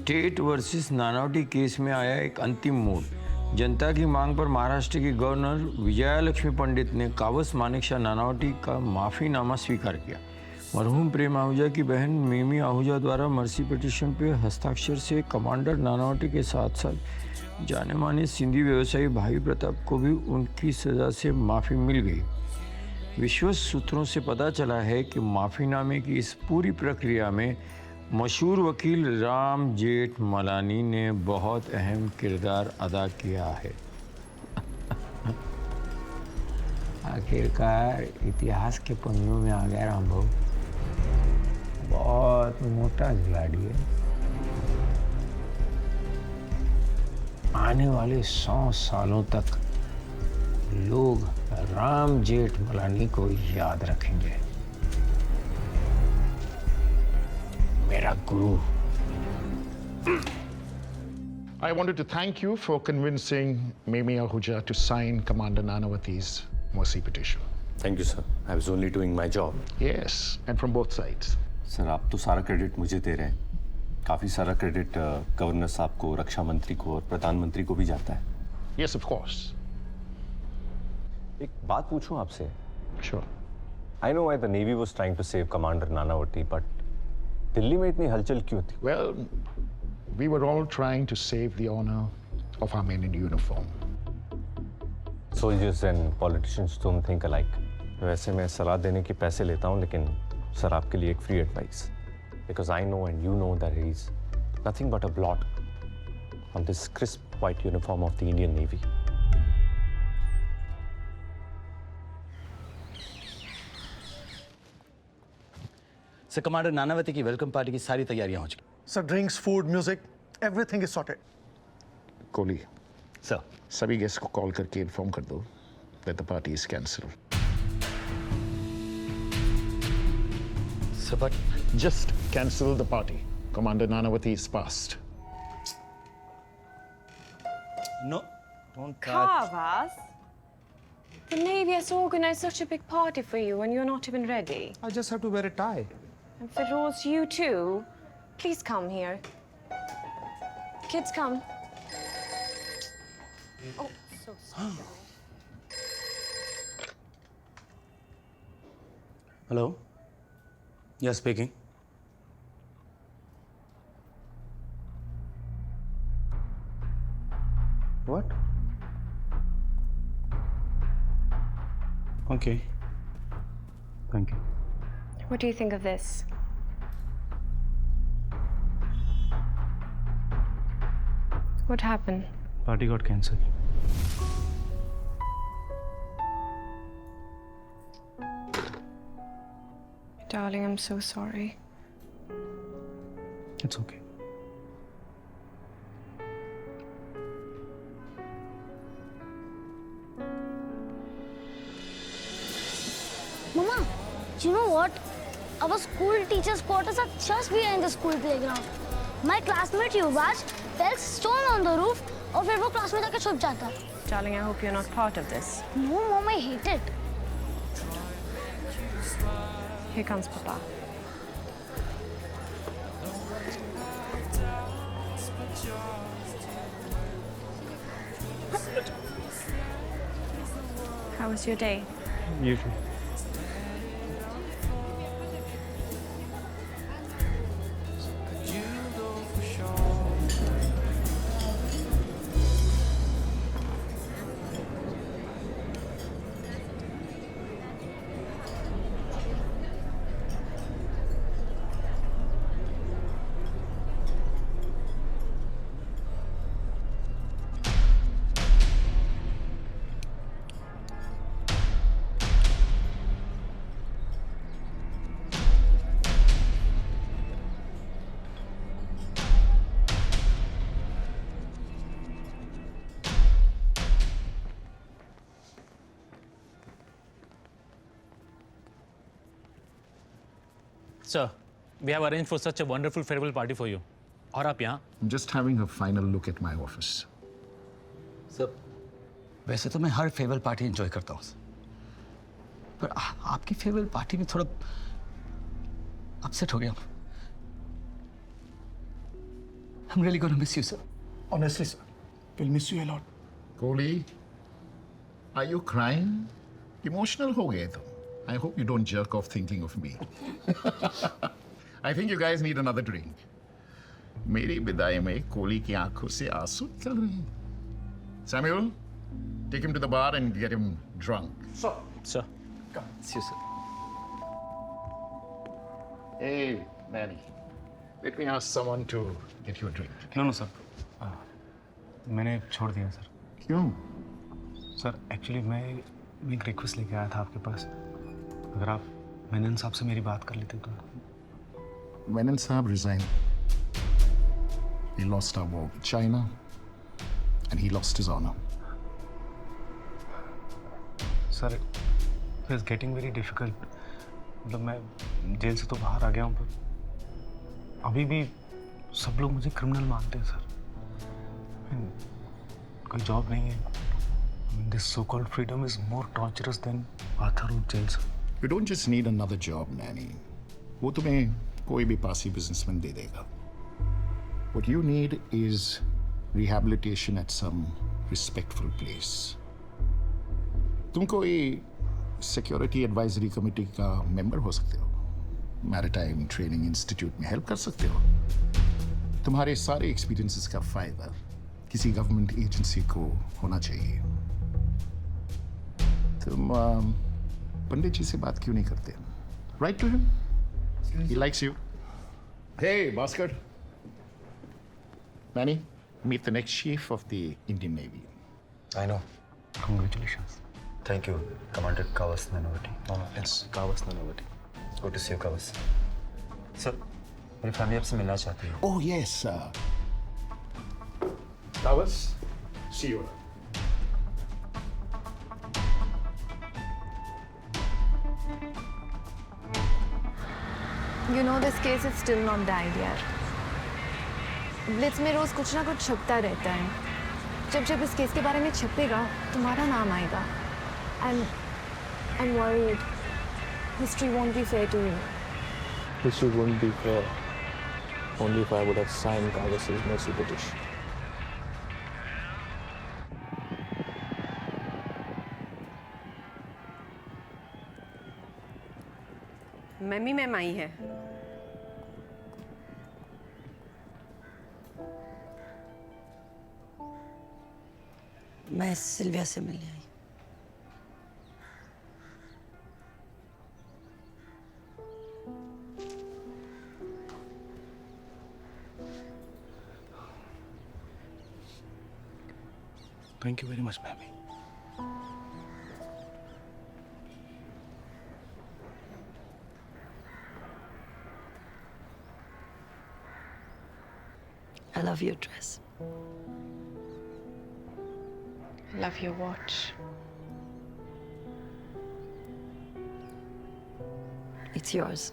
State versus Nanavati case में आया एक अंतिम मोड़। जनता की मांग पर महाराष्ट्र के गवर्नर विजयालक्ष्मी पंडित ने कावस मानेकशॉ नानावटी का माफ़ीनामा स्वीकार किया। मरहूम प्रेम आहूजा की बहन मिमी आहूजा द्वारा मर्सी पिटीशन पे हस्ताक्षर से कमांडर नानावटी के साथ साथ जाने माने सिंधी व्यवसायी भाई प्रताप को भी उनकी सज़ा से माफ़ी मिल गई। विश्वस्त सूत्रों से पता चला है कि माफ़ीनामे की इस पूरी प्रक्रिया में मशहूर वकील राम जेठमलानी ने बहुत अहम किरदार अदा किया है। आखिरकार इतिहास के पन्नों में आ गया राम भाऊ। बहुत मोटा खिलाड़ी है। आने वाले 100 सालों तक लोग राम जेठमलानी को याद रखेंगे। मेरा गुरु। I wanted to thank you for convincing Prem Ahuja to sign Commander Nanavati's mercy petition. Thank you, sir. I was only doing my job. Yes, and from both sides. Sir आप तो सारा क्रेडिट मुझे दे रहे हैं। काफ़ी सारा credit governor साहब को, रक्षा मंत्री को और प्रधानमंत्री को भी जाता है। Yes, of course. एक बात पूछूं आपसे? Sure. I know why the Navy was trying to save Commander Nanavati, but Delhi में इतनी हलचल क्यों थी? Well, we were all trying to save the honor of our men in uniform. Soldiers and politicians don't think alike. वैसे मैं सलाह देने के पैसे लेता हूँ, लेकिन सर आपके लिए एक free advice, because I know and you know that he is nothing but a blot on this crisp white uniform of the Indian Navy. Sir commander Nanavati की वेलकम पार्टी की सारी तैयारियां हो चुकी। Sir drinks, food, music, everything is sorted. Kohli, sir सभी guest को call करके inform कर दो that the party is cancelled. Sir, but just cancel the party. Commander Nanavati is passed. No, don't touch. Kawas, the Navy has organized such a big party for you and you're not even ready. I just have to wear a tie. And Feroz, you too. Please come here. Kids, come. Oh, so sorry. Hello? Yes, speaking. What? Okay. Thank you. What do you think of this? What happened? Party got cancelled. Darling, I'm so sorry. It's okay. Mama, you know what? Our school teachers' quarters are just behind the school playground. My classmate Subhash tells stone on the roof, और फिर वो class में जाके छुप जाता है. Darling, I hope you're not part of this. No, Mom, I hate it. Here comes Papa. How was your day? Usually. Sir, we have arranged for such a wonderful farewell party for you. और आप यहाँ? I'm just having a final look at my office. Sir, वैसे तो मैं हर farewell party enjoy करता हूँ, पर आपकी फेयरवेल पार्टी में थोड़ा अपसेट हो गया। I'm really going to miss you, sir. Honestly, sir, we'll miss you a lot. Kohli, are you crying? Emotional ho gaye tum. I hope you don't jerk off thinking of me. I think you guys need another drink. मेरी विदाई में कोहली की आंखों से आंसू निकल रहे हैं. Samuel, take him to the bar and get him drunk. Sir. Come, see you, sir. Hey, Manny, let me ask someone to get you a drink. No, sir. मैंने छोड़ दिया सर. क्यों? सर एक्चुअली मैं एक request लेके आया था आपके पास. अगर आप मेनन साहब से मेरी बात कर लेते तो. Menon Saab resigned. He lost our war with China, and he lost his honor. Sir, it's getting very difficult. मतलब मैं जेल से तो बाहर आ गया हूँ, पर अभी भी सब लोग मुझे क्रिमिनल मानते हैं सर. कोई जॉब नहीं है. This so-called freedom is more torturous than Arthur Road jail, sir. You don't just need another job, Nanny. वो तुम्हें कोई भी पासी बिजनेसमैन दे देगा. What you need is rehabilitation at some respectful place. तुम कोई सिक्योरिटी एडवाइजरी कमेटी का member हो सकते हो. मैरिटाइम ट्रेनिंग इंस्टीट्यूट में हेल्प कर सकते हो. तुम्हारे सारे एक्सपीरियंसेस का फायदा किसी गवर्नमेंट एजेंसी को होना चाहिए. तुम पंडित जी से बात क्यों नहीं करते? Write to him. He likes you. Hey, Bhaskar. Manny, meet the next chief of the Indian Navy. I know. Congratulations. Thank you, Commander Kawas Nanavati. No, it's Kawas Nanavati. Good to see you, Kawas. Sir, मेरी family आपसे मिलना चाहती है. Oh yes, sir. Kawas, see you. You know this case is still not died यार. Blitz में रोज कुछ ना कुछ छपता रहता है. जब इस केस के बारे में छपेगा, तुम्हारा नाम आएगा. I'm worried. History won't be fair to you. History wouldn't be fair only if I would have signed Kawas's mercy petition. Ma'am आई है. मैं सिल्विया से मिलने आई. Thank you very much, Mammy. I love your dress. Love your watch. It's yours.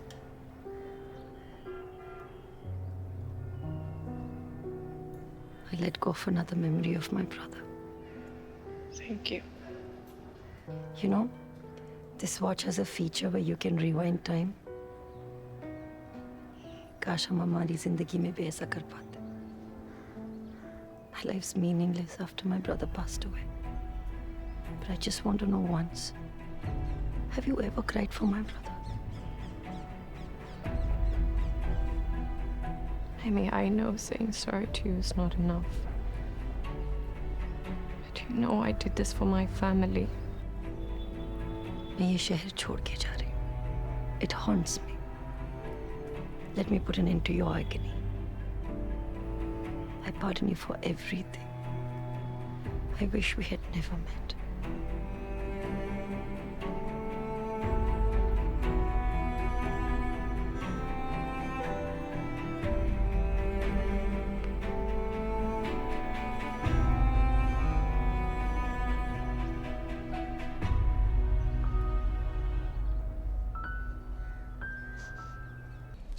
I let go of another memory of my brother. Thank you. You know, this watch has a feature where you can rewind time. काश हम हमारी जिंदगी में भी ऐसा कर पाते. My life's meaningless after my brother passed away. But I just want to know once, have you ever cried for my brother? I know saying sorry to you is not enough. But you know I did this for my family. मैं ये शहर छोड़ के जा रही हूँ. It haunts me. Let me put an end to your agony. I pardon you for everything. I wish we had never met.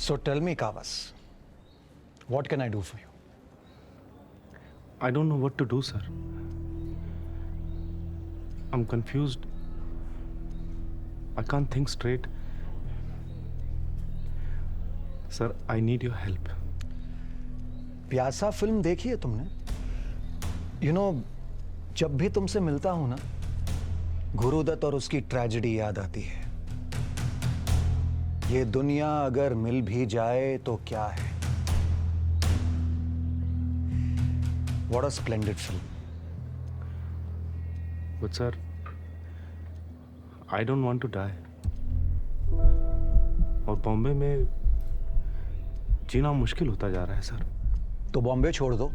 So tell me, Kawas, what can I do for you? I don't know what to do, sir. I'm confused. I can't think straight. Sir, I need your help. प्यासा film देखी है तुमने? You know, जब भी तुमसे मिलता हूं ना, गुरुदत्त और उसकी ट्रेजेडी याद आती है। ये दुनिया अगर मिल भी जाए तो क्या है। What a splendid film. But sir, I don't want to die. और बॉम्बे में जीना मुश्किल होता जा रहा है सर। तो बॉम्बे छोड़ दो।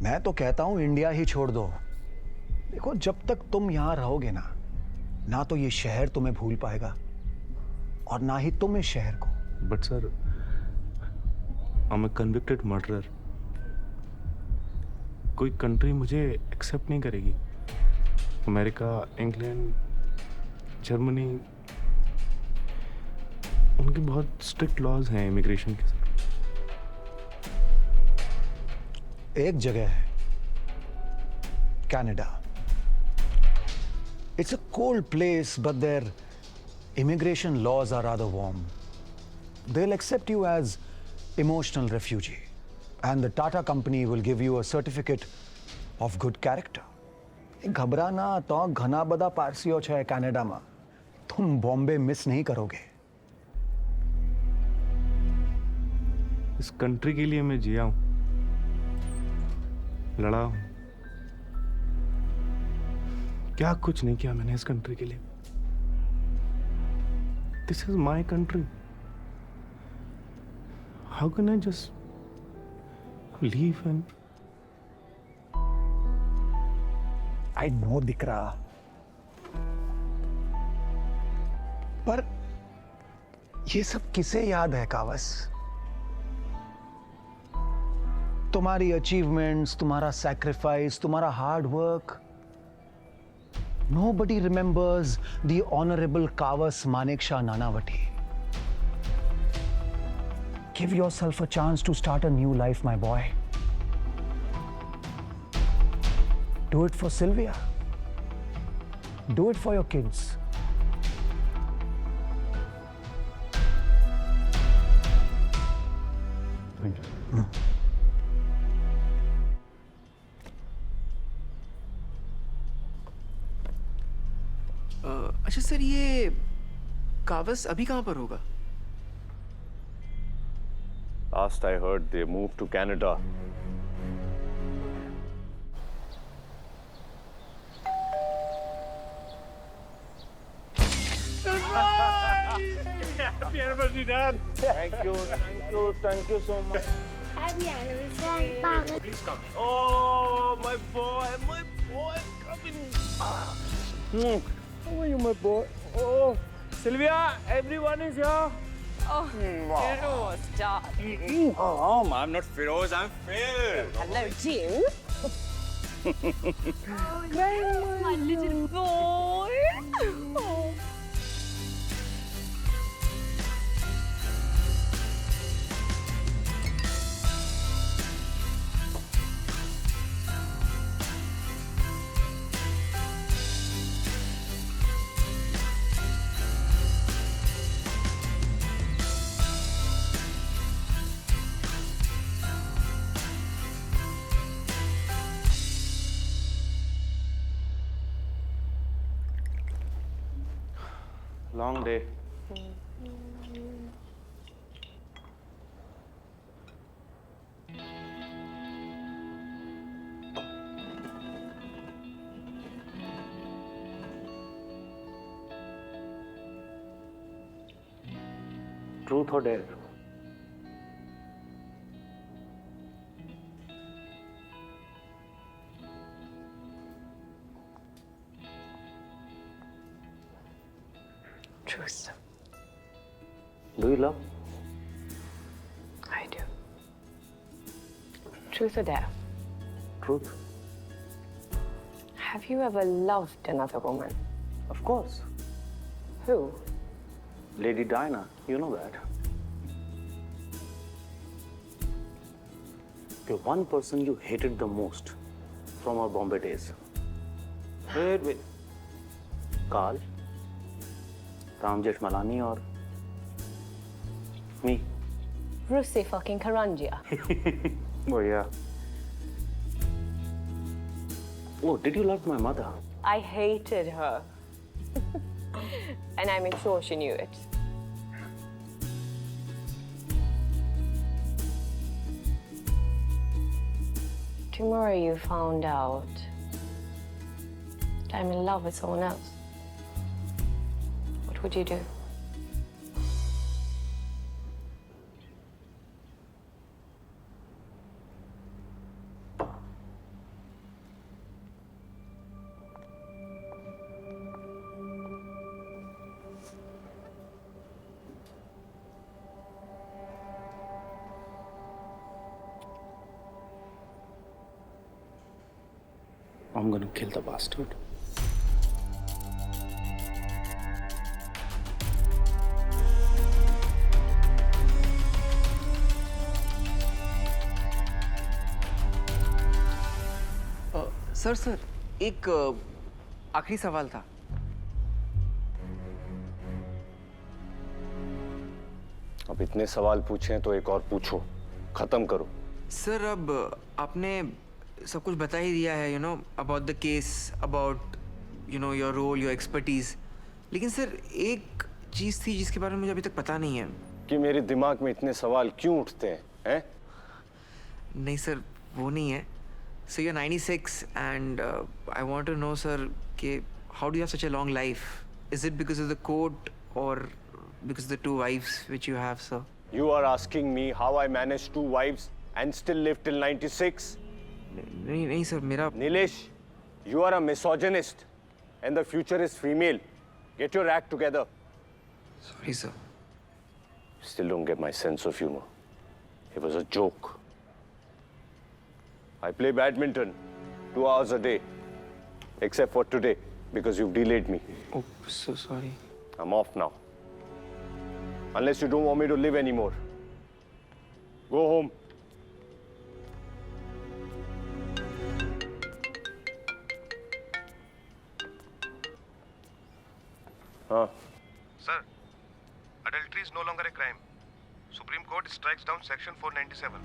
मैं तो कहता हूं इंडिया ही छोड़ दो। देखो, जब तक तुम यहां रहोगे ना तो ये शहर तुम्हें भूल पाएगा और ना ही तुम इस शहर को। But sir, I'm a convicted murderer. कोई कंट्री मुझे एक्सेप्ट नहीं करेगी। अमेरिका, इंग्लैंड, जर्मनी, उनके बहुत स्ट्रिक्ट लॉज हैं इमिग्रेशन के। एक जगह है, Canada. It's a cold place, but their immigration laws are rather warm. They'll accept you as emotional refugee, and the Tata company will give you a certificate of good character. घबराना तो घना बदा पारसीओ है Canada में। तुम Bombay miss नहीं करोगे। इस कंट्री के लिए मैं जिया हूं, लड़ा हूं। क्या कुछ नहीं किया मैंने इस कंट्री के लिए। This is my country. How can I just leave and I know दिख रहा, पर ये सब किसे याद है कावस? तुम्हारी अचीवमेंट्स, तुम्हारा सैक्रिफाइस, तुम्हारा hard work. Nobody remembers the Honorable Kawas Nanavati. Give yourself a chance to start a new life, my boy. Do it for Sylvia. Do it for your kids. Thank you. अच्छा sir, ये कावस अभी कहाँ पर होगा? Last I heard, they moved to Canada. Happy anniversary, Dad. Thank you so much. Happy anniversary. Please come. Oh, my boy, coming. How are you, my boy? Oh, Sylvia, everyone is here. Oh, Feroz, darling. oh, I'm not Feroz, I'm Phil. Hello, Jim. My little boy. Oh. Long day. Truth or dare? Truth. Do you love? I do. Truth or dare? Truth. Have you ever loved another woman? Of course. Who? Lady Diana, you know that. The one person you hated the most from our Bombay days. Wait. Kaul, Ram Jeshmalani or me. Russi fucking Karangia. Oh, yeah. Oh, did you love my mother? I hated her. And I'm sure she knew it. Tomorrow you found out that I'm in love with someone else. What would you do? I'm gonna kill the bastard. Sir एक आखिरी सवाल था। अब इतने सवाल पूछे तो एक और पूछो, खत्म करो। सर अब आपने सब कुछ बता ही दिया है, about the case, about your role, your expertise. लेकिन सर एक चीज़ थी जिसके बारे में मुझे अभी तक पता नहीं है कि मेरे दिमाग में इतने सवाल क्यों उठते हैं? नहीं सर, वो नहीं है। So you're 96 and I want to know, sir, how do you have such a long life? Is it because of the court or because of the 2 wives which you have, sir? You are asking me how I managed 2 wives and still live till 96? नहीं sir, मेरा... Nilesh, you are a misogynist and the future is female. Get your act together. Sorry, sir. Still don't get my sense of humor. It was a joke. I play badminton 2 hours a day, except for today, because you've delayed me. Oh, so sorry. I'm off now. Unless you don't want me to live anymore. Go home. Huh? Sir, adultery is no longer a crime. Supreme Court strikes down Section 497.